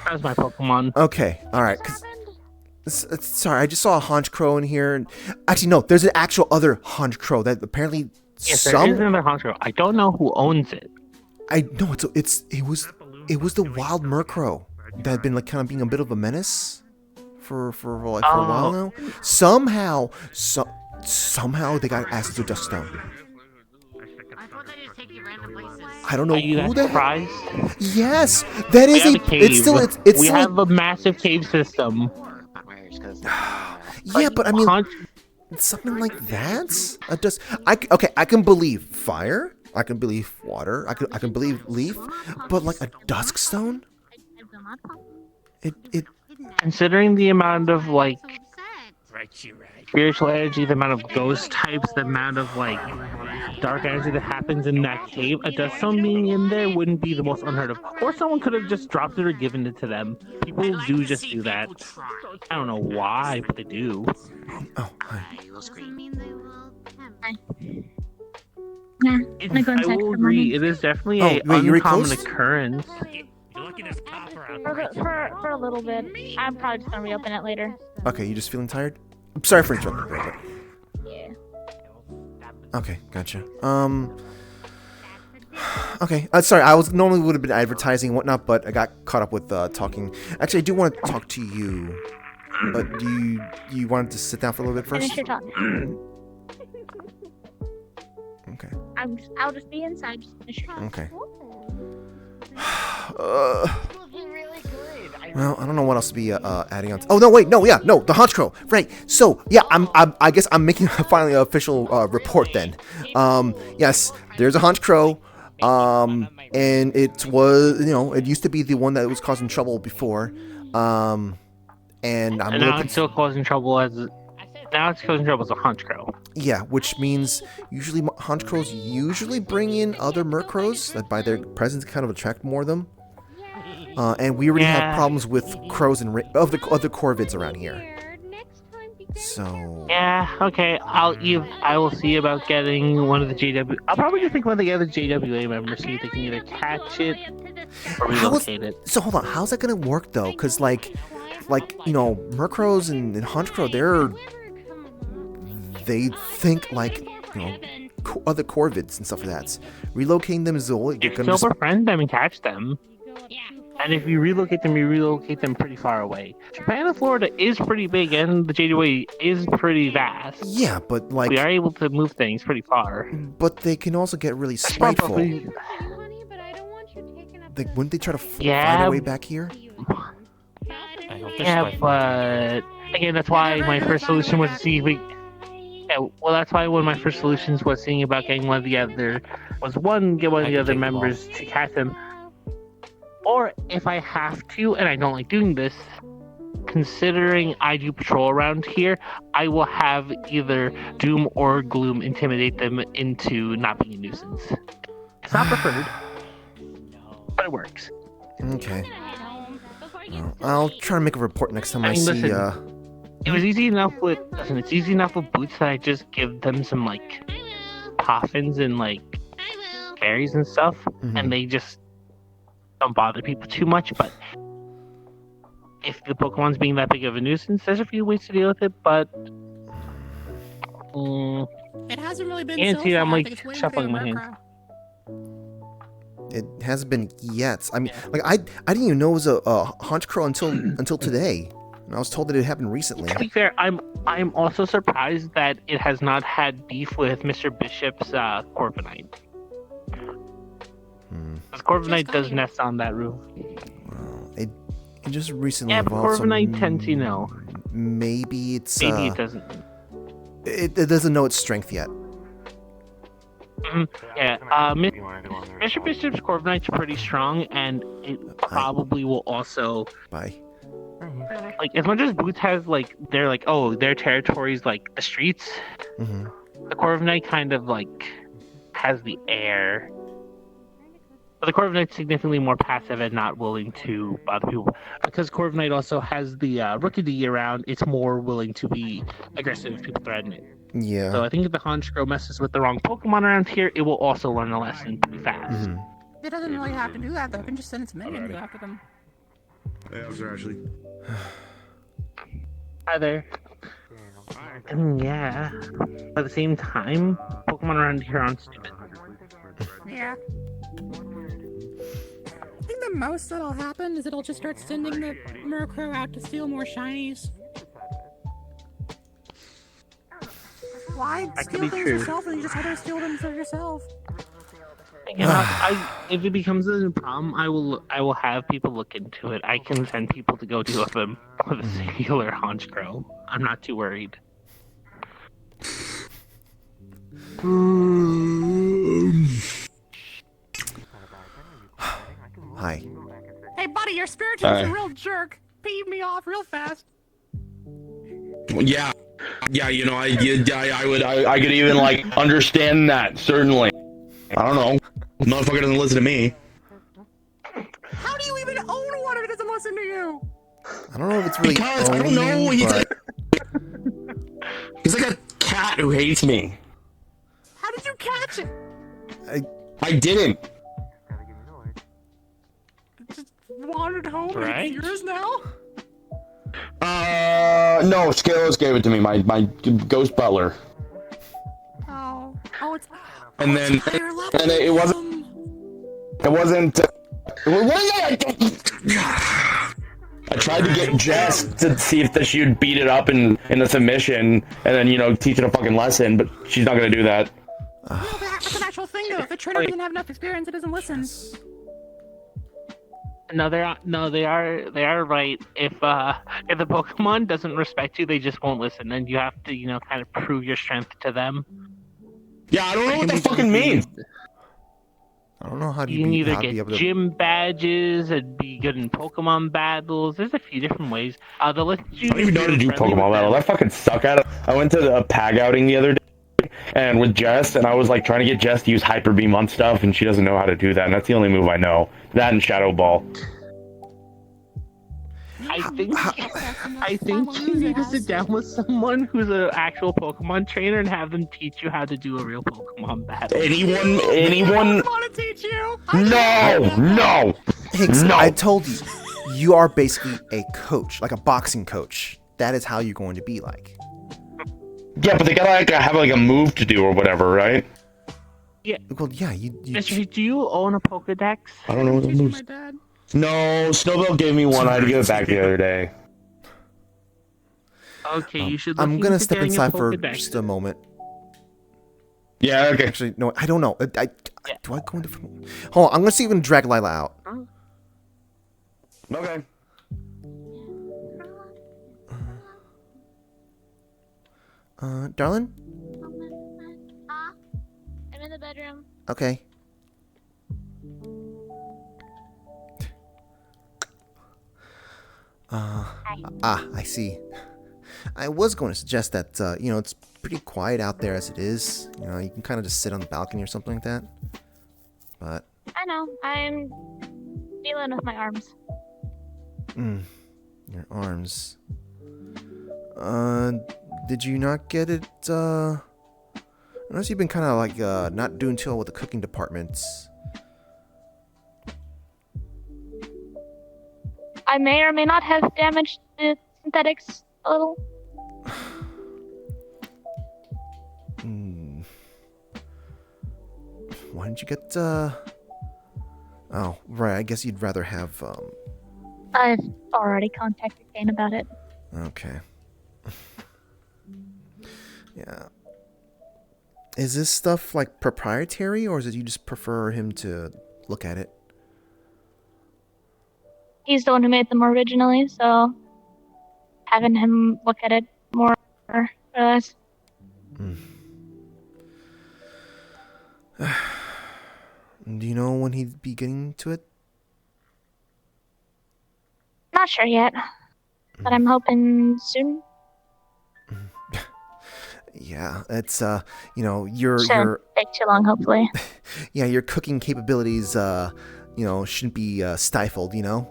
That was my Pokemon. Okay, alright. Sorry, I just saw a Honchkrow in here. And actually, no, there's an actual other Honchkrow that apparently Yes, there is another Honchkrow. I don't know who owns it. I know it was the wild Murkrow that had been like kind of being a bit of a menace for a while now. Somehow they got access to Duskstone. I don't know Are you who that the surprised? Yes, that is We have a. a cave. It's still. It's we still. have a massive cave system. Yeah, but I mean, something like that. Does okay? I can believe fire. I can believe water. I can believe leaf, but like a dusk stone. It. Considering the amount of like spiritual energy, the amount of ghost types, the amount of like dark energy that happens in that cave, a dust stone being in there wouldn't be the most unheard of. Or someone could have just dropped it or given it to them. People do just do that. I don't know why, but they do. Oh, hi. I will agree. It is definitely a uncommon occurrence. For a little bit. I'm probably just gonna reopen it later. Okay, you just feeling tired? I'm sorry for interrupting, but. Yeah. Okay, gotcha. Okay, sorry. I was normally would have been advertising and whatnot, but I got caught up with talking. Actually, I do want to talk to you. But do you wanted to sit down for a little bit first? Finish your talk. Okay. I'll just be inside. Just finish your talk. Okay. Well, I don't know what else to be adding on. Oh no, wait, no, yeah, no, the Haunch Crow, right? So yeah, I guess I'm making finally an official report then. Yes, there's a Haunch Crow, and it was, it used to be the one that was causing trouble before, and now it's still causing trouble as a Haunch Crow. Yeah, which means usually Haunch Crows usually bring in other Mer Crows that by their presence kind of attract more of them. And we already have problems with crows and of the other corvids around here. So yeah, okay. I will see about getting one of the JW. I'll probably just think one of the other JWA members, see if they can either catch it or relocate it. So hold on, how's that gonna work though? Because like Mer Crows and Haunch Crow, they think like other corvids and stuff like that. Relocating them is you can still befriend them and catch them. And if you relocate them pretty far away. Japan and Florida is pretty big, and the JWA is pretty vast. Yeah, but like we are able to move things pretty far. But they can also get really spiteful. Wouldn't they try to find their way back here? Yeah, but again, that's why my first solution was to see if we. Yeah, well, that's why one of my first solutions was seeing about getting get one of the other members to catch them. Or if I have to, and I don't like doing this, considering I do patrol around here, I will have either Doom or Gloom intimidate them into not being a nuisance. It's not preferred, but it works. Okay. Well, I'll try to make a report next time I see. Listen, it was easy enough with. Listen, it's easy enough with boots that I just give them some like poffins and like berries and stuff, and they just don't bother people too much. But if the Pokemon's being that big of a nuisance, there's a few ways to deal with it. But it hasn't really been. And so see, far. I'm I like think it's waiting shuffling for my the hands. It hasn't been yet. I mean, like I didn't even know it was a Haunch Crow until today. And I was told that it happened recently. To be fair, I'm also surprised that it has not had beef with Mr. Bishop's Corviknight. Because Corviknight does nest on that roof. Well, it just recently evolved. Yeah, but Corviknight tends, maybe it's maybe it doesn't. It doesn't know its strength yet. Yeah, Mr. Bishop's Corviknight's pretty strong, and it probably will also. Bye. Like as much as Boots has like their territories like the streets, the Corviknight kind of like has the air. But the Corviknight's significantly more passive and not willing to bother people. Because Corviknight also has the Rookie of the Year round, it's more willing to be aggressive if people threaten it. Yeah. So I think if the Haunch Crow messes with the wrong Pokemon around here, it will also learn a lesson pretty fast. It doesn't really have to do that though. It can just send its minions after them. Hey, Officer Ashley. Hi there. Yeah. But at the same time, Pokemon around here aren't stupid. Yeah. I think the most that'll happen is it'll just start sending the Murkrow out to steal more shinies. Why That steal could be things true. yourself when you just have to steal them for yourself? if it becomes a problem, I will have people look into it. I can send people to go deal with them with a singular haunch crow. I'm not too worried. Hi. Hey, buddy, your spiritual's a real jerk. Peed me off real fast. Yeah, you know, I could even like understand that. Certainly, I don't know. Motherfucker doesn't listen to me. How do you even own one if it doesn't listen to you? I don't know if it's really Because I don't know. He's but... he's like a cat who hates me. How did you catch it? I didn't. It just wandered home Right? and it's yours now? No, Scalos gave it to me. My ghost butler. Oh, it's... And then it wasn't. It wasn't. I tried to get Jess to see if she would beat it up in the submission, and then teach it a fucking lesson. But she's not gonna do that. No, that's an actual thing though. If a trainer doesn't have enough experience, it doesn't listen. No, they are right. If the Pokemon doesn't respect you, they just won't listen, and you have to kind of prove your strength to them. Yeah, I don't know what that fucking means. I don't know how do You you can be, either how to be get able to... gym badges and be good in Pokemon battles. There's a few different ways. They'll let you. I don't even know how to do Pokemon battles. I fucking suck at it. I went to a PAG outing the other day, and with Jess, and I was like trying to get Jess to use Hyper Beam on stuff, and she doesn't know how to do that, and that's the only move I know. That and Shadow Ball. I think you need to sit down with someone who's an actual Pokemon trainer and have them teach you how to do a real Pokemon battle. Anyone? I want to teach you. No. Higgs, No. I told you, you are basically a coach, like a boxing coach. That is how you're going to be like. Yeah, but they gotta have a move to do or whatever, right? Yeah. Well, yeah. Mister, do you own a Pokedex? I don't know what the moves. No, Snowbell gave me one. I had to give it back the other day. Okay, you should. I'm gonna step getting a inside for Pokedex. just a moment. Yeah, okay. Actually, no, I don't know. Do I go into... Hold on, I'm gonna see if I can drag Lila out. Okay. Darling? I'm in the bedroom. Okay. I see. I was going to suggest that, it's pretty quiet out there as it is. You can kind of just sit on the balcony or something like that. But... I know. I'm dealing with my arms. Your arms. Did you not get it, I notice you've been kind of like, not doing too well with the cooking departments. I may or may not have damaged the synthetics a little. Why didn't you get, Oh, right, I guess you'd rather have, I've already contacted Kane about it. Okay. Yeah. Is this stuff, like, proprietary, or is it you just prefer him to look at it? He's the one who made them originally, so having him look at it more or less. Do you know when he'd be getting to it? Not sure yet, but I'm hoping soon. Yeah, it's, your... Shouldn't take too long, hopefully. Yeah, your cooking capabilities, shouldn't be, stifled, It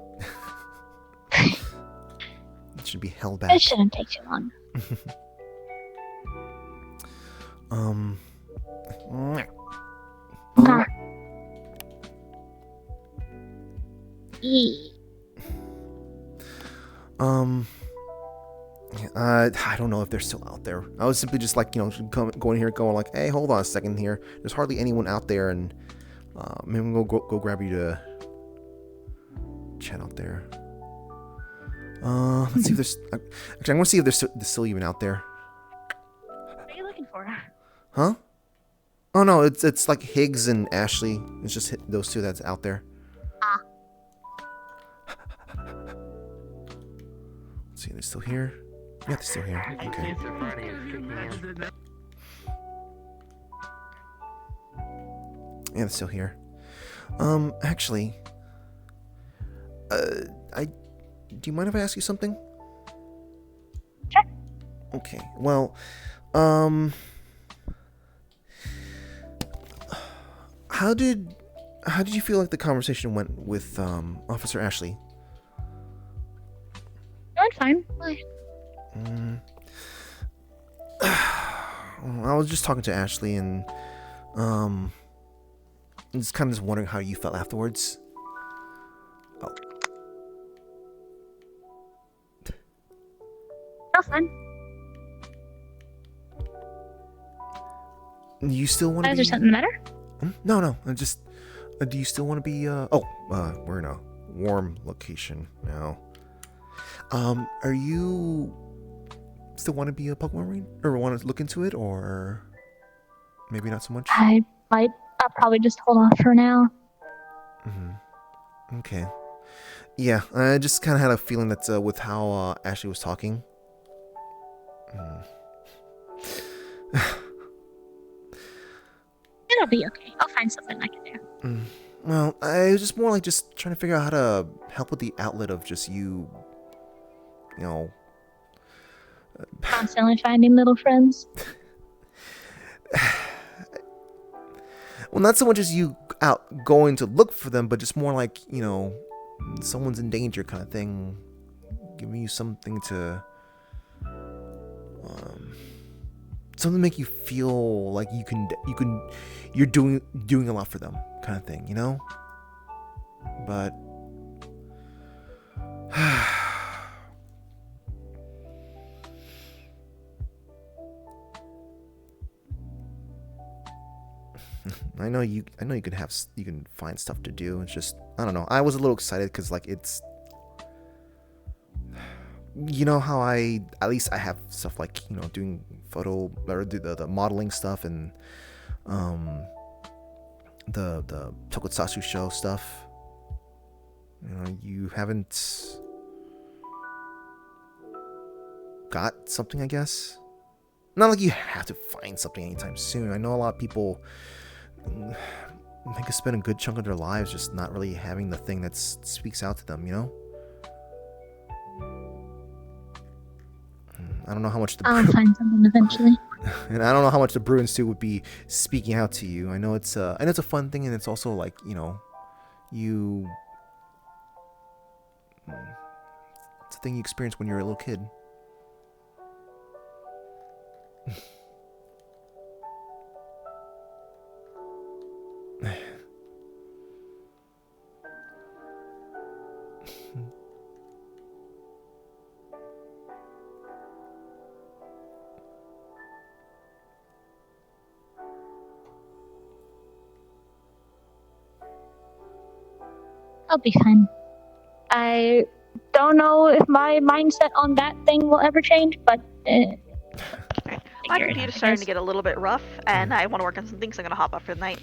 should be held back. It shouldn't take too long. I don't know if they're still out there. I was simply just like, going here, going like, hey, hold on a second here. There's hardly anyone out there, and maybe we'll go grab you to chat out there. Let's see if there's... Actually, I'm gonna see if there's still even out there. What are you looking for? Huh? Oh no, it's like Higgs and Ashley. It's just those two that's out there. Ah. Let's see, are they still here? Yeah, they're still here. Okay. Yeah, they're still here. Actually, do you mind if I ask you something? Sure. Okay. Well, how did you feel like the conversation went with Officer Ashley? No, it's fine. Why? I was just talking to Ashley and I'm just kind of just wondering how you felt afterwards. Oh. That's fine. You still want to Is be... there something the matter? No. I just... do you still want to be... we're in a warm location now. Are you... still want to be a Pokemon Marine? Or want to look into it? Or... maybe not so much? I'll probably just hold off for now. Okay. Yeah, I just kind of had a feeling that with how Ashley was talking... It'll be okay. I'll find something I can do. Well, I was just more like just trying to figure out how to help with the outlet of just you know... Constantly finding little friends. Well, not so much as you out going to look for them, but just more like, someone's in danger kind of thing. Giving you something to... something to make you feel like you're doing a lot for them kind of thing, But... I know you can find stuff to do. It's just, I don't know. I was a little excited because it's, how at least I have stuff like, doing photo or the modeling stuff and the Tokusatsu show stuff. You haven't got something, I guess. Not like you have to find something anytime soon. I know a lot of people they could spend a good chunk of their lives just not really having the thing that speaks out to them, I don't know how much I'll find something eventually. And I don't know how much the Brew Institute would be speaking out to you. I know it's a fun thing, and it's also like, you... It's a thing you experience when you're a little kid. I'll be fine. I don't know if my mindset on that thing will ever change, but My computer's starting to get a little bit rough, and I want to work on some things, so I'm gonna hop off for the night.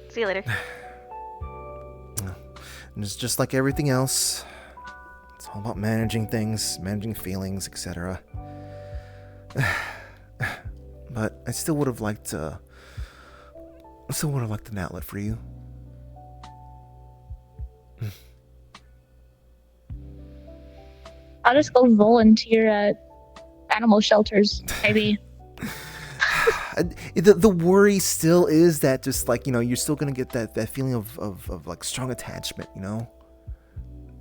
See you later. And it's just like everything else. It's all about managing things, managing feelings, etc. But I still would have liked an outlet for you. I'll just go volunteer at animal shelters, maybe. The worry still is that just like, you're still going to get that feeling of like strong attachment,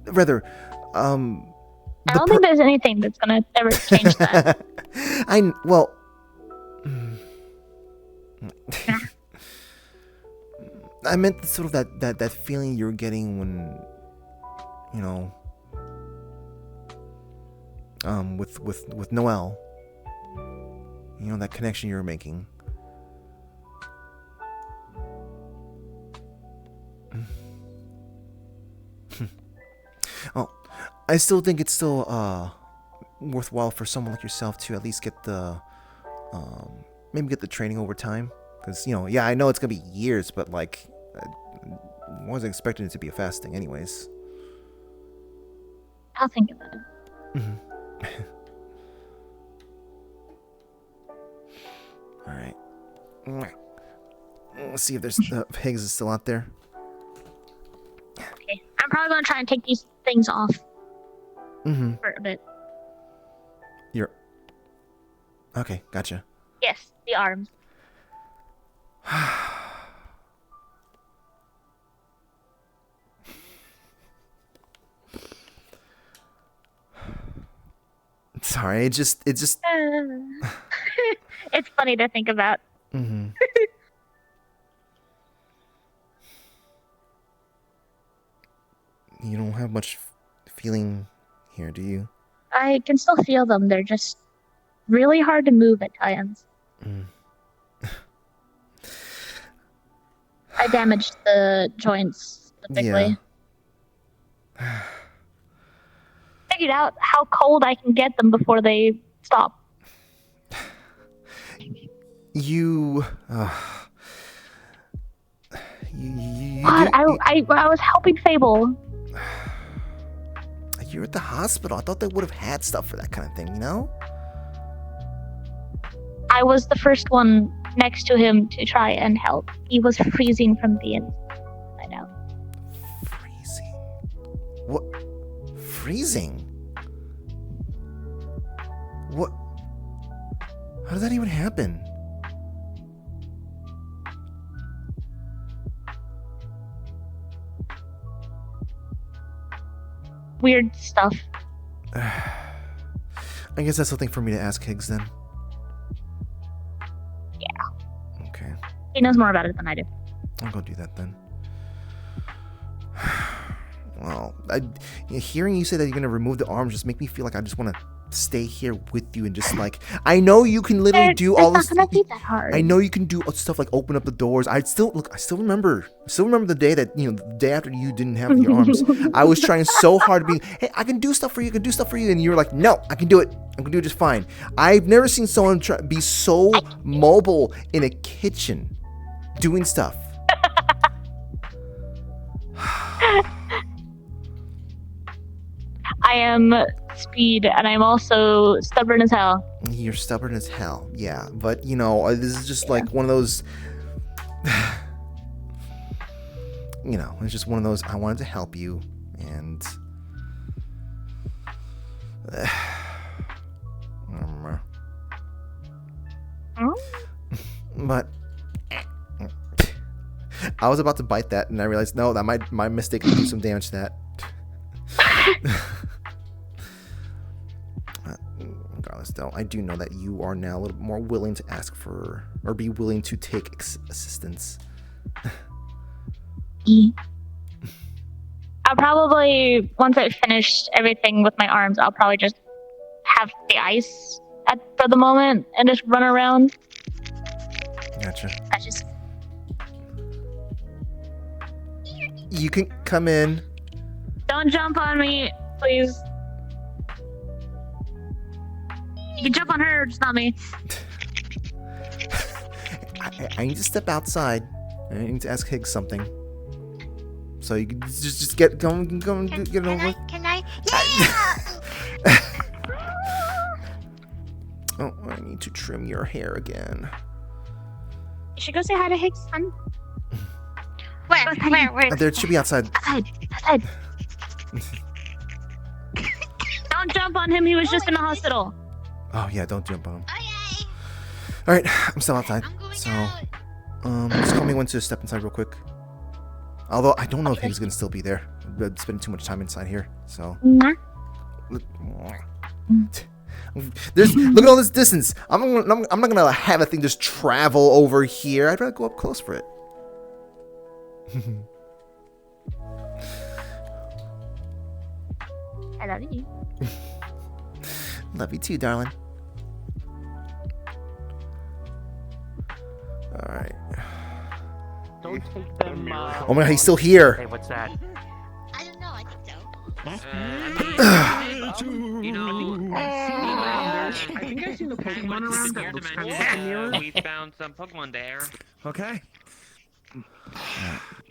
Rather, I don't think there's anything that's going to ever change that. I meant sort of that feeling you're getting when, with Noelle. That connection you're making. Well, I still think it's still worthwhile for someone like yourself to at least get the maybe get the training over time, Because, yeah, I know it's going to be years, but, like, I wasn't expecting it to be a fast thing anyways. I'll think about it. Alright. Let's see if there's Higgs is still out there. Okay. I'm probably going to try and take these things off for a bit. You're... Okay, gotcha. Yes, the arms. Sorry, it just... It's funny to think about. You don't have much feeling here, do you? I can still feel them. They're just really hard to move at times. I damaged the joints specifically. Yeah. Figured out how cold I can get them before they stop. You... God, I was helping Fable. You're at the hospital. I thought they would have had stuff for that kind of thing, I was the first one next to him to try and help. He was freezing from the inside out. Freezing? What? Freezing? What? How did that even happen? Weird stuff. I guess that's something for me to ask Higgs then. Yeah. Okay. He knows more about it than I do. I'll go do that then. Well, hearing you say that you're gonna remove the arms just make me feel like I just want to stay here with you and just like I know you can literally do all this. It's not gonna be that hard. I know you can do stuff like open up the doors. I still remember the day that the day after you didn't have the arms. I was trying so hard to be, hey, I can do stuff for you, and you were like, no, I can do it. I can do it just fine. I've never seen someone be so mobile in a kitchen doing stuff. I am speed, and I'm also stubborn as hell. You're stubborn as hell, yeah. But, this is just like one of those... it's just one of those, I wanted to help you, and... I don't remember. But... I was about to bite that, and I realized, no, that my mistake would do some damage to that. Regardless, though, I do know that you are now a little more willing to ask for, or be willing to take assistance. I'll probably, once I've finished everything with my arms, I'll probably just have the ice for the moment and just run around. Gotcha. I just... You can come in. Don't jump on me, please. You can jump on her, just not me. I need to step outside. I need to ask Higgs something. So you can just get it over with. Can I? Yeah! Oh, I need to trim your hair again. You should go say hi to Higgs, son. Where? There, it should be outside. Outside. Don't jump on him, he was just in the hospital. Oh yeah, don't jump on him. Alright, I'm still outside. Just call me when to step inside real quick. Although I don't know if Higgs gonna still be there. I'm spending too much time inside here, so. Look at all this distance. I'm not gonna have a thing just travel over here. I'd rather go up close for it. I love you. Love you too, darling. Alright. Don't take them. Oh my god, he's still here. Hey, what's that? I don't know. I think so. You know, I think I've seen a Pokemon around that looks kind of familiar. we found some Pokemon there. Okay.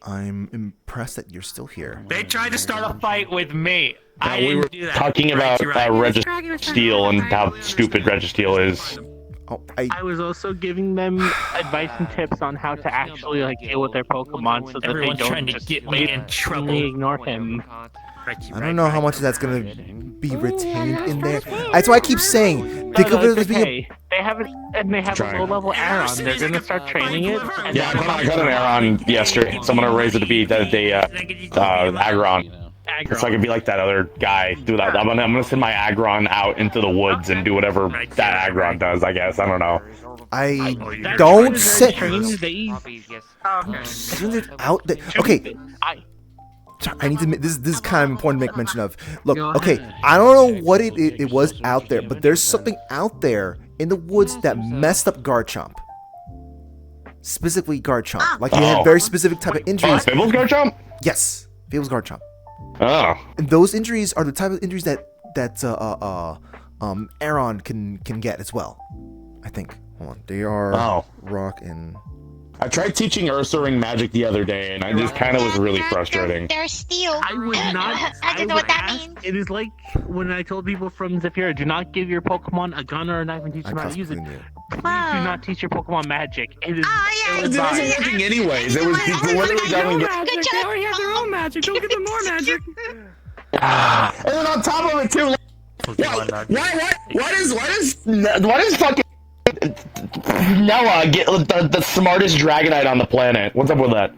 I'm impressed that you're still here. They tried to start a fight with me. I we didn't were do that. talking about Registeel and how stupid Registeel is. Oh, I was also giving them advice and tips on how to actually like deal with their Pokemon so that Everyone's they don't trying to just get me in trouble. ignore him. I don't know how much of that's gonna be retained in there. That's why I keep saying, think of it as being a... They have a low-level Aeron. They're gonna start training it. And Yeah, I got an Aeron yesterday. Someone raised it to be Aggron. So I can be like that other guy. Do that. I'm gonna send my Aggron out into the woods and do whatever that Aggron does. I guess. I don't know. I don't say. Out there. Okay. I need to. This is kind of important to make mention of. Look, okay. I don't know what it was out there, but there's something out there in the woods that messed up Garchomp. Specifically Garchomp. Like he had very specific type of injuries. Fable's Garchomp? Yes, Fable's Garchomp. Oh. And those injuries are the type of injuries that Aeron can get as well. I think. Hold on. They are rock and. I tried teaching Ursaring magic the other day, and I just kind of was really frustrating. They're steel. I would not. I don't know what that means. It is like when I told people from Zephyr, do not give your Pokemon a gun or a knife and teach them how to use it. Please do not teach your Pokemon magic. It is. It wasn't working anyways. It was literally going. They already have their own magic. Don't give them more magic. And then on top of it too, why does fucking Noah get the smartest Dragonite on the planet? What's up with that?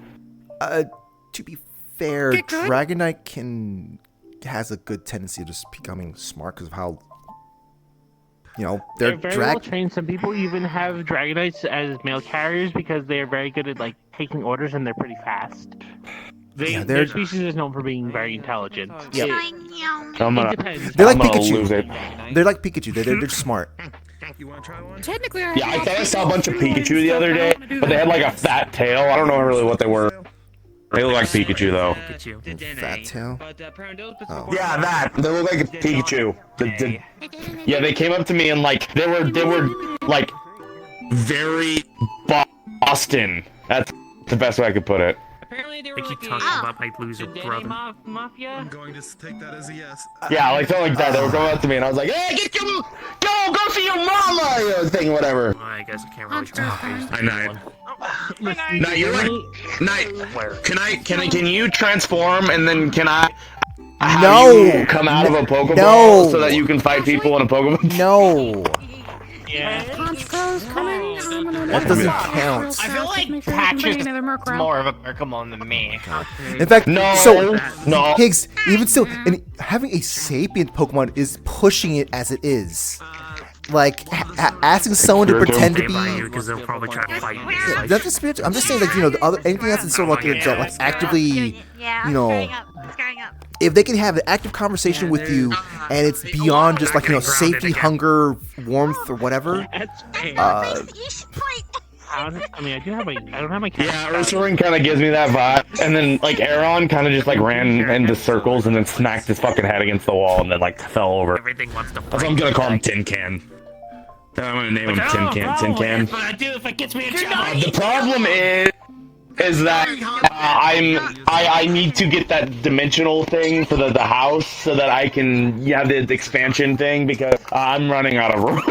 To be fair, Dragonite has a good tendency of just becoming smart because of how, they're very well trained. Some people even have Dragonites as mail carriers because they are very good at like taking orders and they're pretty fast. Their species is known for being very intelligent. Yep. They're like Pikachu. They're like Pikachu. They're smart. You want to try one? Technically, I thought I saw a bunch of Pikachu the other day, but they had like a fat tail. I don't know really what they were. They look like Pikachu though. Fat tail? Oh. Yeah, that. They look like a Pikachu. Yeah, they came up to me and like they were like very Boston. That's the best way I could put it. Apparently they were He like talks about my loser brother. Mafia. I'm going to take that as a yes. Yeah, like something like that. They were going up to me and I was like, "Hey, go see your mama!" Thing, whatever. I guess I can't really try. Hi, Night. Night, you're right. Night, can you transform and then can I have you come out of a Pokeball so that you can fight people in a Pokemon? No. Yeah. That doesn't count. I feel like Patch is more of a Pokemon than me. In fact, no. Higgs, even still, and having a sapient Pokemon is pushing it as it is. Like asking someone to pretend to be. Because they'll probably try to fight me. Yeah, that's just spiritual. I'm just saying, like anything else is sort of like actively, if they can have an active conversation with you, and it's beyond just like safety, hunger, warmth, or whatever. I mean, I don't have my cat. Yeah, Ursaring kind of gives me that vibe, and then like Aeron kind of just like ran into circles and then smacked his fucking head against the wall and then like fell over. Everything wants to. That's what I'm gonna call him Tin Can. I'm gonna name him Tin Can. But I do if it gets me in trouble. The problem is that I need to get that dimensional thing for the house so that I can have the expansion thing because I'm running out of room.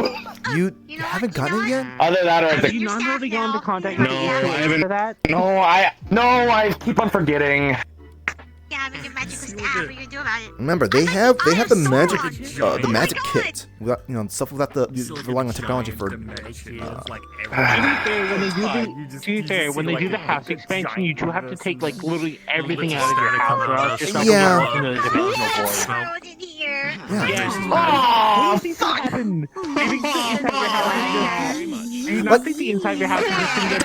You haven't gotten it yet? Other than that, or Have you not already gone to contact? No, I haven't. I keep on forgetting. Remember, they have the magic kit. Without, stuff without relying on technology for. To be fair, when they do the house expansion, you do have to take like literally everything out of your house, or else yourself Yeah. into the dimensional void. Do you not think the inside of your house is just going to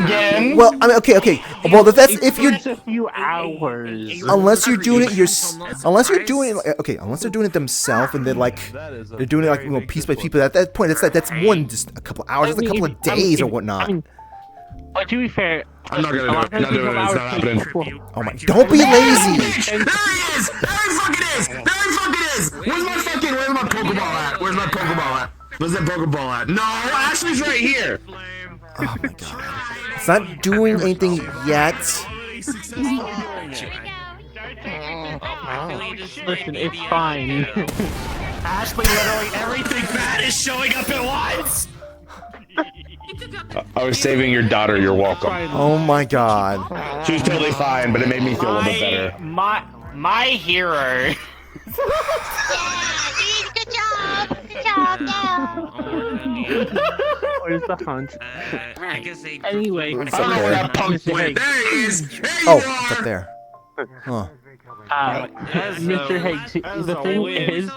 again? Well, I mean, okay. Well, that's if you're. a few hours. Unless you're doing it unless they're doing it themselves and they're doing it like piece by piece. But at that point, that's more than just a couple hours. It's a couple of days or whatnot. But to be fair, I'm not gonna do it. Not doing it. It's not happening. Oh my! Don't be lazy. There he is! There he fucking is! There he fucking is! Where's my Pokeball at? Where's my Pokeball at? Where's that Pokeball at? No, Ashley's right here! Oh my god! It's not doing anything yet. Listen, it's fine. Ashley, literally everything bad is showing up at once. I was saving your daughter. You're welcome. Oh my god. She was totally fine, but it made me feel a little bit better. My hero. Good job. Good job. Where's the hunt? I guess they. Anyway, It's up there. That punk went. There he is! There you Oh, are! it's up there. Huh. Mr. Higgs, the thing is,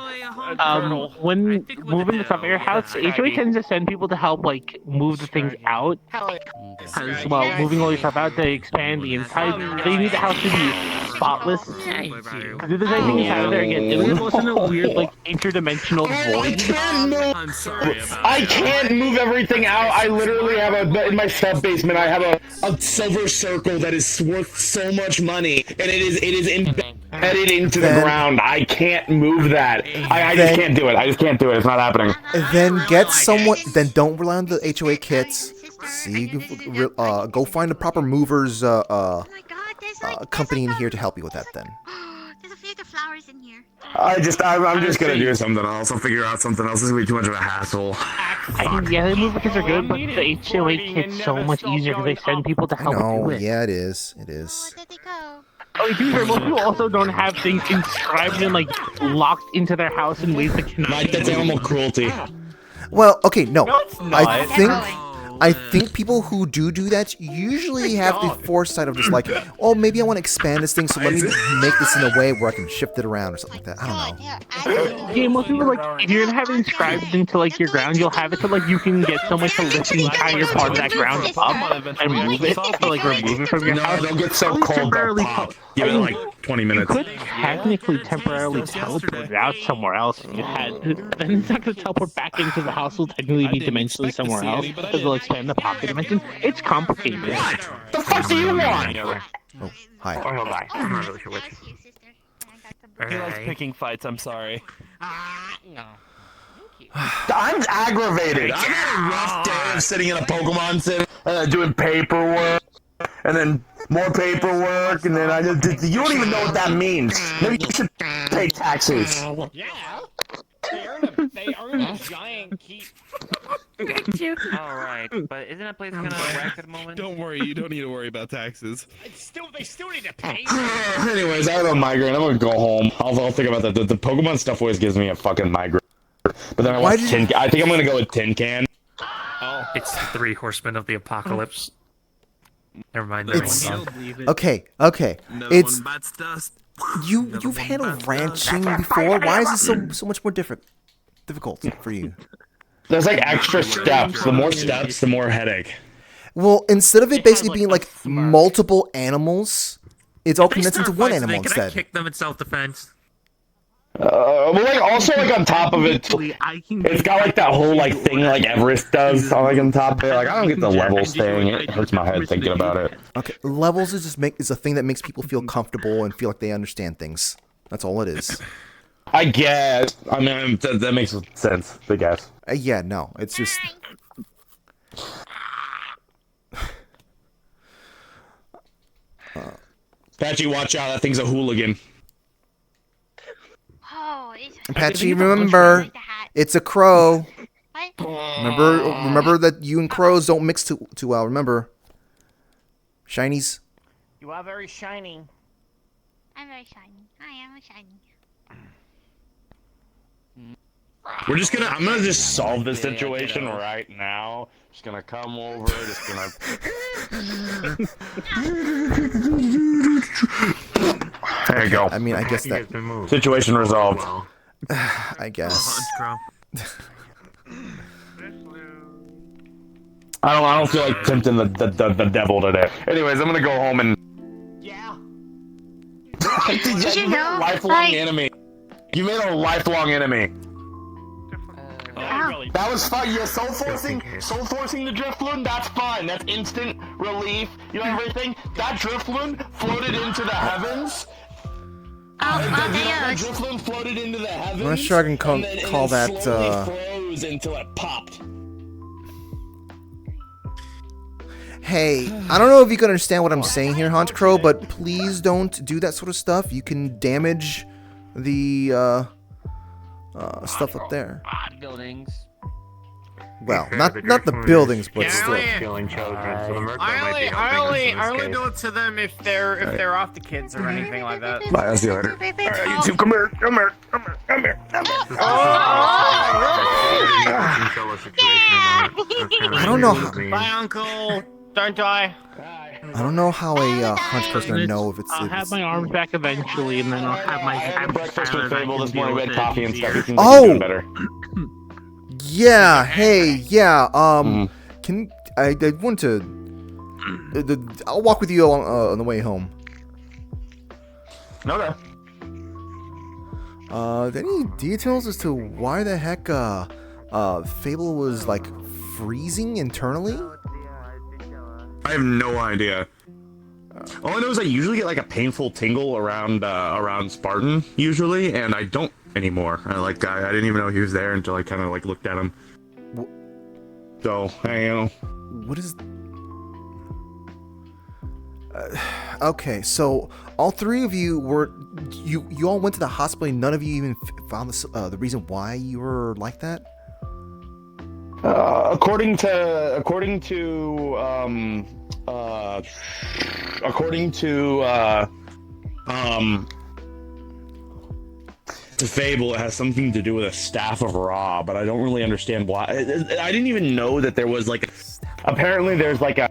when moving the stuff at your house, HOA tends to send people to help, like, move the things out. As well, moving all your stuff out to expand the inside, they need the house to be spotless. If there's anything inside of there, again, it goes in a weird, like, interdimensional void. I'm sorry about I can't move everything out. I literally have in my sub basement. I have a silver circle that is worth so much money, and it is embedded into the ground. I can't move that. I just can't do it. I just can't do it. It's not happening. Then get someone. Then don't rely on the HOA kits. See, go find the proper movers company in here to help you with that. Then. There's a few of the flowers in here. I'm just gonna do something else. I'll figure out something else. This is gonna be too much of a hassle. Yeah, the movie kits are good, but the HOA kit's so much easier because they send people to help do it. Yeah, it is. It is. Oh, to be fair, most people also don't have things inscribed and like locked into their house in ways that cannot. Mike, that's animal cruelty. Well, okay, no. No, it's not. I think people who do that usually have the foresight of just like, oh, maybe I want to expand this thing, so let me make this in a way where I can shift it around or something like that. I don't know. Yeah, most people, like, if you're gonna have it inscribed into, like, your ground, you'll have it so, like, you can get someone to lift the entire part of that ground up and move it, to, like, remove it from your house. Don't get so cold, they'll pop. Give it, like, 20 minutes. You could technically temporarily teleport it out somewhere else if you had. Then it's not gonna teleport back into the house, will technically be dimensionally somewhere else, because they'll expand the pocket dimension. It's complicated. What the fuck do you want? Oh, hi. Or he'll die. I'm not really sure which. He likes picking fights. I'm sorry. No. I'm aggravated. I've had a rough day of sitting in a Pokemon Center, doing paperwork, and then more paperwork, and then you don't even know what that means. Maybe you should pay taxes. Yeah. They earn a giant keep. Alright, but isn't that place gonna wreck at the moment? Don't worry, you don't need to worry about taxes. They still need to pay. Anyways, I have a migraine. I'm gonna go home. I'll think about that. The Pokemon stuff always gives me a fucking migraine. But then I think I'm gonna go with Tin Can. Oh, it's the 3 Horsemen of the Apocalypse. Never mind. Okay. It's you've handled ranching before. Why is this so much more difficult for you? There's like extra steps. The more steps, the more headache. Well, instead of it basically being like multiple animals, it's all condensed into one animal Can I instead. kick them in self-defense? Well, like also like on top of it, it's got like that whole like thing like Everest does. Like on top of it, like I don't get the levels thing. It hurts my head thinking about it. Okay, levels is a thing that makes people feel comfortable and feel like they understand things. That's all it is. I guess. I mean, that makes sense. I guess. Yeah, no, it's just. Patchy, watch out! That thing's a hooligan. Patchy, remember, it's a crow. Remember that you and crows don't mix too well. Remember, shinies. You are very shiny. I'm very shiny. I am shiny. We're just gonna. I'm gonna just solve this situation right now. Just gonna come over. Just gonna. There you go. I mean, I guess that situation resolved. I guess. I don't feel like tempting the devil today. Anyways, I'm gonna go home and. Yeah. You made a lifelong enemy. You made a lifelong enemy. Really That was fine. Yeah, soul forcing the Drifloon, that's fine. That's instant relief. You know everything? That Drifloon floated into the heavens. Yes. The Drifloon floated into the heavens. I'm not sure I can call that. Slowly froze until it popped. Hey, I don't know if you can understand what I'm saying here, Haunt Crow, but please don't do that sort of stuff. You can damage the stuff up there. Buildings. Well, not the buildings, but Yeah, still. Killing children. So the Merc I might be only helping us in this do it to them if they're off the kids or anything like that. Bye, I'll see you later. Alright, you two, come here. I don't know how. Bye, Uncle. Don't die. I don't know how a Haunt Crow's gonna know if it's. I'll have my arms back eventually, and then I'll have my had breakfast with Fable this morning. We had coffee and stuff. He seems Oh! like he's doing better. Yeah. Hey. Yeah. Can I want to? I'll walk with you along, on the way home. Okay. Any details as to why the heck Fable was like freezing internally? I have no idea. All I know is I usually get like a painful tingle around Spartan usually, and I don't anymore. I didn't even know he was there until I kind of like looked at him. So you know. What is? Okay, so all three of you were you all went to the hospital. And none of you even found the reason why you were like that. According to Fable, it has something to do with a staff of Ra, but I don't really understand why. I didn't even know that there was like. Apparently, there's like a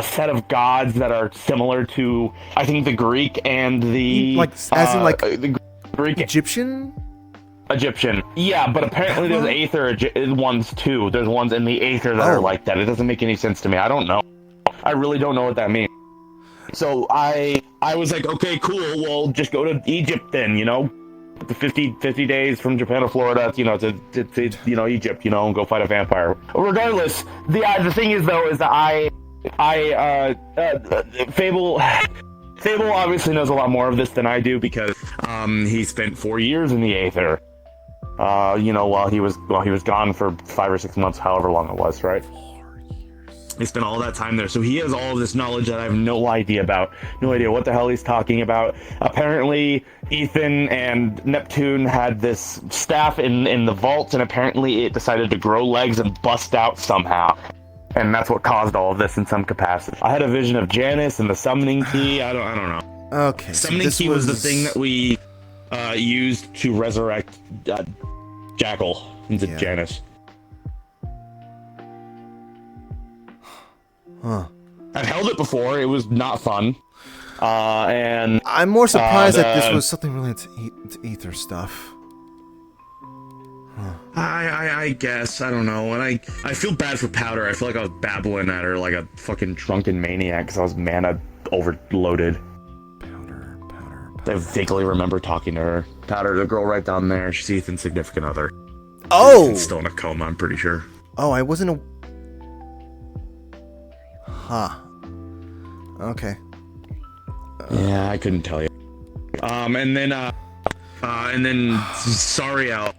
set of gods that are similar to, I think, the Greek and the the Greek Egyptian. Yeah, but apparently there's Aether ones too. There's ones in the Aether that are like that. It doesn't make any sense to me. I don't know. I really don't know what that means. So I was like, okay, cool. Well, just go to Egypt then. You know, the 50 days from Japan to Florida. You know, to Egypt. You know, and go fight a vampire. Regardless, the thing is though is that Fable obviously knows a lot more of this than I do because he spent 4 years in the Aether. While he was gone for 5 or 6 months, however long it was, right? 4 years. He spent all that time there, so he has all of this knowledge that I have no idea about. No idea what the hell he's talking about. Apparently, Ethan and Neptune had this staff in the vault, and apparently it decided to grow legs and bust out somehow. And that's what caused all of this in some capacity. I had a vision of Janice and the summoning key. I don't know. Okay. Summoning key was the thing that we used to resurrect Jackal into Janice. Huh. I've held it before. It was not fun. And I'm more surprised that this was something related to Aether stuff. Huh. I guess. I don't know. And I feel bad for Powder. I feel like I was babbling at her like a fucking drunken maniac because I was mana overloaded. Powder. I vaguely remember talking to her. Powder, the girl right down there. She's Ethan's significant other. Oh! Ethan's still in a coma, I'm pretty sure. Oh, I wasn't Huh. Okay. Yeah, I couldn't tell you. And then Sariel,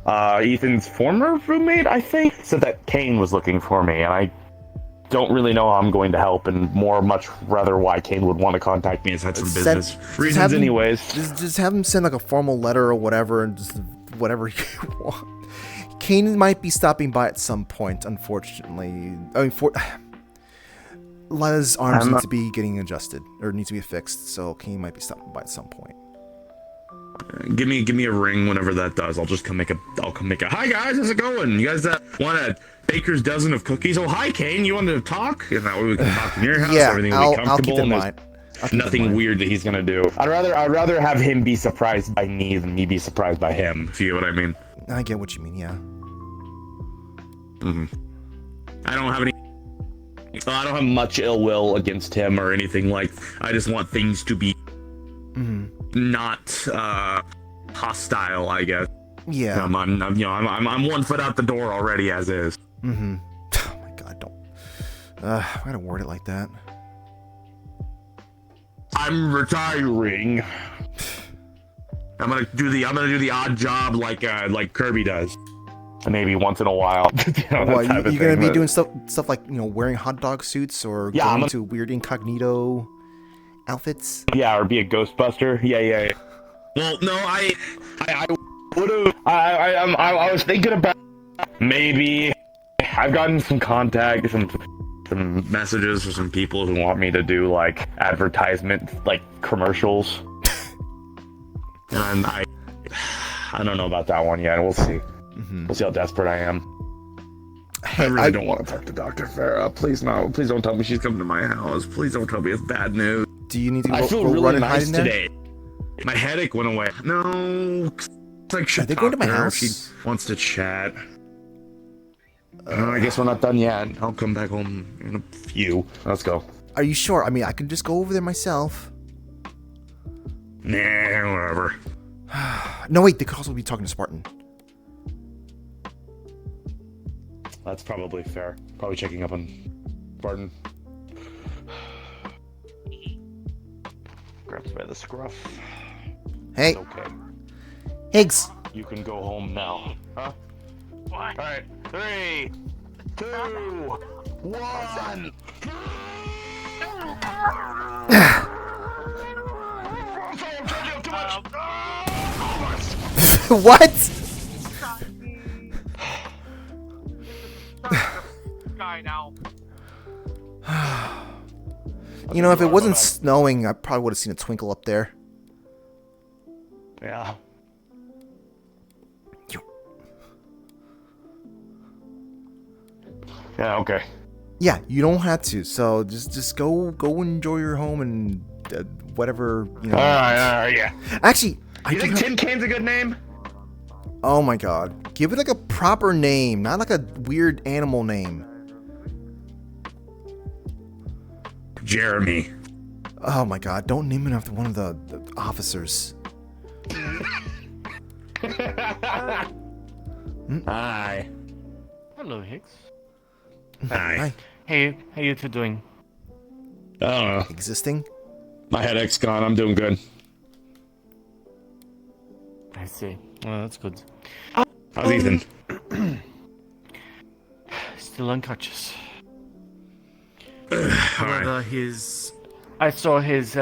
Ethan's former roommate, I think, said that Kane was looking for me, and I don't really know how I'm going to help, and much rather why Kane would want to contact me has had some business reasons anyways. Just have him send like a formal letter or whatever, and just whatever you want. Kane might be stopping by at some point, unfortunately. I mean, Lila's arms need to be getting adjusted, or need to be fixed, so Kane might be stopping by at some point. Give me a ring whenever that does. I'll come make a hi guys, how's it going? You guys want a baker's dozen of cookies? Oh hi Kane, you wanted to talk? And that way we can talk in your house, everything will be comfortable. And there's nothing weird that he's gonna do. I'd rather have him be surprised by me than me be surprised by him, if you get what I mean. I get what you mean, yeah. I don't have much ill will against him or anything like. I just want things to be not hostile, I guess. Yeah. I'm 1 foot out the door already as is. Mm-hmm. Oh my god, don't. I gotta word it like that. I'm retiring. I'm gonna do the odd job like Kirby does. Maybe once in a while. What, you gonna be doing stuff like wearing hot dog suits or going to weird incognito outfits? Yeah, or be a Ghostbuster. Yeah. Well, no, I would've. I was thinking about maybe. I've gotten some contact, some messages from some people who want me to do like advertisement, like commercials. And I don't know about that one yet. We'll see. Mm-hmm. We'll see how desperate I am. I really don't want to talk to Dr. Farah. Please no. Please don't tell me she's coming to my house. Please don't tell me it's bad news. Do you need to I feel go really run and nice hide in there? today. My headache went away. No. It's like, Are they going to my house? She wants to chat. I guess we're not done yet. I'll come back home in a few. Let's go. Are you sure? I mean, I can just go over there myself. Nah, whatever. No, wait, they could also be talking to Spartan. That's probably fair. Probably checking up on Spartan. Grabs by the scruff. Hey. It's okay. Higgs. You can go home now. Huh? What? Alright. 3, 2, 1. What? Guy now. If it wasn't snowing, I probably would have seen a twinkle up there. Yeah. Yeah, okay. Yeah, you don't have to. So just go enjoy your home and whatever, Alright, yeah. Actually, You think Tin Can's a good name? Oh my god. Give it like a proper name, not like a weird animal name. Jeremy. Oh my god, don't name it after one of the officers. Hi. Hello, Hicks. Hi. Hey, how you two doing? I don't know. Existing? My headache's gone. I'm doing good. I see. Well, that's good. How's Ethan? Still unconscious. However, I saw his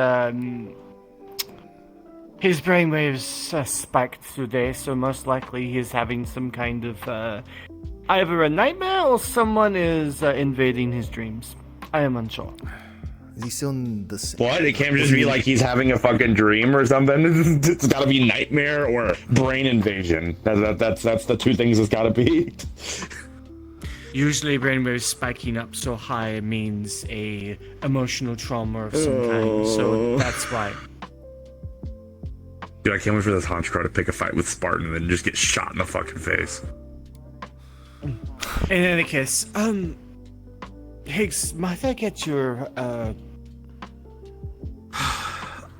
brainwaves spiked today, so most likely he's having some kind of either a nightmare or someone is invading his dreams. I am unsure. Is he still in the same? What? It can't just be like he's having a fucking dream or something. It's gotta be nightmare or brain invasion. That's the two things it's gotta be. Usually brainwaves spiking up so high means a emotional trauma of some kind, so that's why. Dude, I can't wait for this Honch Crow to pick a fight with Spartan and then just get shot in the fucking face. In any case, Higgs, might I get your,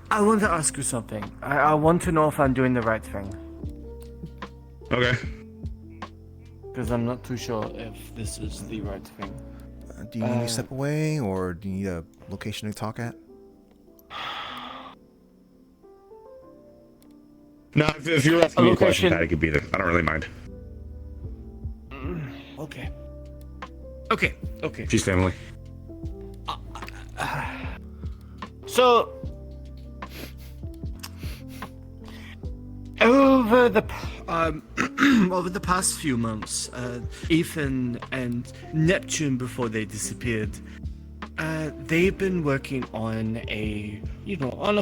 I want to ask you something. I want to know if I'm doing the right thing. Okay. Because I'm not too sure if this is the right thing. Do you need me to step away, or do you need a location to talk at? No, if you're asking me a question, Patty could be there. I don't really mind. Okay. Okay. She's family. So, over the over the past few months, Ethan and Neptune, before they disappeared, they've been working on a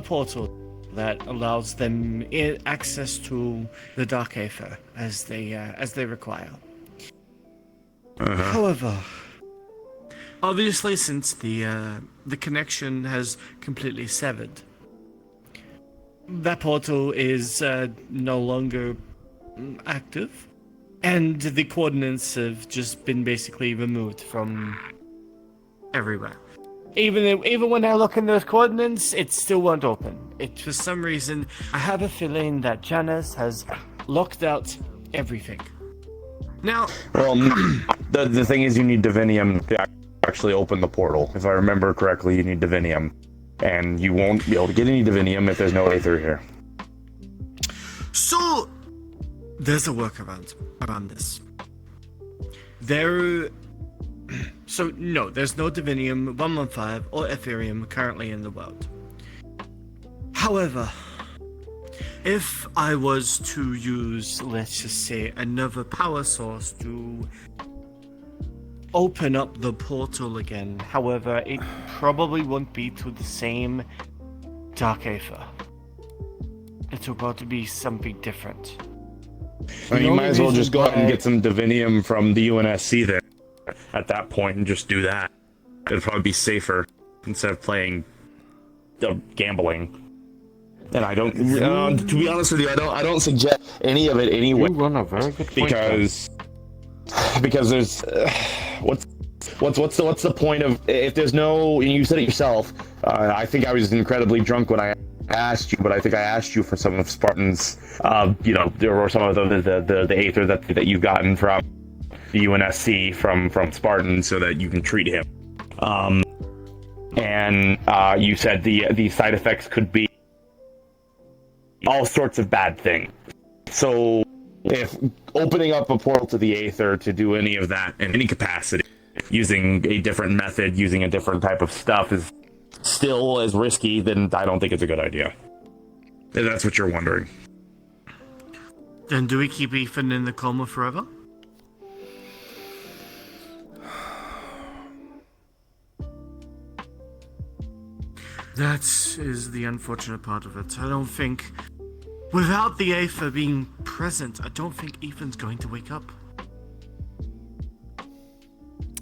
portal that allows them access to the Dark Aether as they require. However, obviously, since the connection has completely severed, that portal is no longer active, and the coordinates have just been basically removed from everywhere. Even when I look in those coordinates, it still won't open. For some reason, I have a feeling that Janice has locked out everything. Now, Well, the thing is, you need divinium to actually open the portal. If I remember correctly, you need divinium, and you won't be able to get any divinium if there's no aether here. so there's a workaround around this. So no, there's no divinium, 115, or ethereum currently in the world. However, if I was to use, let's just say, another power source to open up the portal again, however, it probably won't be to the same dark aether. It will got to be something different. Well, you might as well just go out and get some divinium from the UNSC then. At that point, and just do that. It'd probably be safer instead of playing gambling. And I don't, to be honest with you, I don't suggest any of it anyway. You run a very good point, because there's what's the point of, if there's no, and you said it yourself. I think I was incredibly drunk when I asked you, but I think I asked you for some of Spartan's, there were some of the aether that you've gotten from the UNSC from Spartan, so that you can treat him. And you said the side effects could be all sorts of bad things. So if opening up a portal to the aether to do any of that in any capacity, using a different method, using a different type of stuff, is still as risky, then I don't think it's a good idea. If that's what you're wondering. Then do we keep Ethan in the coma forever? That is the unfortunate part of it. I don't think, without the aether being present, I don't think Ethan's going to wake up.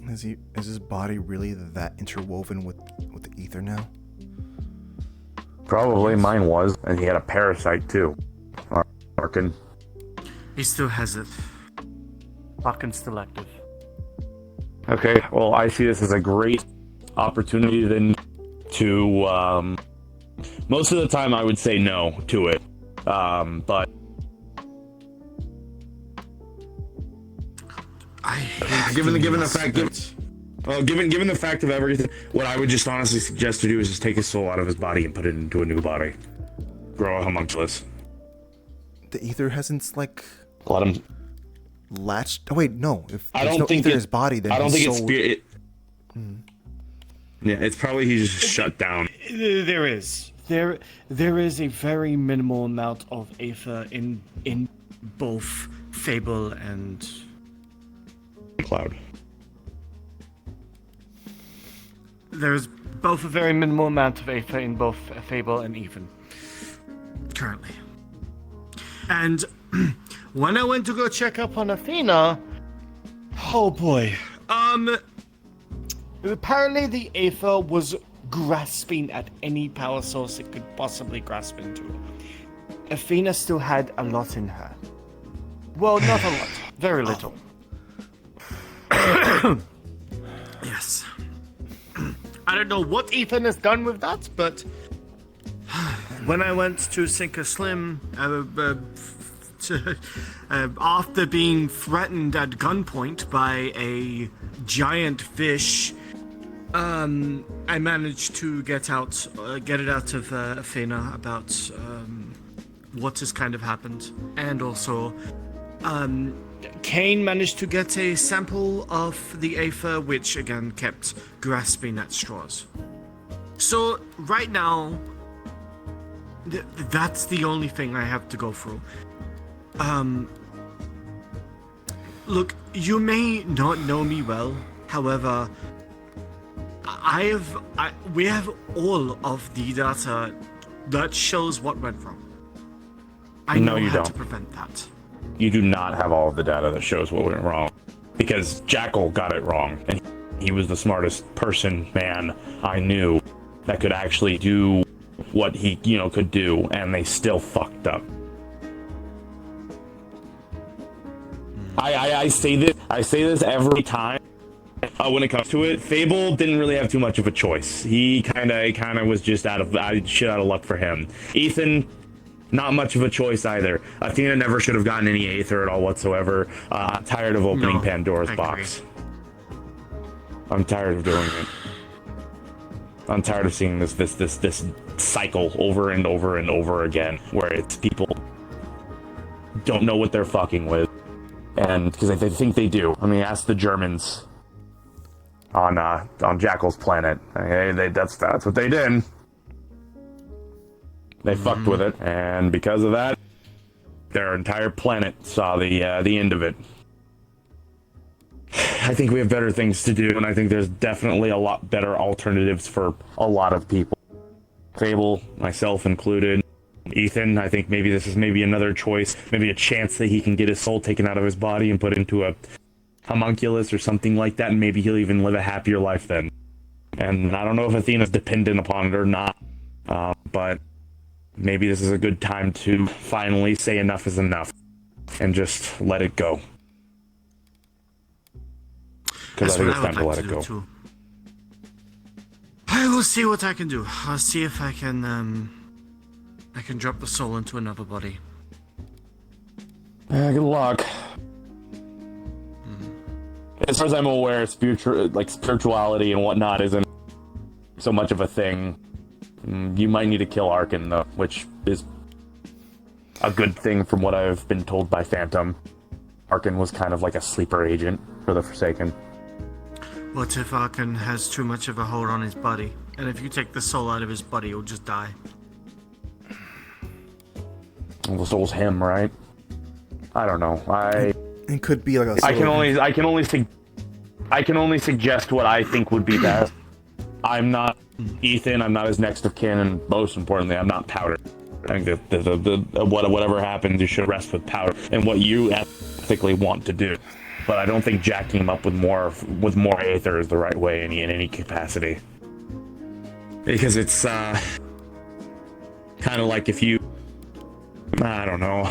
Is his body really that interwoven with the ether now? Probably. Mine was, and he had a parasite too. Arkin. He still has it. Fucking still active. Okay, well, I see this as a great opportunity then to, most of the time I would say no to it, but given the fact of everything, what I would just honestly suggest to do is just take his soul out of his body and put it into a new body. Grow a homunculus. The ether hasn't let him latched. Oh wait, no. If I there's don't no think ether in his body, then I don't his think soul... it's Yeah, it's probably he's just shut down. There is a very minimal amount of aether in both Fable and Cloud. There's both a very minimal amount of aether in both Fable and Ethan. Currently. And when I went to go check up on Athena, oh boy. Apparently the aether was grasping at any power source it could possibly grasp into. Athena still had a lot in her. Well, not a lot. Very little. Yes. I don't know what Ethan has done with that, but when I went to Sinker Slim, after being threatened at gunpoint by a giant fish, I managed to get it out of Athena about what has kind of happened, and also Kane managed to get a sample of the aether, which again kept grasping at straws. So right now, that's the only thing I have to go through. Look, you may not know me well, however, we have all of the data that shows what went wrong. I know how to prevent that. You do not have all of the data that shows what went wrong, because Jackal got it wrong, and he was the smartest man I knew that could actually do what he could do, and they still fucked up. I say this every time when it comes to it. Fable didn't really have too much of a choice. He kind of was just shit out of luck for him. Ethan Not much of a choice either. Athena never should have gotten any Aether at all whatsoever. I'm tired of opening Pandora's box. I'm tired of doing it. I'm tired of seeing this cycle over and over and over again, where it's people don't know what they're fucking with, and because they think they do. I mean, ask the Germans on Jackal's planet. That's what they did. They fucked with it, and because of that, their entire planet saw the end of it. I think we have better things to do, and I think there's definitely a lot better alternatives for a lot of people. Fable, myself included. Ethan, I think maybe this is another choice, maybe a chance that he can get his soul taken out of his body and put into a homunculus or something like that, and maybe he'll even live a happier life then. And I don't know if Athena's dependent upon it or not, but maybe this is a good time to finally say enough is enough and just let it go. Because I think it's time to let it go. Too. I will see what I can do. I'll see if I can drop the soul into another body. Good luck. As far as I'm aware, spirituality and whatnot isn't so much of a thing. You might need to kill Arkin, though, which is a good thing from what I've been told by Phantom. Arkin was kind of like a sleeper agent for the Forsaken. What if Arkin has too much of a hold on his body? And if you take the soul out of his body, he'll just die. Well, the soul's him, right? I don't know. It could be like a soul. I can only suggest what I think would be best. I'm not Ethan, I'm not his next of kin, and most importantly, I'm not Powder. I think that whatever happens, you should rest with Powder and what you ethically want to do. But I don't think jacking him up with more Aether is the right way in any capacity. Because it's kind of like if you... I don't know.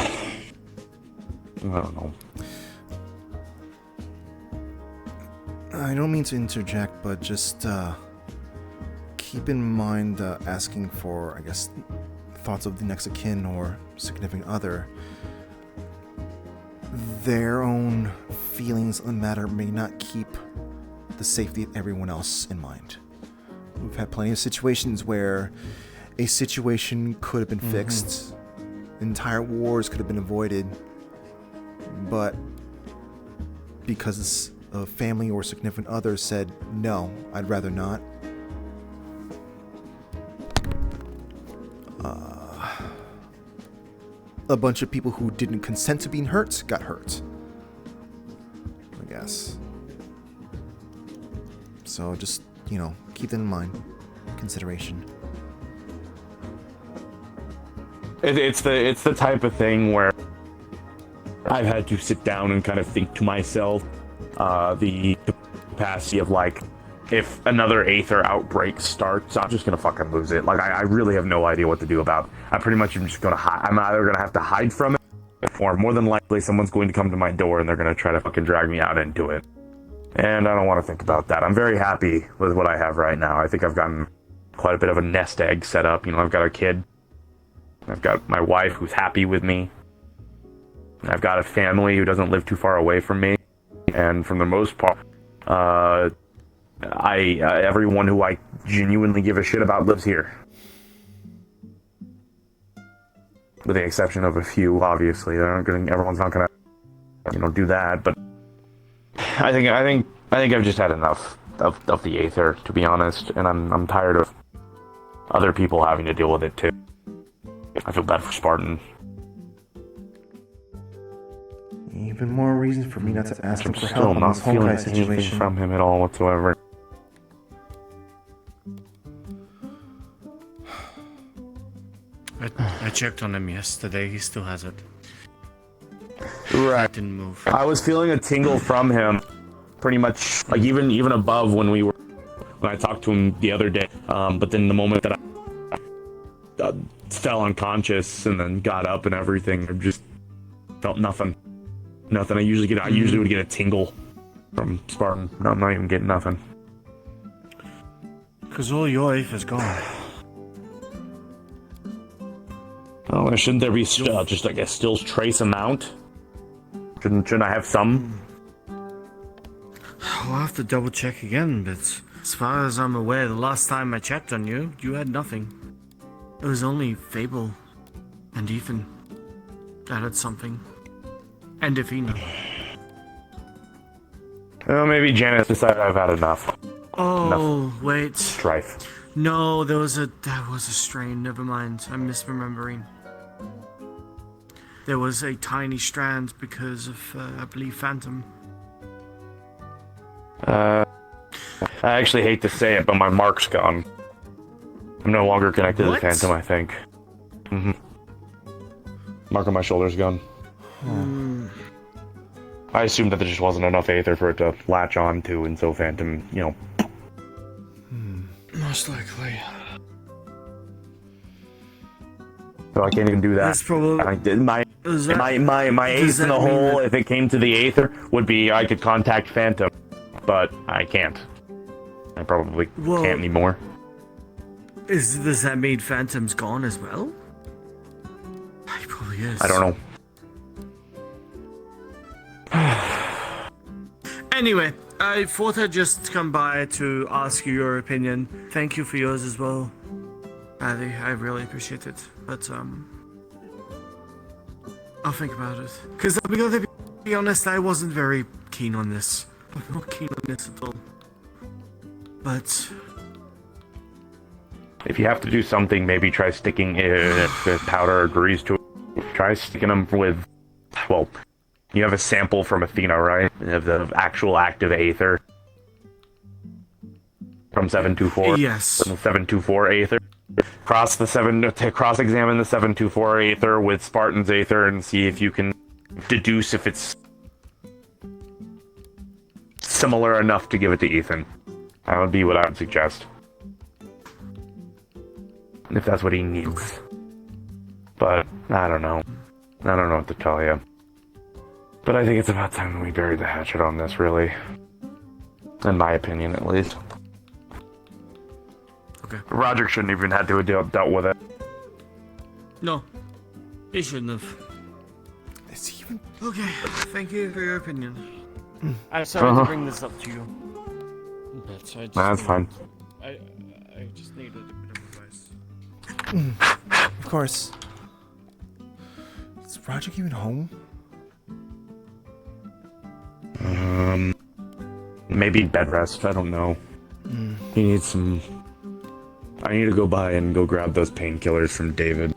I don't mean to interject, but just keep in mind asking for, I guess, thoughts of the next of kin or significant other. Their own feelings on the matter may not keep the safety of everyone else in mind. We've had plenty of situations where a situation could have been fixed, entire wars could have been avoided, but because a family or significant other said, no, I'd rather not, a bunch of people who didn't consent to being hurt got hurt, I guess. So just, keep that in mind. Consideration. It's the type of thing where I've had to sit down and kind of think to myself the capacity of, like, if another Aether outbreak starts, I'm just gonna fucking lose it. Like, I really have no idea what to do about it. I pretty much am just gonna hide. I'm either gonna have to hide from it, or more than likely someone's going to come to my door and they're gonna try to fucking drag me out into it. And I don't want to think about that. I'm very happy with what I have right now. I think I've gotten quite a bit of a nest egg set up. I've got a kid. I've got my wife who's happy with me. I've got a family who doesn't live too far away from me. And for the most part, everyone who I genuinely give a shit about lives here. With the exception of a few, obviously. Everyone's not gonna, do that. But I think I've just had enough of the Aether, to be honest, and I'm tired of other people having to deal with it too. I feel bad for Spartan. Even more reason for me not to ask him for I'm help still on not this feeling Honkai anything situation. from him at all whatsoever. I checked on him yesterday. He still has it. Right. Didn't move. I was feeling a tingle from him, pretty much, like even above when I talked to him the other day. But then the moment that I fell unconscious and then got up and everything, I just felt nothing. Nothing. I usually would get a tingle from Spartan. No, I'm not even getting nothing. Because all your life is gone. Oh, shouldn't there be just like a still trace amount? Shouldn't I have some? I'll have to double check again, but as far as I'm aware, the last time I checked on you, you had nothing. It was only Fable and Ethan that had something. And Ifina. Well, maybe Janice decided I've had enough. Oh, wait. Strife. No, that was a strain. Never mind. I'm misremembering. There was a tiny strand because of, I believe, Phantom. I actually hate to say it, but my mark's gone. I'm no longer connected to the Phantom, I think. Mm-hmm. Mark on my shoulder's gone. I assumed that there just wasn't enough Aether for it to latch on to, and so Phantom, you know. Most likely. So I can't even do that. That's probably... My ace in the hole, if it came to the Aether, would be I could contact Phantom. But I can't. I probably can't anymore. Does that mean Phantom's gone as well? He probably is. I don't know. Anyway, I thought I'd just come by to ask you your opinion. Thank you for yours as well, Addy. I really appreciate it. But, I'll think about it. Because I'm gonna be honest, I wasn't very keen on this. I'm not keen on this at all. But... if you have to do something, maybe try sticking if the powder agrees to it. Try sticking them with... well, you have a sample from Athena, right? Of the actual active Aether. From 724? Yes. From the 724 Aether. Cross-examine the 724 Aether with Spartan's Aether and see if you can deduce if it's similar enough to give it to Ethan. That would be what I would suggest. If that's what he needs. But, I don't know. I don't know what to tell you. But I think it's about time that we buried the hatchet on this, really. In my opinion, at least. Okay. Roger shouldn't even have to have dealt with it. No. He shouldn't have. Is he even... okay, thank you for your opinion. I'm sorry to bring this up to you. But I just That's fine. I just needed a bit of advice. Of course. Is Roger even home? Maybe bed rest, I don't know. He needs some... I need to go by and go grab those painkillers from David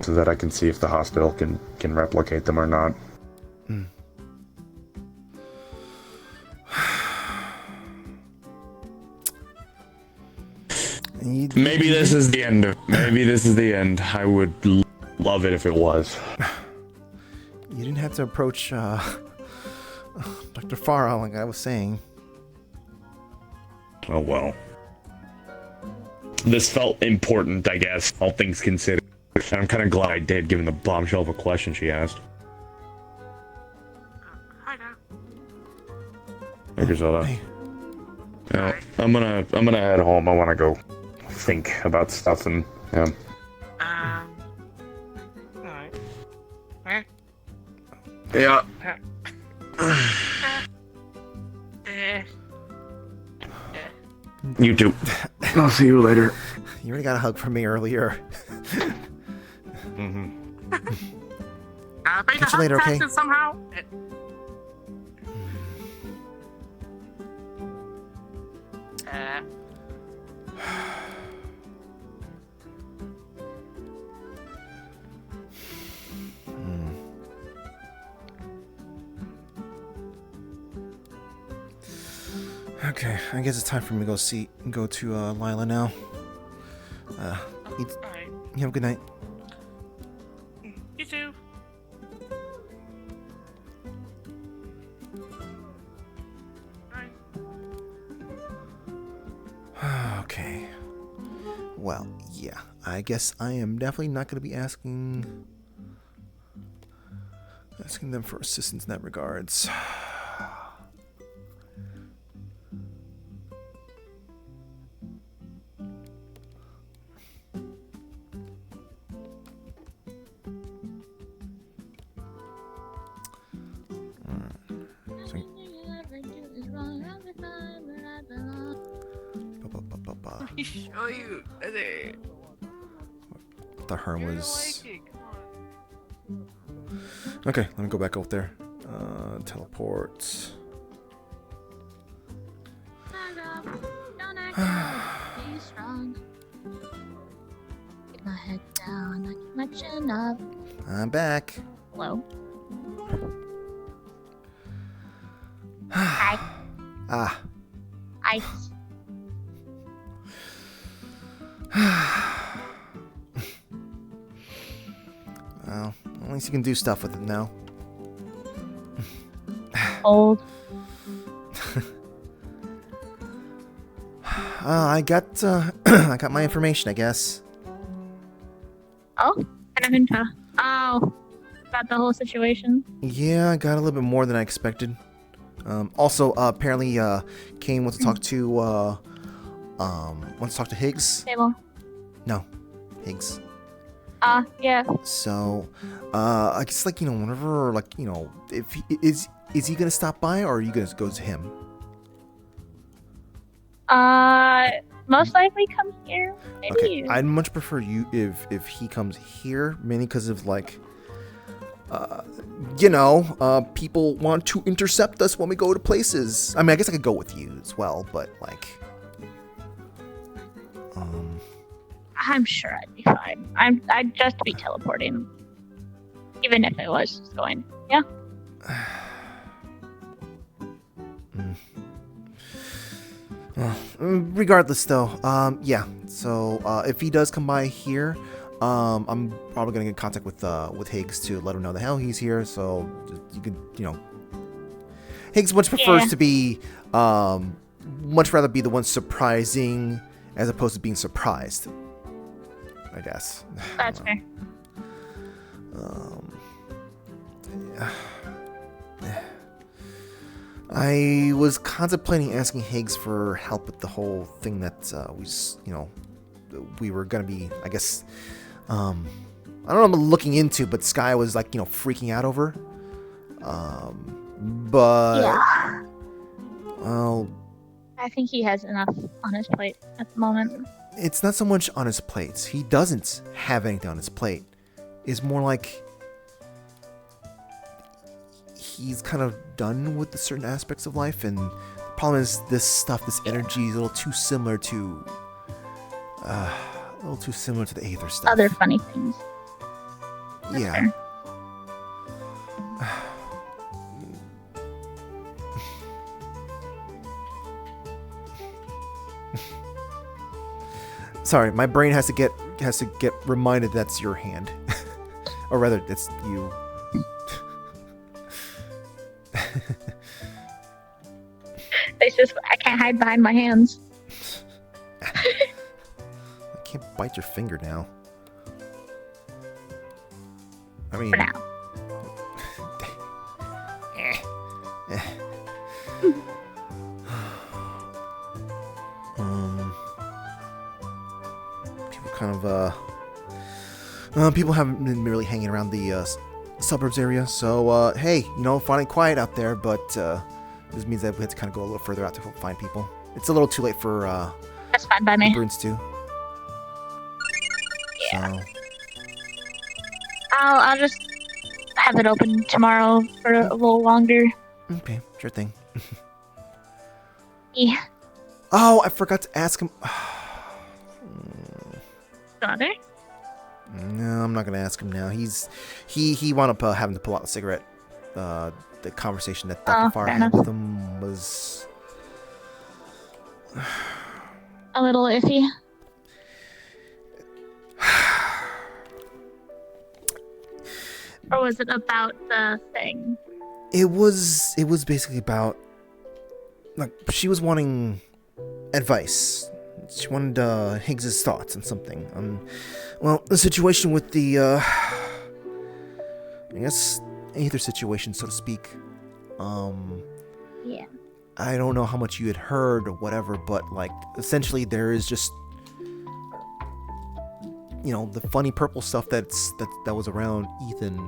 so that I can see if the hospital can replicate them or not. Maybe this is the end. Maybe this is the end. I would love it if it was. You didn't have to approach Dr. Farah like I was saying. Oh well. This felt important, I guess, all things considered. I'm kind of glad I did, given the bombshell of a question she asked. Hi there. Hey, Griselda. Yeah, I'm gonna head home. I want to go think about stuff and Alright. Eh? Yeah. You too. I'll see you later. You already got a hug from me earlier. Catch you later, okay? Somehow. Okay, I guess it's time for me to go to Lila now. You have a good night. You too. Okay. Well, yeah. I guess I am definitely not going to be asking them for assistance in that regards. Let me show you. There. The Herm was. Okay, let me go back out there. Teleport. Don't act be strong. Get my head down, I keep my chin up. I'm back. Hello. Hi. Ah. Ice. Well, at least you can do stuff with it now. Old. I got I got my information, I guess. Oh, oh, about the whole situation. Yeah, I got a little bit more than I expected. Also, apparently, Kane wants to talk to wants to talk to Higgs. Table. No, Higgs. Yeah. So, I guess whenever if he, is he gonna stop by or are you gonna go to him? Most likely come here. Maybe. Okay, I'd much prefer you if he comes here, mainly because of people want to intercept us when we go to places. I mean, I guess I could go with you as well, but I'm sure I'd be fine. I'd just be teleporting, even if I was just going. Yeah. Well, regardless, though, yeah. So if he does come by here, I'm probably gonna get in contact with Higgs to let him know the hell he's here. So you could, Higgs much prefers to be, much rather be the one surprising as opposed to being surprised. I guess. That's fair. Yeah. I was contemplating asking Higgs for help with the whole thing that we were gonna be, I guess, I don't know, I'm looking into, but Sky was freaking out over. But Yeah. Well, I think he has enough on his plate at the moment. it's not so much on his plate. He doesn't have anything on his plate. It's more like he's kind of done with the certain aspects of life, and the problem is this energy is a little too similar to the Aether stuff. Other funny things. That's Yeah. fair. Sorry, my brain has to get reminded that's your hand, or rather, it's you. It's just I can't hide behind my hands. I can't bite your finger now. I mean, For now. People kind of people haven't been really hanging around the suburbs area, so hey, finding quiet out there, but this means that we have to kind of go a little further out to find people. It's a little too late for That's fine by me. Bruins too. Yeah. So, I'll just have it open tomorrow for a little longer. okay, sure thing. Yeah. Oh, I forgot to ask him. Father? No, I'm not gonna ask him now. He wound up having to pull out the cigarette. The conversation that Dr. Farr fair had enough. with him was A little iffy. Or was it about the thing? It was basically about she was wanting advice. She wanted Higgs's thoughts on something. Well, the situation with the I guess Aether situation, so to speak. Yeah. I don't know how much you had heard or whatever, but essentially there is just the funny purple stuff that was around Ethan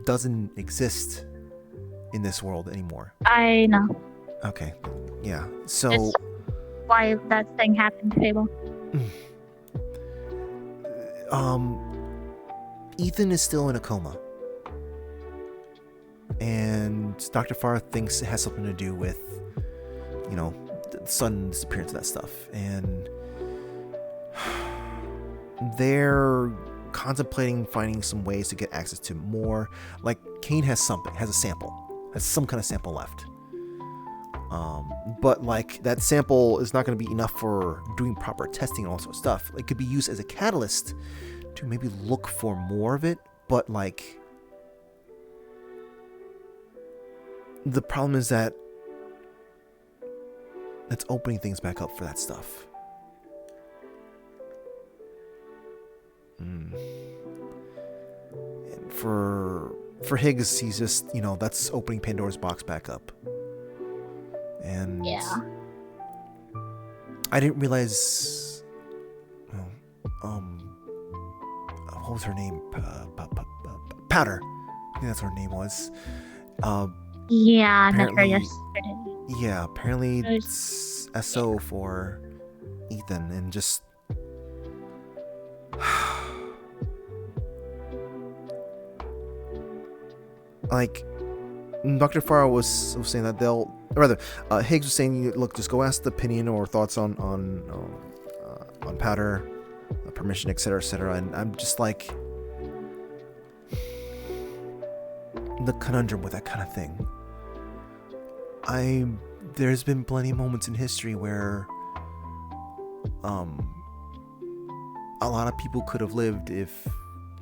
doesn't exist in this world anymore. I know. Okay. Yeah. So why that thing happened to Fable. Ethan is still in a coma. And Dr. Farr thinks it has something to do with, the sudden disappearance of that stuff. And they're contemplating finding some ways to get access to more. Like, Kane has some kind of sample left. But like, that sample is not going to be enough for doing proper testing and all sorts of stuff. It could be used as a catalyst to maybe look for more of it, but like, the problem is that it's opening things back up for that stuff. And for Higgs, he's just, that's opening Pandora's box back up. And yeah. I didn't realize. What was her name? Powder. I think that's what her name was. Yeah, I met her yesterday. Yeah, apparently it's SO for Ethan, and just. Like, Dr. Farr was saying that Higgs was saying, look, just go ask the opinion or thoughts on Powder, permission, etc., etc. And I'm just like, the conundrum with that kind of thing. There's been plenty of moments in history where a lot of people could have lived if,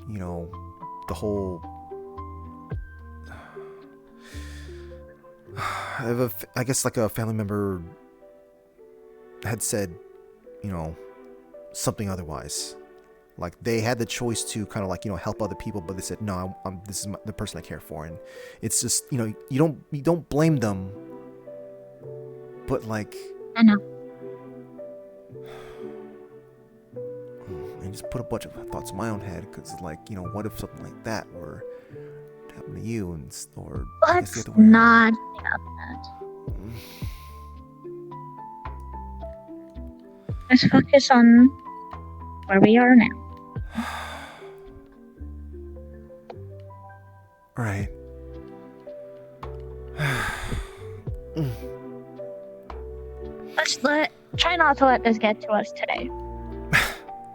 the whole. I guess like a family member had said, something otherwise. Like, they had the choice to kind of like, help other people, but they said, no, this is the person I care for. And it's just, you don't blame them, but like, I know. I just put a bunch of thoughts in my own head, because like, what if something like that were to happen to you, or I guess the Let's other way around. not think about that. Let's focus on where we are now. Right. Try not to let this get to us today.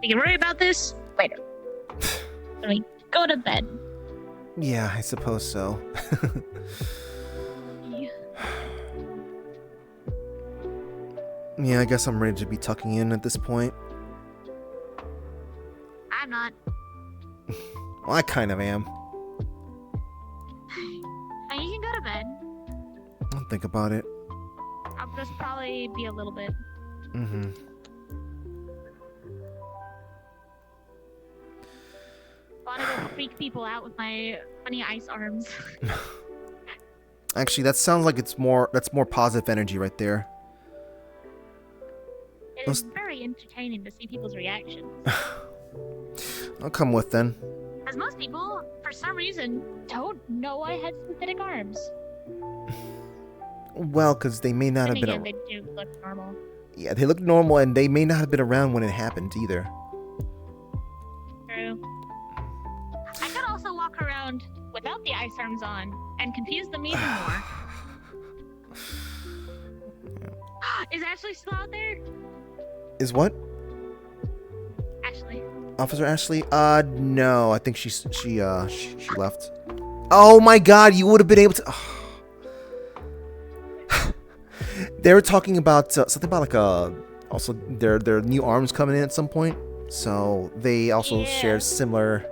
We can worry about this later. When we go to bed. Yeah, I suppose so. Yeah, I guess I'm ready to be tucking in at this point. I'm not. Well, I kind of am. And you can go to bed. I'll think about it. I'll just probably be a little bit. Mm-hmm. I want to go freak people out with my funny ice arms. Actually, that sounds like that's more positive energy right there. It is very entertaining to see people's reactions. I'll come with then. Because most people, for some reason, don't know I had synthetic arms. Well, because they may not have been. Again, they do look normal. Yeah, they look normal, and they may not have been around when it happened either. True. I could also walk around without the ice arms on and confuse them even more. Is Ashley still out there? Is what? Ashley. Officer Ashley? No. I think she left. Oh my God! You would have been able to. They were talking about something about like also their new arms coming in at some point. So they also share similar.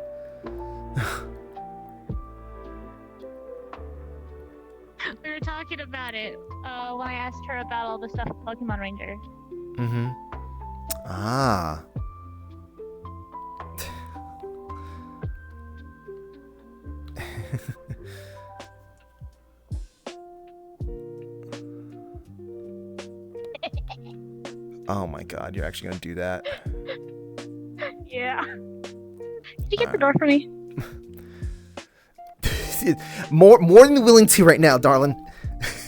We were talking about it when I asked her about all the stuff with Pokemon Ranger. Mm-hmm. Ah. Oh my God, you're actually gonna do that? Yeah. Could you get the door for me? more than willing to right now, darling.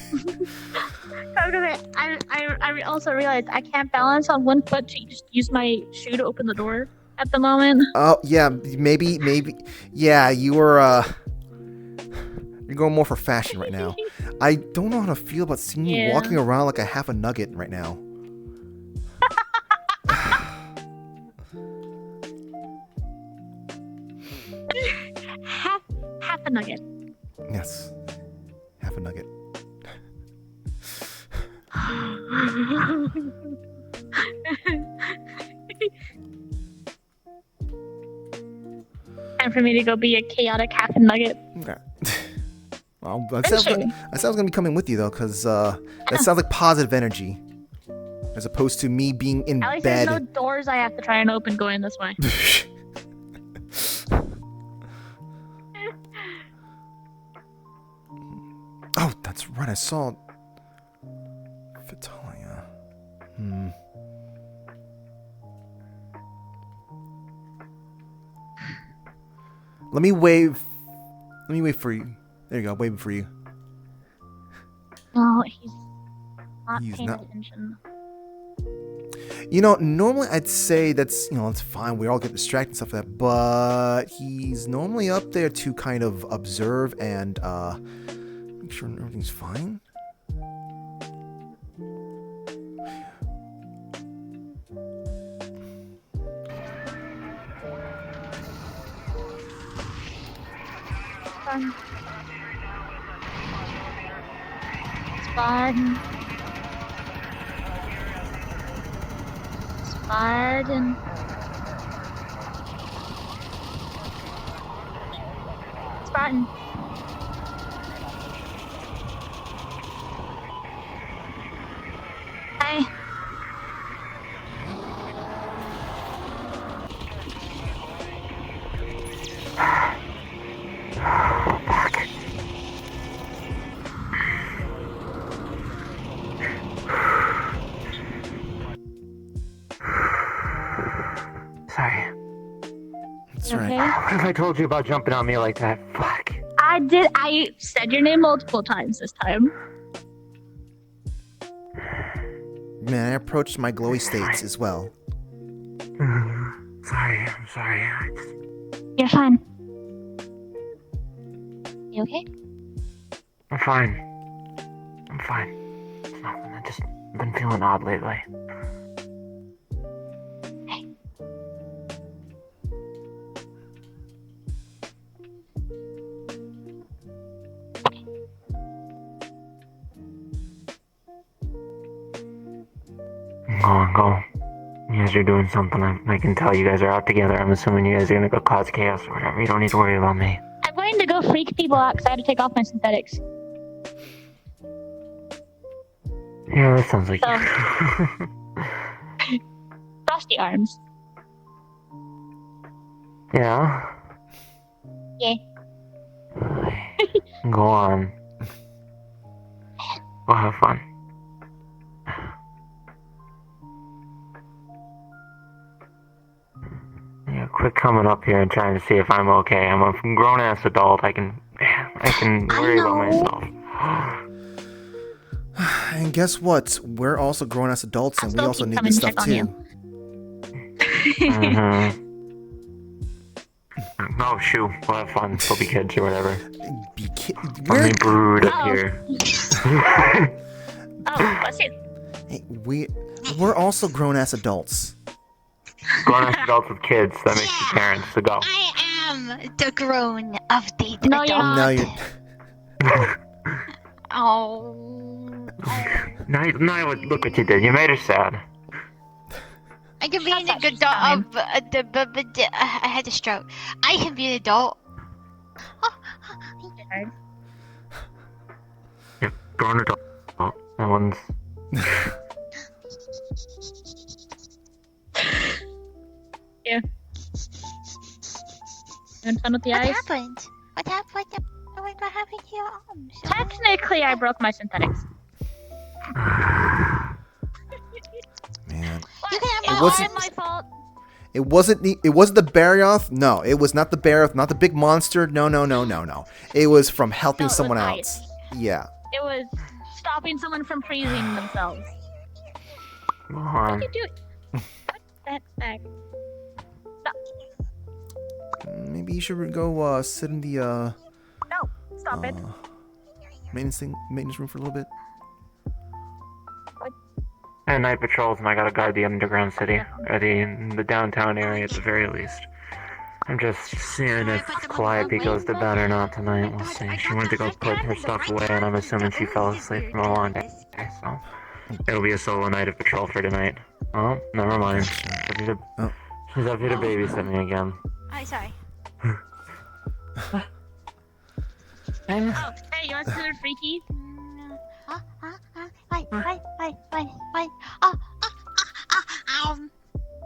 I was gonna say, I also realized I can't balance on one foot to just use my shoe to open the door at the moment. Oh, yeah, maybe. Yeah, you were, you're going more for fashion right now. I don't know how to feel about seeing you walking around like a half a nugget right now. half a nugget. Yes. Half a nugget. Time for me to go be a chaotic half a nugget. Okay. Well, that sounds gonna be coming with you though, because that sounds like positive energy, as opposed to me being in At least bed. there's no doors I have to try and open going this way. Oh, that's right. I saw Vitalia. Let me wave for you. There you go. Waving for you. No, he's He's paying not- attention. You know, normally I'd say that's, it's fine. We all get distracted and stuff like that. But he's normally up there to kind of observe and make sure everything's fine. Fun. It's fun. Spartan. Spartan. Hi. Sorry. That's right. Okay. What if I told you about jumping on me like that? Fuck. I said your name multiple times this time. Man, I approached my glowy states as well. Sorry, I'm sorry. You're fine. You okay? I'm fine. I'm fine. It's nothing. I've just been feeling odd lately. Go. You guys are doing something. I can tell you guys are out together. I'm assuming you guys are gonna go cause chaos or whatever. You don't need to worry about me. I'm going to go freak people out because I had to take off my synthetics. Yeah, that sounds like you. Frosty arms. Yeah? Yeah. Go on. Go have fun. Yeah, quit coming up here and trying to see if I'm okay. I'm a grown-ass adult. I can worry about myself. And guess what? We're also grown-ass adults, and we also need this stuff too. No, shoo. We'll have fun. We'll be kids or whatever. We're me brood up here. Bless you. Hey, we're also grown-ass adults. Grown-ass adults with kids. That makes you parents. So go. I am the grown of the No, adult. you're not. No, you're... Oh. Now, look what you did. You made her sad. I can be an adult of I had a stroke. I can be an adult. Yep, grown adult. Oh, that one's. Yeah. Having fun with the eyes? What happened? What happened to your arms? Technically, I broke my synthetics. Man. You can have It my wasn't- arms. My fault. It wasn't the Barioth. No, it was not the Barioth, not the big monster. No. It was from helping someone else. Yeah. It was stopping someone from freezing themselves. Come What on. are you doing? Put that back. Maybe you should go sit in the No, stop it. maintenance room for a little bit. And night patrols, and I gotta guard the underground city, or the downtown area at the very least. I'm just seeing if Calliope goes to bed or not tonight. We'll see. She went to go put her stuff away, and I'm assuming she fell asleep from a long day, so it'll be a solo night of patrol for tonight. Oh, never mind. She's up here to babysit me again. Oh, sorry. Oh, hey, you want to see the freaky?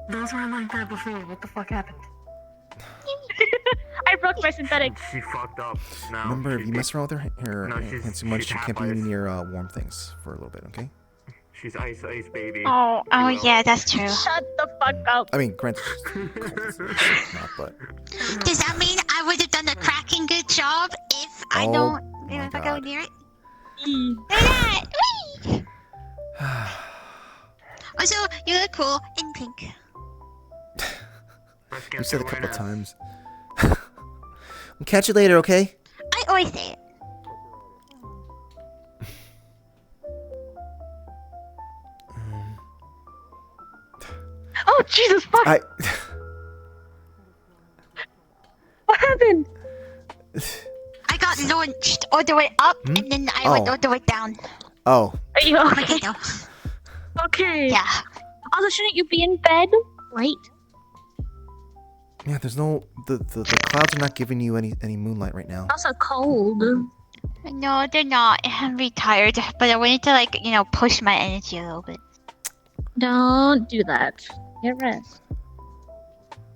Those weren't like that before. What the fuck happened? I broke my synthetic. She fucked up. No. Remember, if you mess around with her No, hands too much, she's she half can't be ice. near warm things for a little bit, okay? She's ice baby. Oh, yeah, that's true. Shut the fuck up. I mean, granted, she's not, but... Does that mean I would have done a cracking good job if I don't, if I go near it? Look at that! Whee! Also, you look cool in pink. You said it a couple of times. I'll catch you later, okay? I always say it. Oh, Jesus fuck! What happened? I got launched all the way up, and then I went all the way down. Oh. Are you okay? Okay. Yeah. Also, shouldn't you be in bed? Right. Yeah, there's no... The clouds are not giving you any moonlight right now. Also cold. No, they're not. I'm retired, but I wanted to, like, push my energy a little bit. Don't do that. Get rest.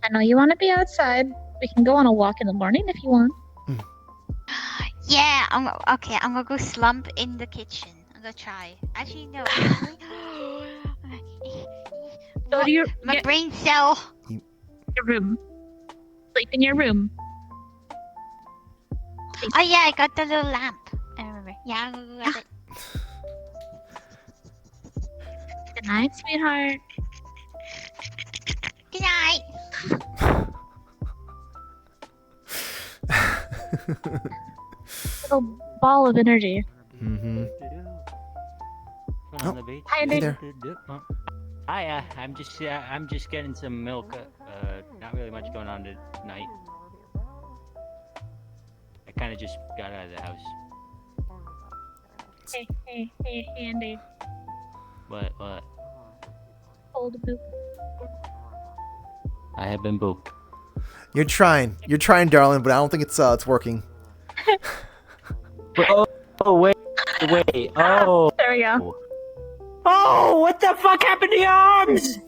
I know you want to be outside. We can go on a walk in the morning if you want. Yeah, I'm gonna go slump in the kitchen. I'm gonna try. Actually, no. Go to your my brain cell. Your room. Sleep in your room. Oh yeah, I got the little lamp. I remember. Yeah, I'm gonna go grab it. Good night, sweetheart. Good night. Little ball of energy. Mm-hmm. On the beach. Hi, Hey there. Hi, I'm just getting some milk. Not really much going on tonight. I kind of just got out of the house. Hey, Andy. What? Hold a boop. I have been booped. You're trying, darling, but I don't think it's working. Wait. Oh. There we go. Oh, what the fuck happened to your arms?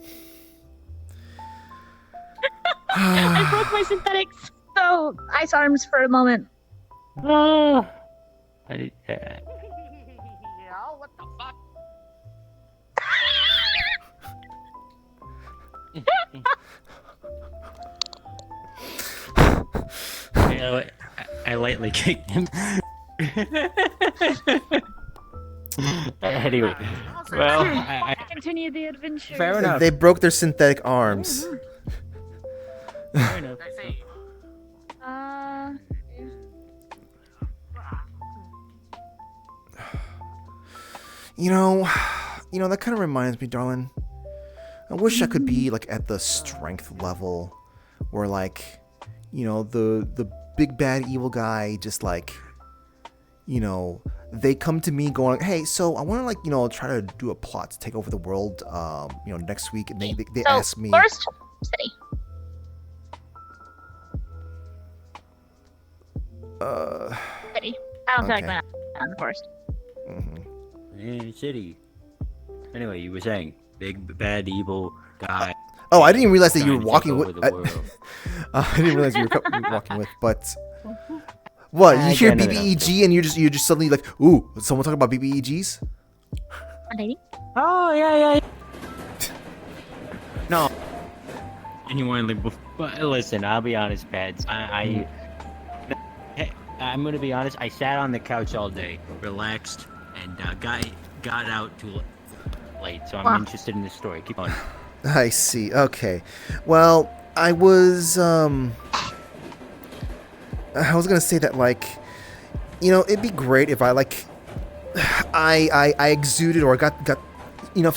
I broke my synthetics, so ice arms for a moment. Oh. What the fuck? I lightly kicked him. Anyway, well, I Continue the adventure. fair enough. They broke their synthetic arms. Fair enough. You know, that kind of reminds me, darling. I wish I could be like at the strength level where like, the big bad evil guy just like, they come to me going, hey, so I want to like, try to do a plot to take over the world, next week, and they So, ask me. Forest City. City. I don't feel like Okay. going out in the forest. City. Anyway, you were saying big bad evil guy. Oh, I didn't even realize that you were trying to walking take with. over the world. I didn't realize you were walking with, but what? You hear no. BBEG and you're just suddenly like, ooh, someone talking about BBEGs? Oh yeah. No. Genuinely, but listen, I'll be honest, Pads. I'm gonna be honest. I sat on the couch all day, relaxed, and got out too late. So I'm Wow. interested in this story. Keep on. I see. Okay. Well, I was gonna say that, like, it'd be great if I I exuded or got enough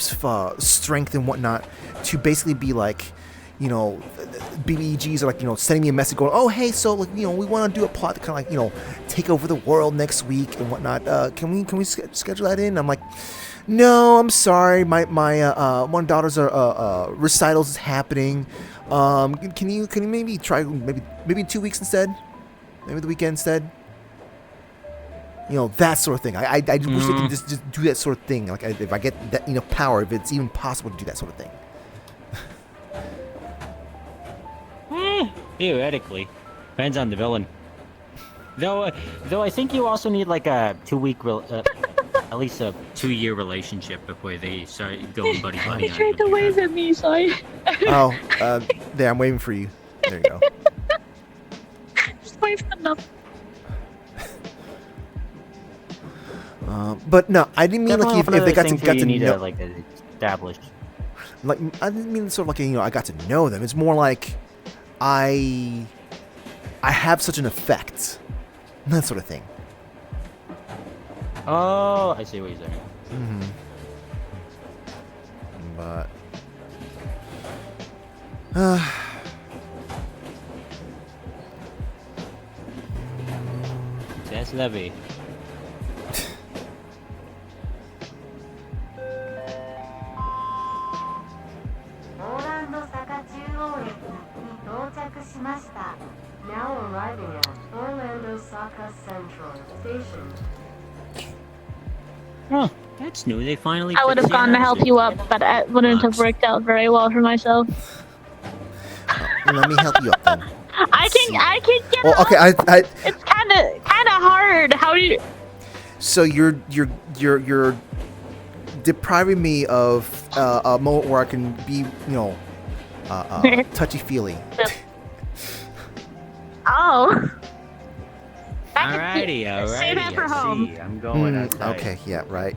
strength and whatnot to basically be like, BBGs are like, sending me a message going, oh hey, so like, we want to do a plot to kind of like, take over the world next week and whatnot. Can we schedule that in? I'm like, no, I'm sorry, my one of daughter's recitals is happening. Can you maybe try maybe in 2 weeks instead? Maybe the weekend instead? That sort of thing. I wish they could just do that sort of thing. Like, if I get that power, if it's even possible to do that sort of thing. Theoretically, depends on the villain. Though I think you also need like a 2-week, at least a 2-year relationship before they start going buddy buddy. He tried to wave at me, so I. Oh, there, I'm waiting for you. There you go. Just wave them up. But no, I didn't mean like if they got to know. Like established. Like, I didn't mean sort of like I got to know them. It's more like I have such an effect, that sort of thing. Oh, I see what you're saying. Mm-hmm. But That's Levy. Orlandosaka 中央駅に到着しました。Now arriving at Orlandosaka Central Station. Oh, that's new. They finally. I would have fixed the gone to help accident. you up, but it wouldn't have worked out very well for myself. let me help you up then. I can get Well, up. okay, I It's kind of hard. How do you? So you're depriving me of a moment where I can be, touchy-feely. Oh. Alrighty. Save that for I home. see. I'm going outside. Okay, yeah, right.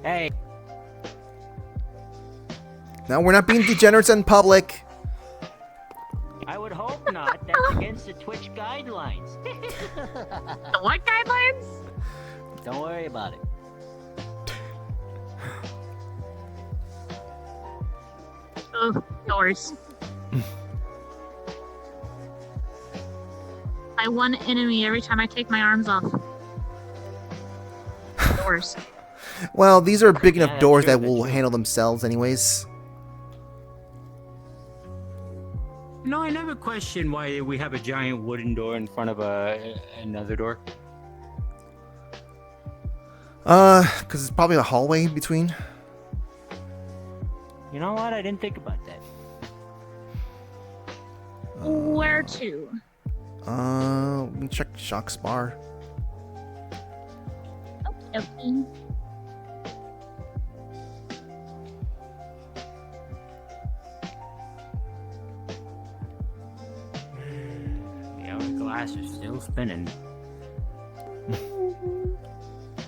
Hey. Now we're not being degenerates in public. I would hope not. That's against the Twitch guidelines. The what guidelines? Don't worry about it. Oh, doors. I one enemy every time I take my arms off. Doors. Well, these are big enough Yeah, doors true, that will handle themselves anyways. No, I never questioned why we have a giant wooden door in front of another door. Because it's probably a hallway in between. You know what? I didn't think about that. Where to? Let me check Shock's bar. Okay. The hourglass is still spinning.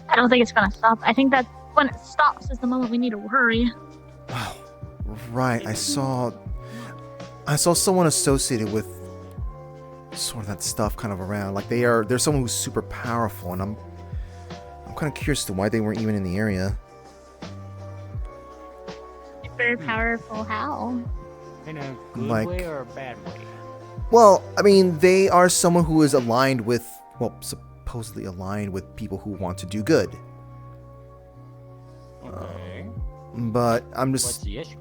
I don't think it's gonna stop. I think that when it stops is the moment we need to hurry. Right, I saw someone associated with sort of that stuff kind of around. Like they're someone who's super powerful, and I'm kind of curious as to why they weren't even in the area. Super powerful. How? In a good Like- way or a bad way? Well, I mean, they are someone who is aligned with, well, supposedly aligned with people who want to do good. Okay. But I'm just... What's the issue?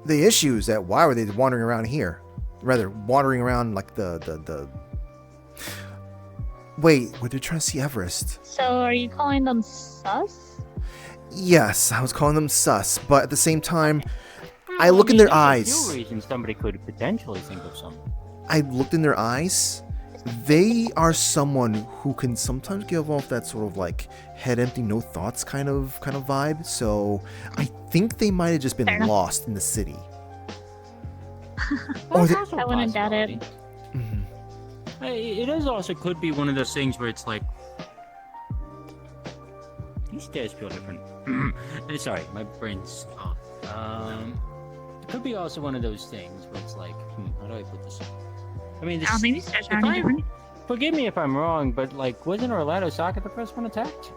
The issue is that why were they wandering around here? Rather, wandering around like the... Wait, were they trying to see Everest? So are you calling them sus? Yes, I was calling them sus, but at the same time, I look in their there's a eyes. few reasons somebody could potentially think of something. I looked in their eyes. They are someone who can sometimes give off that sort of like head empty, no thoughts kind of vibe. So I think they might have just been Fair enough. lost in the city. I That's also a wouldn't doubt it. It is also could be one of those things where it's like These stairs feel different. Sorry, my brain's off. It could be also one of those things where it's like, how do I put this? I mean, this, I don't think these stairs are any different. forgive me if I'm wrong, but like, wasn't Orlandosaka the first one attacked?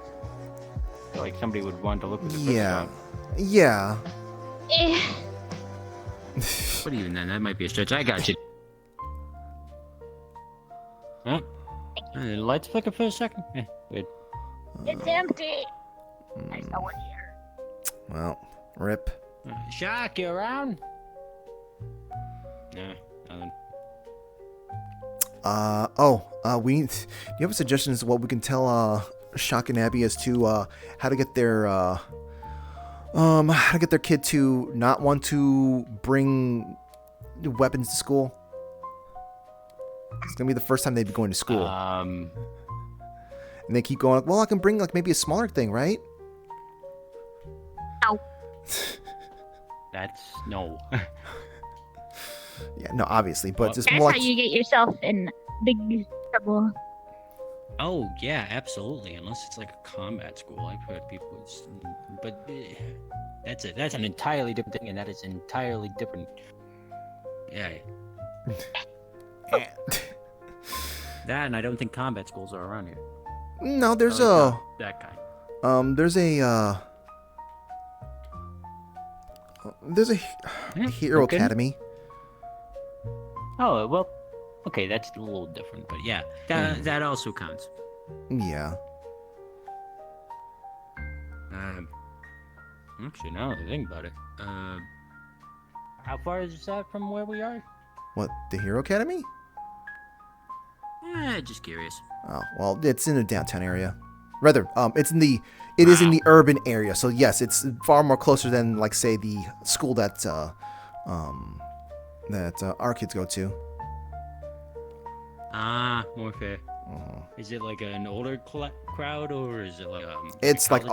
I feel like somebody would want to look at the first Yeah. one. Yeah. What even then? That might be a stretch. I got you. Huh? The lights flicker for a second. Good. It's empty. There's no one here. Well, rip. Shock, you around? Nah, nothing. We need. Do you have a suggestion as to what we can tell Shock and Abby as to how to get their kid to not want to bring weapons to school? It's gonna be the first time they'd be going to school. And they keep going, well, I can bring like maybe a smaller thing, right? No. That's no. Yeah, no, obviously, but just That's more how like you get yourself in big trouble. Oh yeah, absolutely. Unless it's like a combat school, I've heard people. But that's an entirely different thing, and that is entirely different. Yeah. That, and I don't think combat schools are around here. no, there's Not that kind. there's a Hero okay. Academy. Oh well, okay, that's a little different, but yeah, that also counts. Yeah. Actually, now that I think about it, how far is that from where we are? What, the Hero Academy? Just curious. Oh, well, it's in the downtown area. Rather, it is in the urban area. So yes, it's far more closer than, like, say, the school that our kids go to. More fair. Is it like an older crowd, or is it like It's like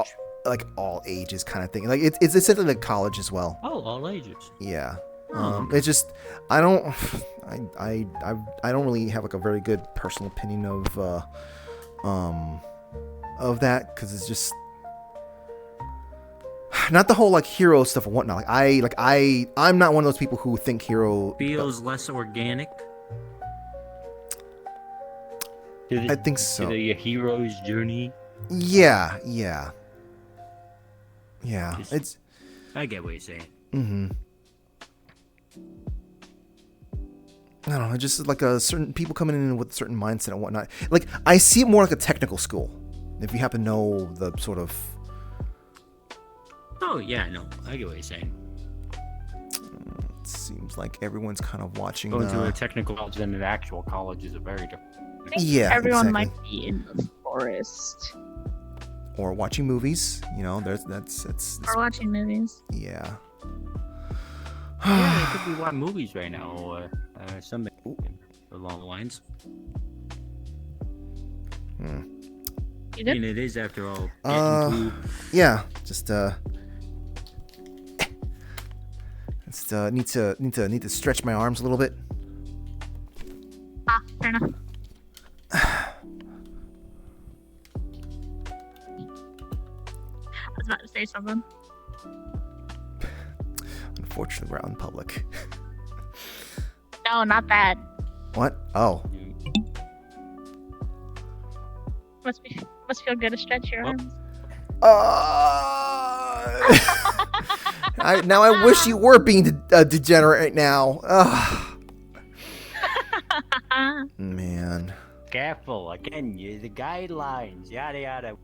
all ages kind of thing. Like it's essentially like college as well. Oh, all ages. Yeah. Oh, It's just I don't really have like a very good personal opinion of that, because it's just not the whole like hero stuff and whatnot. I'm not one of those people who think hero feels less organic. I think so. To the hero's journey. Yeah. It's. I get what you're saying. Mm-hmm. I don't know. It's just like a certain people coming in with a certain mindset and whatnot. Like I see it more like a technical school. If you happen to know the sort of. Oh yeah, no, I get what you're saying. It seems like everyone's kind of watching. Going to a technical college than an actual college is a very different. Yeah, everyone exactly. might be in the forest. Or watching movies, that's Or watching movies. Yeah. Yeah, they could be watching movies right now, or something along the lines. You good? I mean, it is after all. Yeah, just need to stretch my arms a little bit. Fair enough. I was about to say something. Unfortunately, we're out in public. No, not that. What? Oh. Must feel good to stretch your arms. Now I wish you were being a degenerate right now. Man. Careful, again, the guidelines, yada yada.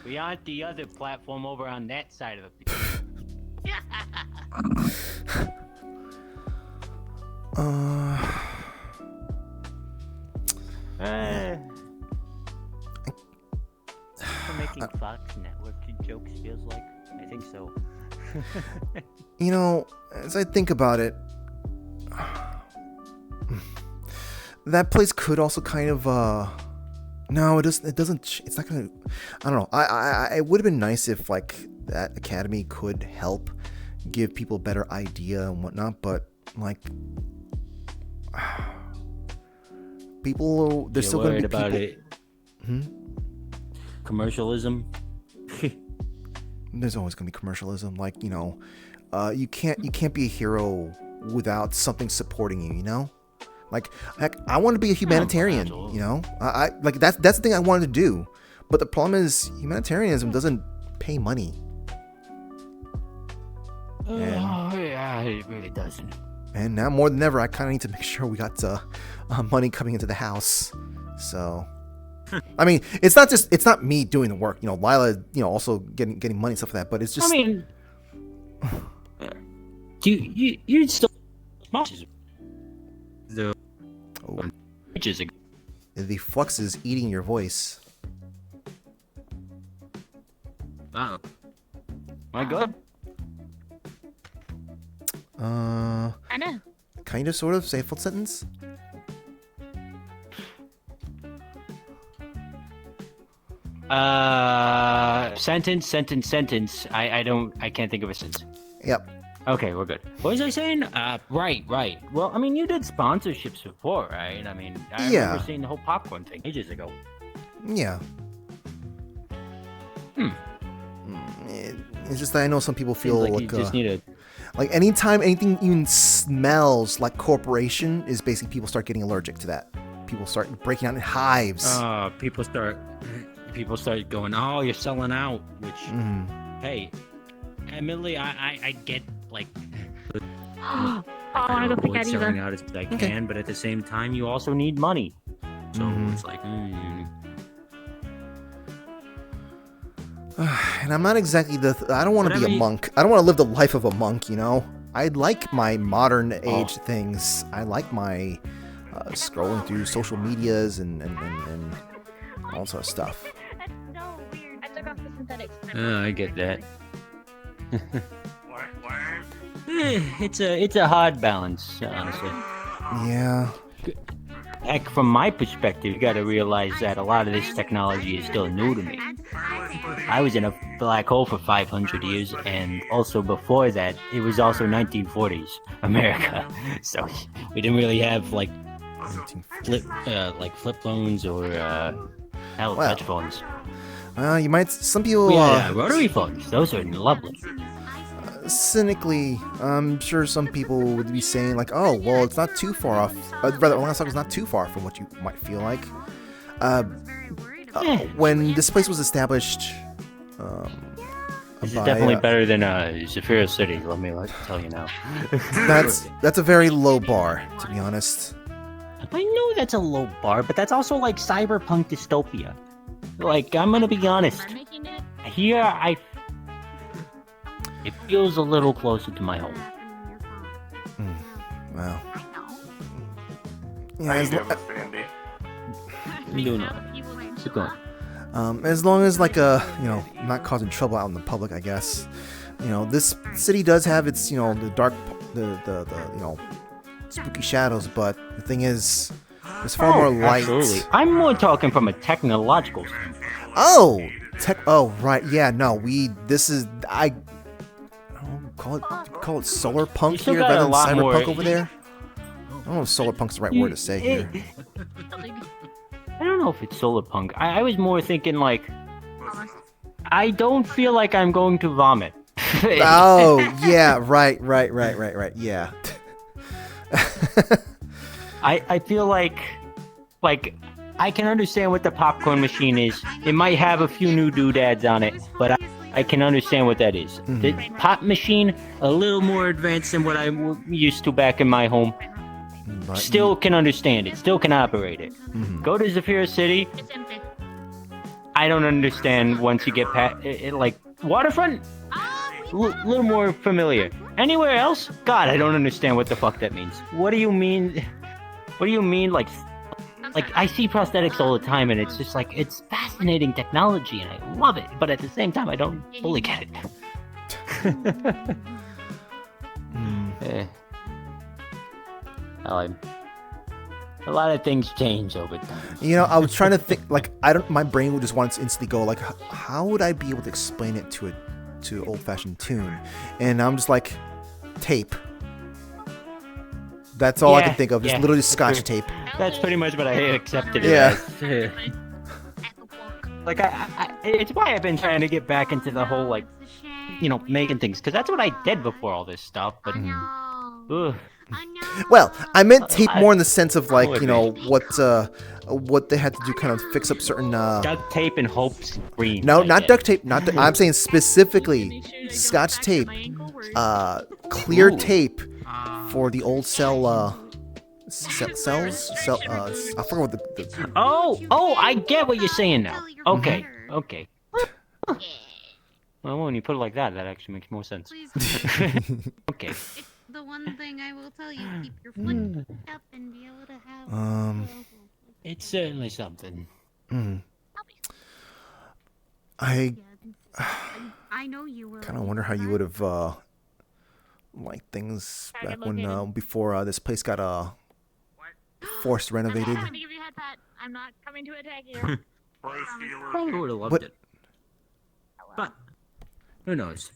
We aren't the other platform over on that side of the field. For making Fox Network jokes feels like? I think so. As I think about it, that place could also kind of no, it doesn't. It's not gonna. I don't know. It would have been nice if like that academy could help give people a better idea and whatnot. But like, people, there's still gonna be people. It. Commercialism. There's always gonna be commercialism. Like, you know, you can't be a hero without something supporting you. You know, like heck, I want to be a humanitarian. You know, I like that's the thing I wanted to do. But the problem is humanitarianism doesn't pay money. Yeah, it really doesn't. And now more than ever, I kind of need to make sure we got money coming into the house. So, I mean, it's not me doing the work. You know, Lila, you know, also getting money and stuff like that. But it's just. I mean, you still the ages ago. The flux is eating your voice. Wow. My God. I know. Kind of, sort of. Say a full sentence. Sentence. I can't think of a sentence. Yep. Okay, we're good. What was I saying? Right. Well, I mean, you did sponsorships before, right? I mean, I remember seeing the whole popcorn thing ages ago. Yeah. It's just that I know some people feel like you just need a... Like, anytime anything even smells like corporation is basically people start getting allergic to that. People start breaking out in hives. People start going, oh, you're selling out, which, hey, admittedly, I get, like, I want to go pick out selling Eva. out as I can, but at the same time, you also need money. So it's like, And I'm not exactly I don't want to be a monk. I don't want to live the life of a monk, you know? I like my modern age things. I like my scrolling through social medias and all sort of stuff. That's so weird. I took off the synthetics. I get that. It's a hard balance, honestly. Yeah. Heck, from my perspective, you gotta realize that a lot of this technology is still new to me. I was in a black hole for 500 years, and also before that, it was also 1940s America. So we didn't really have like flip phones or touch phones. You might. Some people. Yeah, rotary phones. Those are lovely. Cynically, I'm sure some people would be saying like, "Oh, well, it's not too far off." Rather, Orlandosaka is not too far from what you might feel like. When this place was established, this is definitely better than Zafira City. Let me tell you now. That's a very low bar, to be honest. I know that's a low bar, but that's also like cyberpunk dystopia. Like, I'm gonna be honest. Here, it feels a little closer to my home. Wow. How you doing, Mr. Andy? I'm doing alright. Keep going. As long as like not causing trouble out in the public, I guess. You know, this city does have its, the dark, the spooky shadows, but the thing is, there's far more light. Absolutely. I'm more talking from a technological standpoint. Oh, right. Yeah, no, call it solar punk here rather than cyberpunk over there. I don't know if solar punk's the right word to say here. I don't know if it's solar punk. I was more thinking like, I don't feel like I'm going to vomit. Oh, yeah, right, yeah. I feel like I can understand what the popcorn machine is. It might have a few new doodads on it, but I can understand what that is. The pop machine, a little more advanced than what I'm used to back in my home. But still can understand it, still can operate it. Go to Zafira City. I don't understand once you get past it, like Waterfront. Little more familiar. Anywhere else? God, I don't understand what the fuck that means. What do you mean? What do you mean? Like I see prosthetics all the time, and it's just like it's fascinating technology, and I love it. But at the same time, I don't fully get it. A lot of things change over time. I was trying to think, like, my brain would just want to instantly go, like, how would I be able to explain it to old-fashioned tune? And I'm just like, tape. That's all I can think of, just literally scotch tape. That's pretty much what I accepted. Yeah. Like it's why I've been trying to get back into the whole like, making things, because that's what I did before all this stuff. But ugh. Well, I meant tape more in the sense of like, what they had to do, kind of fix up certain. Duct tape and hope screens. No, not duct tape. I'm saying specifically Scotch tape, clear tape for the old cell. Cells. I forgot what the. Oh, I get what you're saying now. Okay. Well, when you put it like that, that actually makes more sense. Okay. It's the one thing I will tell you: keep your foot up and be able to have. It's certainly something. I know you will. kind of wonder how you would have liked things back when before this place got forced renovated. I'm not coming to attack you. Probably would have loved What? it. But who knows?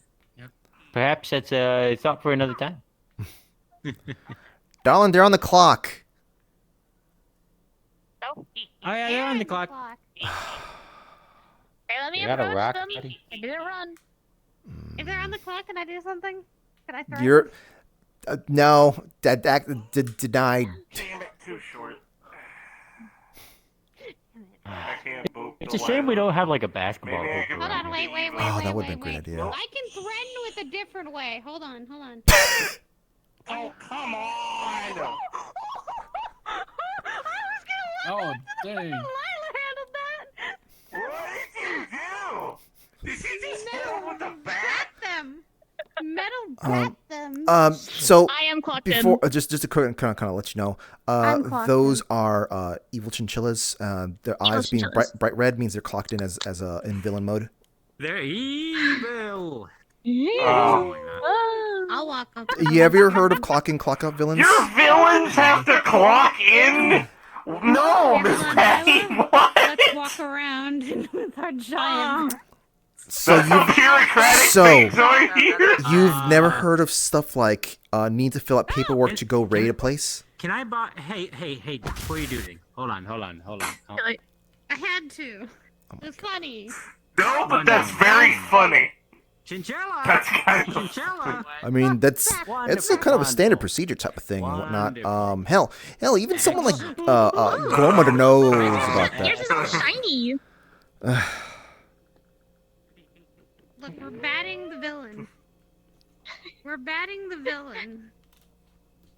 Perhaps that's a thought for another time. Darling, they're on the clock. Oh, yeah, they're on the clock. Hey, let me You got a approach rock, them. buddy? I didn't run. If they're on the clock, can I do something? Can I throw? You're no, that denied. Damn it, too short. It's a shame we don't have like a basketball hoop. Hold on, wait. Oh, that would have been a great idea. I can threaten with a different way. Hold on. Oh, come on! Oh, dang. Lila handled that. What did you do? Did you just hit him with the bat? Metal bat them. So I am clocked before in. just to kind of let you know, I'm clocked those are evil chinchillas. Their eyes being chinchillas. bright red means they're clocked in as in villain mode. They're evil. I'll walk up. You ever heard of clock in, clock out villains? Your villains have to clock in? No, Miss Patty, what? Let's walk around with our giant. So things over here. You've never heard of stuff like need to fill out paperwork to go raid a place? Can I buy? Hey! Before you do anything, hold on. I had to. It's funny. No, but that's very funny. Chinchilla. That's kind of Chinchilla. I mean, it's a kind of a standard procedure type of thing and whatnot. Hell, even someone like Gormudder knows about Yours is all shiny. that. Look, we're batting the villain.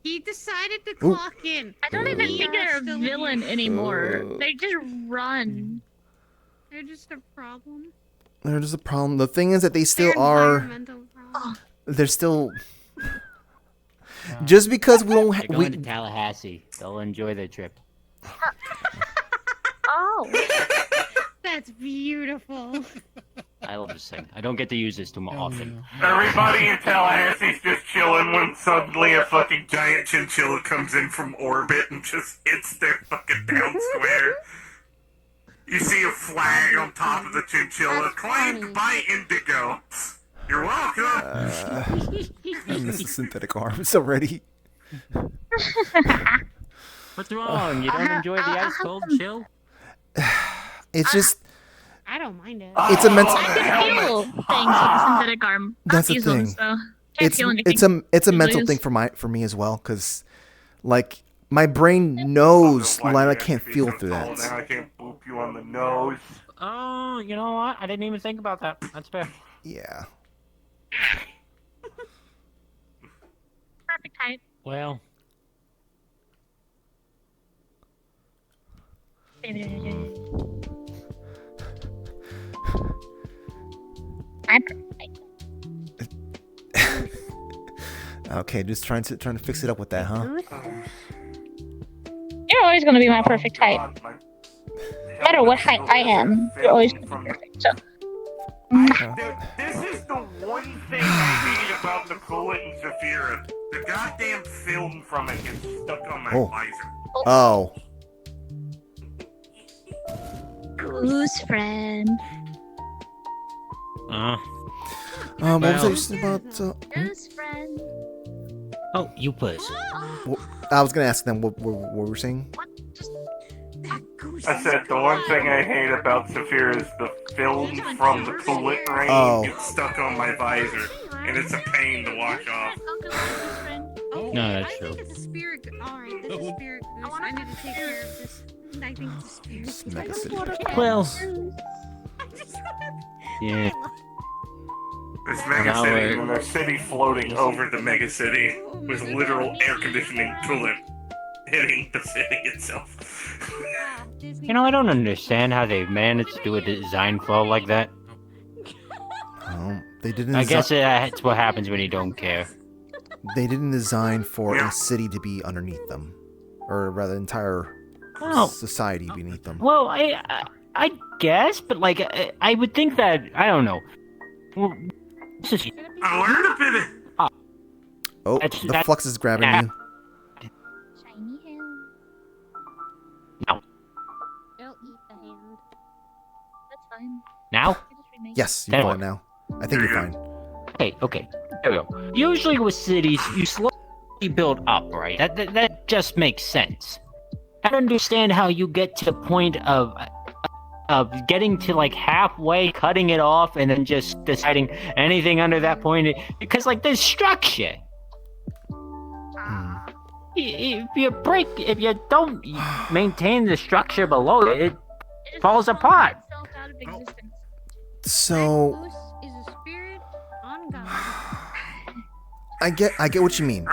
He decided to clock in. I don't even think they're a villain anymore. They just run. They're just a problem. There's just a problem. The thing is that they still They're are. environmental problem. They're still. Just because we don't. They're going to Tallahassee. They'll enjoy their trip. Oh. That's beautiful. I love this thing. I don't get to use this too often. Everybody in Tallahassee's just chilling when suddenly a fucking giant chinchilla comes in from orbit and just hits their fucking town square. You see a flag on top of the chinchilla claimed by Indigo. You're welcome. I miss the synthetic arms already. What's wrong? You don't enjoy the ice cold chill? It's just. I don't mind it. It's a mental. I can feel things with the synthetic arm. That's the Use them, thing. so can't feel anything. It's a mental Usually thing for me as well, because like my brain knows Lila can't feel through Now that. I can't boop you on the nose. Oh, you know what? I didn't even think about that. That's fair. Yeah. Perfect height. Well. I'm perfect height. Okay, just trying to fix it up with that, huh? You're always going to be my perfect height. No matter what height I am, you're always going to be perfect. So. This is the one thing I hate about Nicola and Zafira. The goddamn film from it gets stuck on my visor. Oh. Goose friend. What was I Well. just about? Goose friend. Oh, you puss. I was gonna ask them what we were saying. That goose I said the one thing I hate about Saphir is the film from the bullet rain gets stuck on my visor, and it's a pain to wash off. No, that's true. I think it's a spirit. Alright, this is spirit goose. I need to take care of this. I think it's a spirit. Mega City. Well, yeah. This mega city, and their city floating over the mega city with literal air conditioning coolant hitting the city itself. You know, I don't understand how they managed to do a design flaw like that. They didn't. I guess that's what happens when you don't care. They didn't design for a city to be underneath them, or rather, entire society beneath them. Well, I guess, but like, I would think that I don't know. Well, I learned a bit. Oh, the flux is grabbing you. Shiny hand. No. Don't eat the hand. That's fine. Now? Yes, you're fine now. I think you're fine. Okay. There we go. Usually with cities, you slowly build up, right? That just makes sense. I don't understand how you get to the point of getting to like halfway, cutting it off, and then just deciding anything under that point, because like there's structure. If you don't maintain the structure below it, it falls apart. So I get what you mean,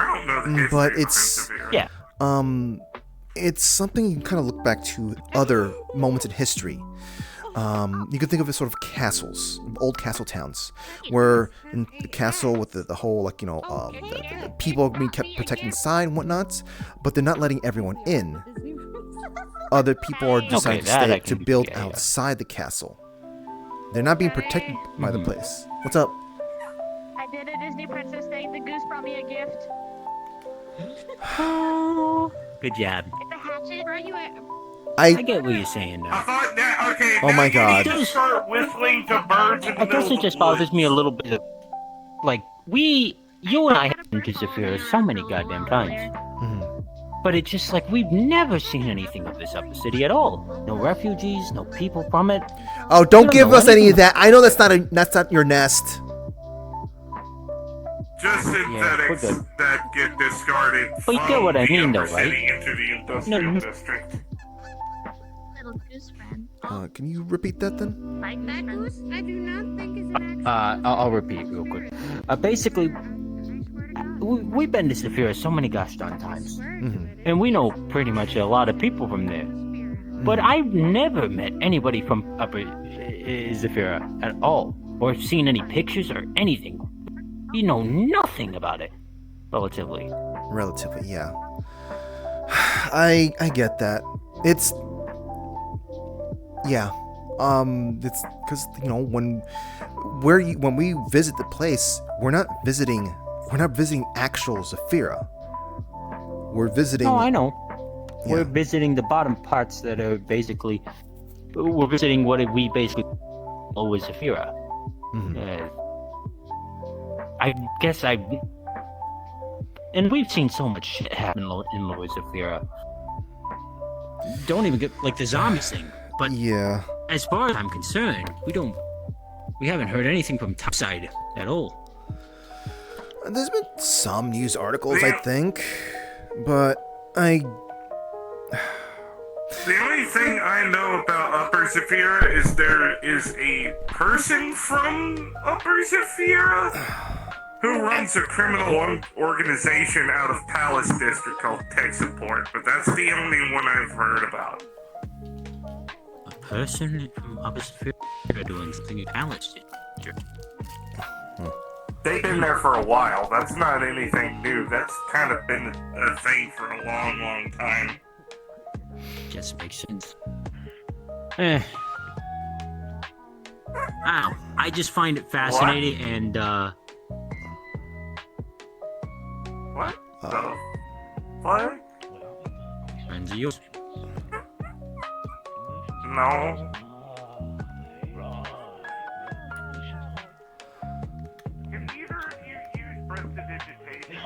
but it's it's something you can kind of look back to other moments in history. You can think of it sort of castles, old castle towns, where in the castle with the whole, like, you know, the people being kept protected inside and whatnot, but they're not letting everyone in. Other people are deciding to build outside the castle. They're not being protected by the place. What's up? I did a Disney princess thing. The goose brought me a gift. Good job. It's a hatchet. Where are you at? I get what you're saying now. I thought that, okay, oh my god. You need to start whistling to birds in the I guess it just bothers me a little bit of, like, you and I have been to Zephyr so many goddamn times. But it's just like, we've never seen anything of this upper city at all. No refugees, no people from it. Oh, don't give us any of that. I know that's not your nest. Just synthetics that get discarded But you get what I mean, though, city right? into the industrial district. Little goose friend. Can you repeat that then? Like that goose? I do not think is an I'll repeat real quick. Basically, we've been to Zephyr so many gosh darn times. And we know pretty much a lot of people from there. But I've never met anybody from Upper Zephyr at all, or seen any pictures or anything. You know nothing about it, relatively. Relatively, yeah. I get that. It's because, you know, when we visit the place, we're not visiting actual Zephyra. We're visiting. Oh, I know. Yeah. We're visiting the bottom parts that are basically. We're visiting what we basically know as Zephyra. I guess and we've seen so much shit happen in Lower Zephyra. Don't even get like the zombies thing. But yeah, as far as I'm concerned, we haven't heard anything from Topside at all. There's been some news articles, I think, but the only thing I know about Upper Zephyra is there is a person from Upper Zephyra who runs a criminal organization out of Palace District called Tech Support, but that's the only one I've heard about. A person from Upper Zephyra doing something in Palace District. They've been there for a while. That's not anything new. That's kind of been a thing for a long, long time. Just makes sense. I just find it fascinating and What the fuck? Friends of yours? No. Can either of you use prestidigitation?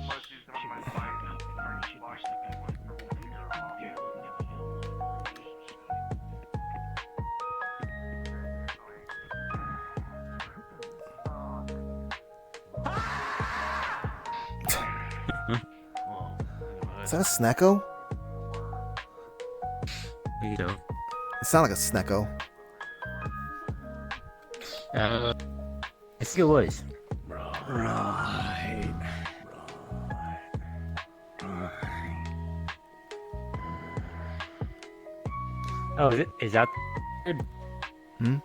Smudges on my side. Is that a snecko? You know. It sounded like a snecko. I think it was. Right. Oh, is that? Hmm?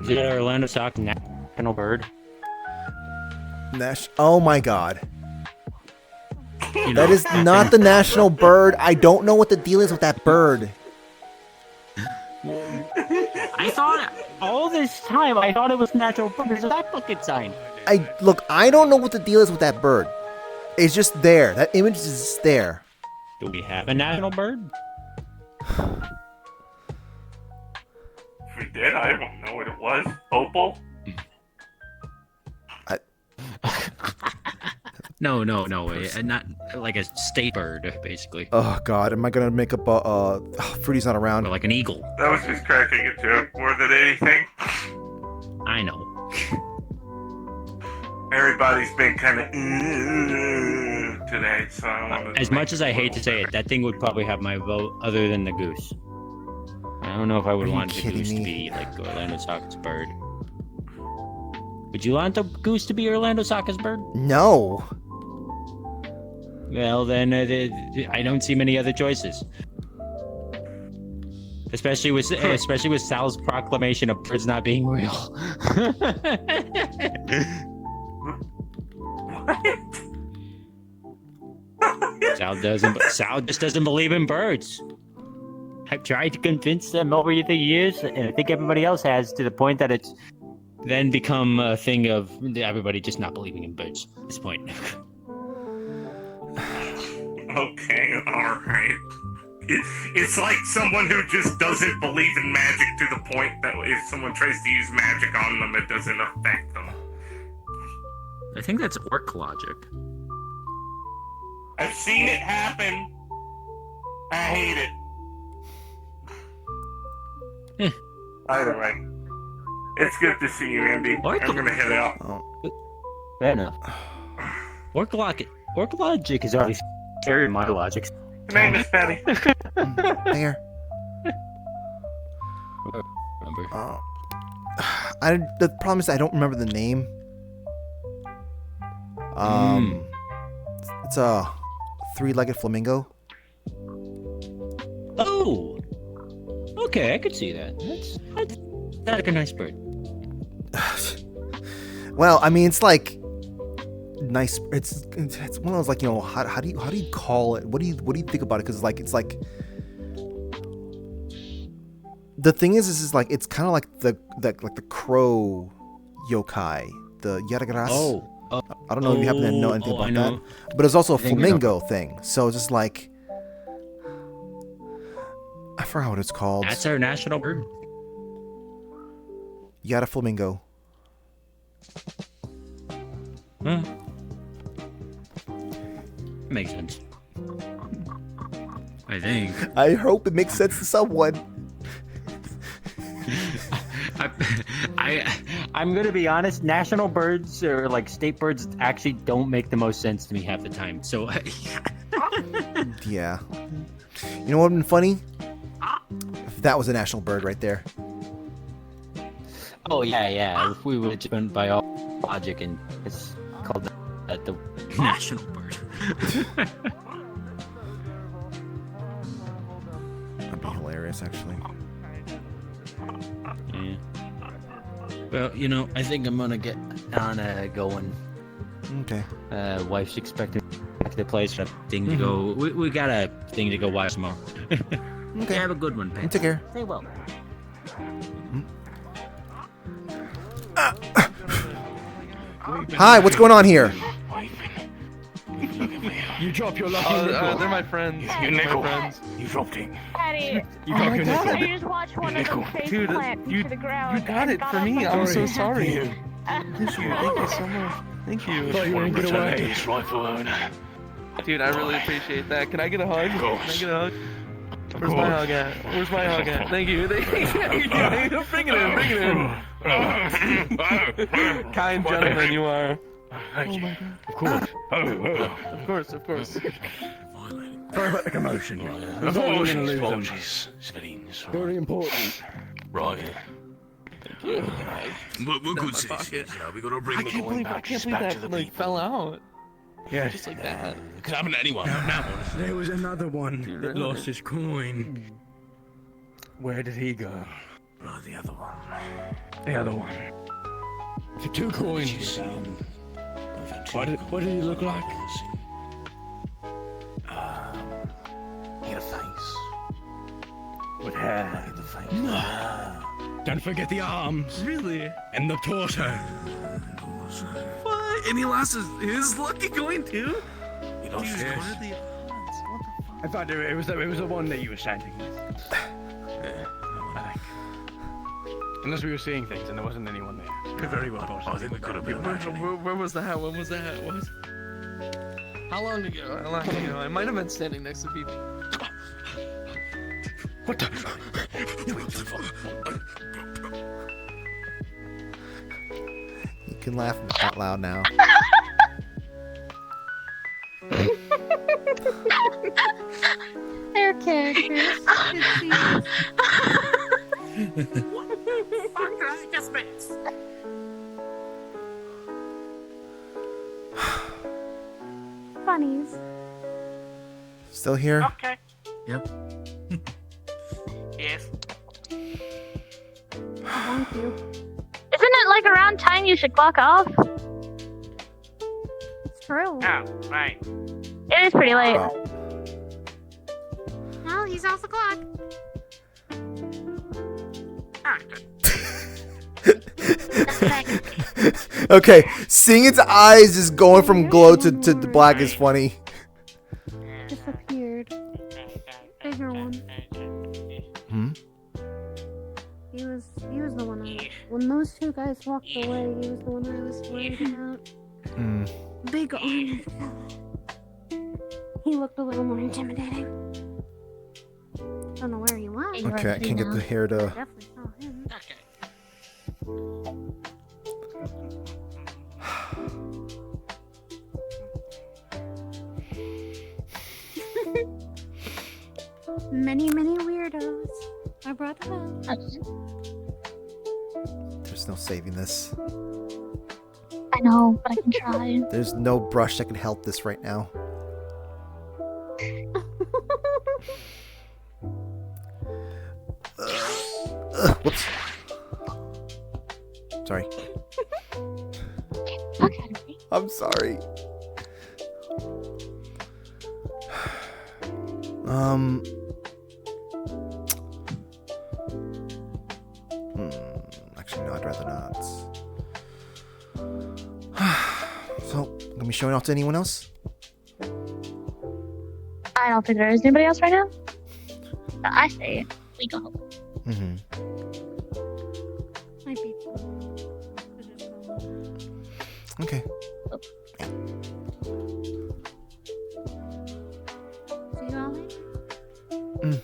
Is it Orlandosaka national bird? Oh my god. That is not the national bird. I don't know what the deal is with that bird. I thought all this time I thought it was natural bird. There's that fucking sign. Look, I don't know what the deal is with that bird. It's just there. That image is just there. Do we have a national bird? If we did, I don't know what it was. Opal? No, not like a state bird, basically. Oh god, am I gonna make up Fruity's not around? Or like an eagle. That was just cracking a joke more than anything. I know. Everybody's been kind of today, so I wanted to As much as I hate to say it, that thing would probably have my vote other than the goose. I don't know if I would want the goose to be like Orlandosaka's bird. Would you want the goose to be Orlandosaka's bird? No. Well, then I don't see many other choices. Especially with Sal's proclamation of birds not being real. Sal just doesn't believe in birds. I've tried to convince them over the years, and I think everybody else has, to the point that it's then become a thing of everybody just not believing in birds at this point. Okay, alright. It's like someone who just doesn't believe in magic to the point that if someone tries to use magic on them, it doesn't affect them. I think that's orc logic. I've seen it happen. I hate it. Either way. It's good to see you, Andy. I'm gonna head out. Fair enough. Orc logic is already scary my logic. Good night, Miss Patty. There. Remember? The problem is I don't remember the name. It's a three-legged flamingo. Oh. Okay, I could see that. That's like a nice bird. Well, I mean, it's like nice. It's one of those, like, you know, how do you call it? What do you think about it? Because it's like the thing is like it's kind of like the crow yokai, the Yaragrass. Oh. I don't know if you happen to know anything about that, but it's also a flamingo thing. So it's just like I forgot what it's called. That's our national bird. Yada flamingo. Makes sense. I think. I hope it makes sense to someone. I'm gonna be honest. National birds or like state birds actually don't make the most sense to me half the time. So. Yeah. You know what would have been funny? If that was a national bird right there. Oh yeah. If we would have just been by all logic, and it's called the national bird. That'd be hilarious, actually. Yeah. Well, you know, I think I'm gonna get on going. Okay. Wife's expecting back to the place. Got a thing to go. We got a thing to go watch tomorrow. Okay. Have a good one, Pat. Take care. Stay well. Hi, what's going on here? You drop your lucky nickel. They're my friends. You nickel. My friends. You dropped it. Patty, You got your nickel. I just watched one of them face Dude, plant you to the ground. you got it for me. I'm so sorry. Thank you so much. Thank you. Thought you were gonna get away. Rifle owner. Dude, I really appreciate that. Can I get a hug? Can I get a hug? Where's my hug at? Where's my hug at? Thank you. Thank you. Bring it in. Bring it in. Kind gentleman you are. Thank you. my Of course. Of course, of course. Sorry about the commotion. I thought we were going to lose them. Very important. Right. Thank you. We're good citizens, you know. We gotta bring the coin I can't pouches believe back that to the like people. fell out. Yeah. Just like that. It could happen to anyone. There was another one Dude, that really? lost his coin. Where did he go? Oh, the other one. The other one. The 2 coins. What did he look like? He had a face. With hair. Look at the face. Don't forget the arms. Really? And the torso. What? And he lost his lucky coin too? He lost his Yes. What are the odds? What the fuck? I thought it was the one that you were standing with. I think. Unless we were seeing things and there wasn't anyone there. Could very well possibly. I think we could have been imagining. Where was that? When was that? What? How long ago? How long ago? I might have been standing next to people. What the? You can laugh out loud now. They're characters. Fuck, I just missed. Funnies. Still here? Okay. Yep. Yes. Thank you. Isn't it like around time you should clock off? It's true. Oh, right. It is pretty late. Well, he's off the clock. Okay, seeing its eyes just going from glow to black is funny. Disappeared. Bigger one. Hmm? He was the one when those 2 guys walked away, he was the one I was worried about. Hmm. Big arm. He looked a little more intimidating. Don't know where he was. Okay, I can't get the hair to. Definitely saw him. Many weirdos. I brought it up. There's no saving this. I know, but I can try. There's no brush that can help this right now. Whoops. Sorry. I'm sorry. Actually, no, I'd rather not. So, gonna be showing off to anyone else? I don't think there is anybody else right now. But I say we go. Mm-hmm. Might be. Okay. See you all later. Mm.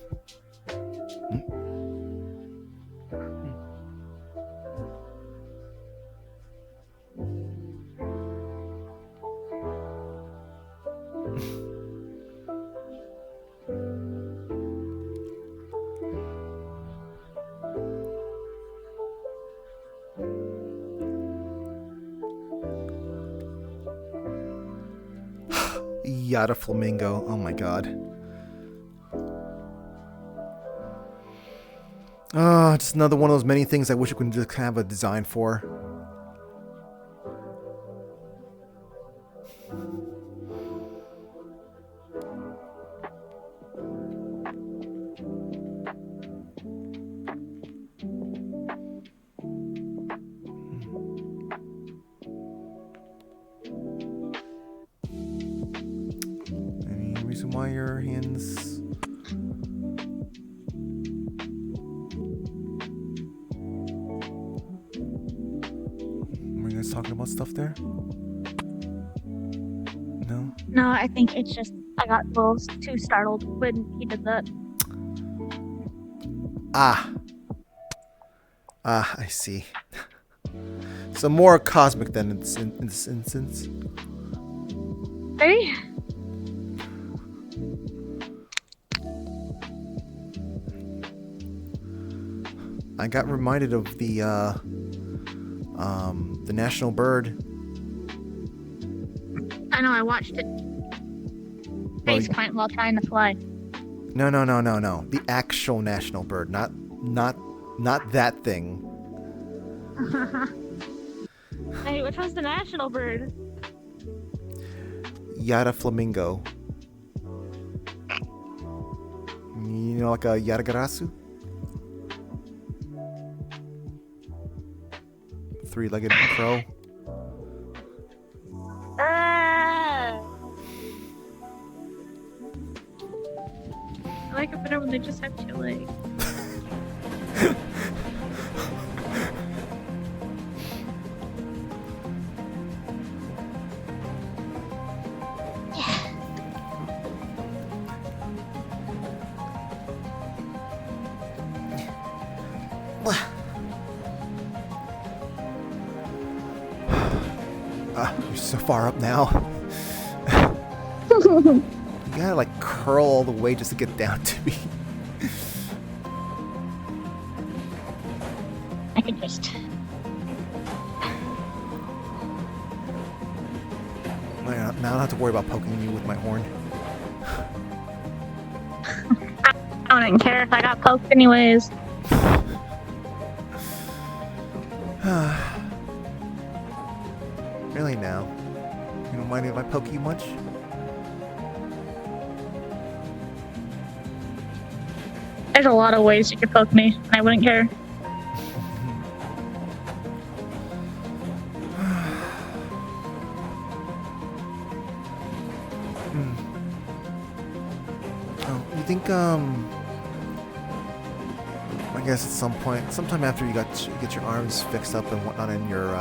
Yada flamingo. Oh my god. Just another one of those many things I wish I could just have a design for. Any reason why your hands... Were you guys talking about stuff there? No? No, I think it's just I got a little too startled when he did that. Ah, I see. So more cosmic than in this instance. Ready? I got reminded of the national bird. I know, I watched it face plant while trying to fly. No. The actual national bird, not that thing. Hey, which one's the national bird? Yada flamingo. You know, like a yadagarasu? Three-legged crow. Ah! I like it better when they just have 2 legs. You're so far up now. You gotta like curl all the way just to get down to me. I can just... Now I don't have to worry about poking you with my horn. I wouldn't care if I got poked anyways. Really now? You don't mind if I poke you much? There's a lot of ways you could poke me, and I wouldn't care. Oh, you think I guess at some point, sometime after you get your arms fixed up and whatnot, and your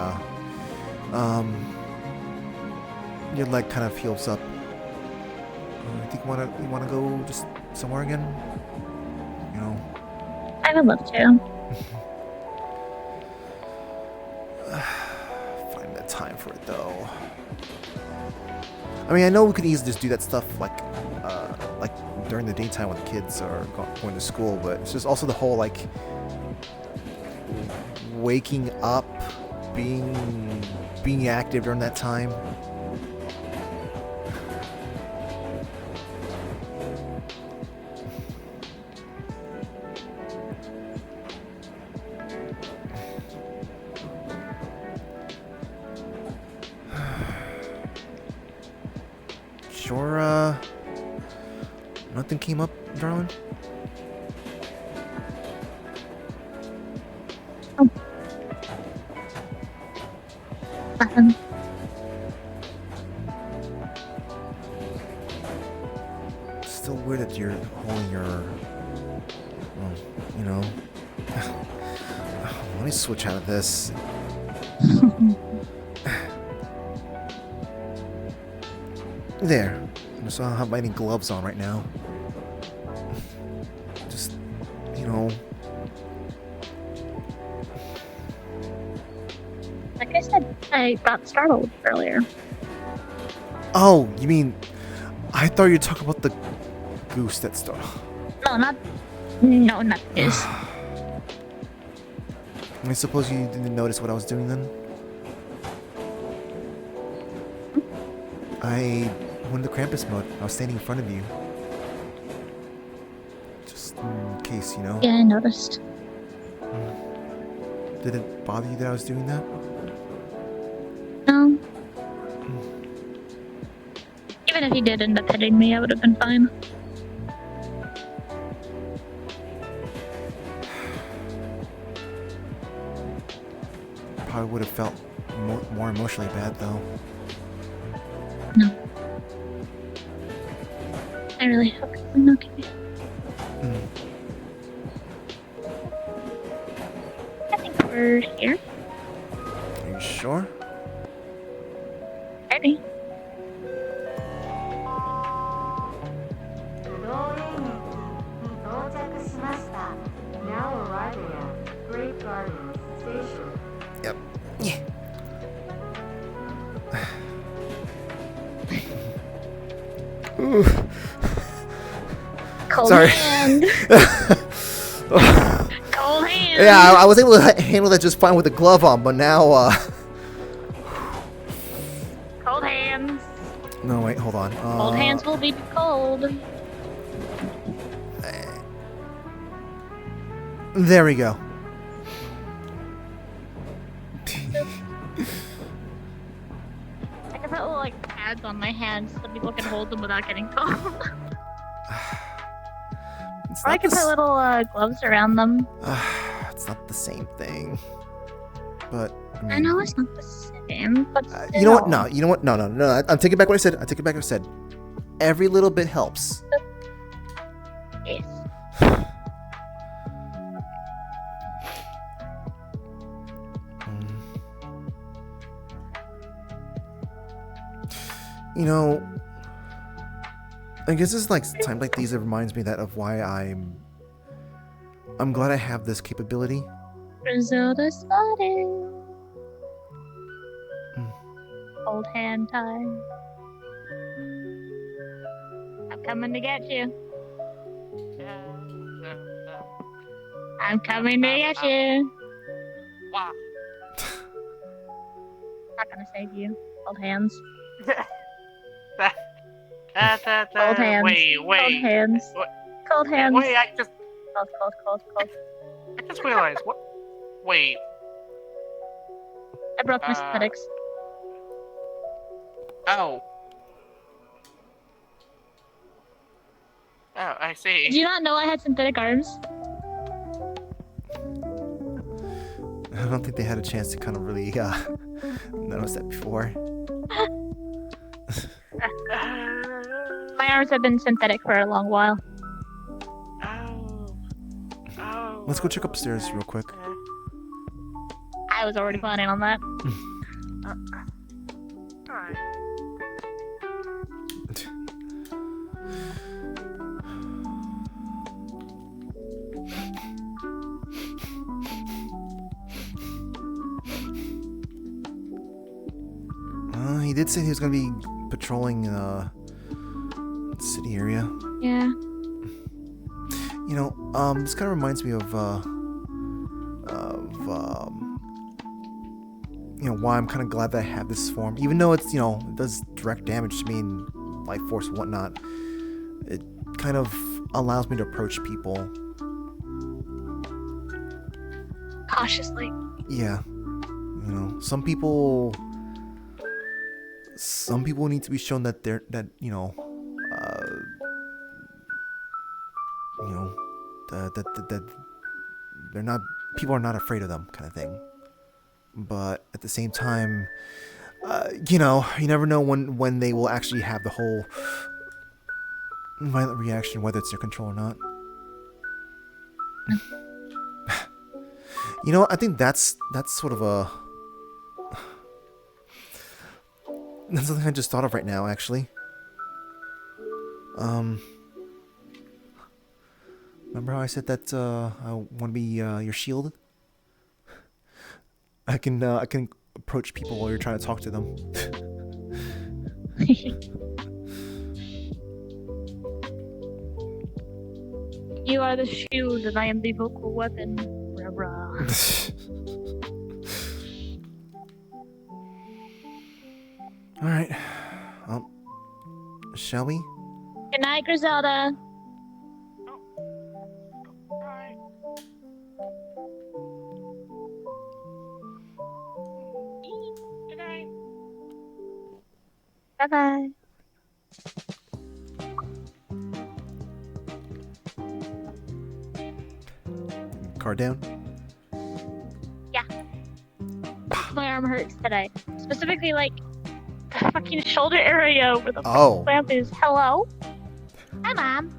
leg kind of heals up. I think you wanna go just somewhere again? You know. I would love to. Find the time for it though. I mean, I know we could easily just do that stuff like during the daytime when the kids are going to school, but it's just also the whole like waking up, being active during that time. Sure, nothing came up, darling? Still weird that you're holding your, well, you know. Let me switch out of this. There. So I don't have any gloves on right now. Just, you know. Like I said, I got startled earlier. Oh, you mean... I thought you were talking about the goose that startled. No, not this. I suppose you didn't notice what I was doing then? I went into Krampus mode. I was standing in front of you. Just in case, you know? Yeah, I noticed. Did it bother you that I was doing that? No. Even if you did end up hitting me, I would have been fine. Probably would have felt more emotionally bad though. No. I really hope I'm okay. I think we're here. Are you sure? Ready? Now arriving at Great Gardens Station. Yep. Cold Sorry. hand. Cold hand. Yeah, I was able to handle that just fine with the glove on, but now, Cold hands. No, wait, hold on. Cold hands will leave you cold. There we go. I can put little like pads on my hands so people can hold them without getting cold. Or I can put little gloves around them. It's not the same thing. But I know it's not the same, but still. you know what? No, you know what? No. I'm taking back what I said. I take it back what I said. Every little bit helps. Yes. You know, I guess it's like times like these it reminds me that of why I'm glad I have this capability. Griselda spotted. Old hand time. I'm coming to get you. I'm coming to get you. Wow. Not gonna save you. Old hands. Cold hands. Wait. Cold hands. Cold hands. Wait, I just Cold. I just realized what. Wait. I broke my synthetics. Oh. Oh, I see. Did you not know I had synthetic arms? I don't think they had a chance to kind of really notice that before. My arms have been synthetic for a long while. Let's go check upstairs real quick. I was already planning on that. Alright. He did say he was going to be patrolling the city area. Yeah. You know, this kind of reminds me of you know, why I'm kind of glad that I have this form. Even though it's, you know, it does direct damage to me and life force and whatnot, it kind of allows me to approach people. Cautiously. Yeah. You know, some people need to be shown that they're, that, you know, that they're not, people are not afraid of them, kind of thing. But at the same time, you know, you never know when they will actually have the whole violent reaction, whether it's their control or not. You know, I think that's sort of a, that's something I just thought of right now, actually. Remember how I said that I want to be your shield? I can approach people while you're trying to talk to them. You are the shield and I am the vocal weapon. Rah, rah. Alright. Shall we? Good night, Griselda. Bye-bye. Car down? Yeah. My arm hurts today. Specifically, like, the fucking shoulder area where the Oh. clamp is. Hello? Hi, Mom.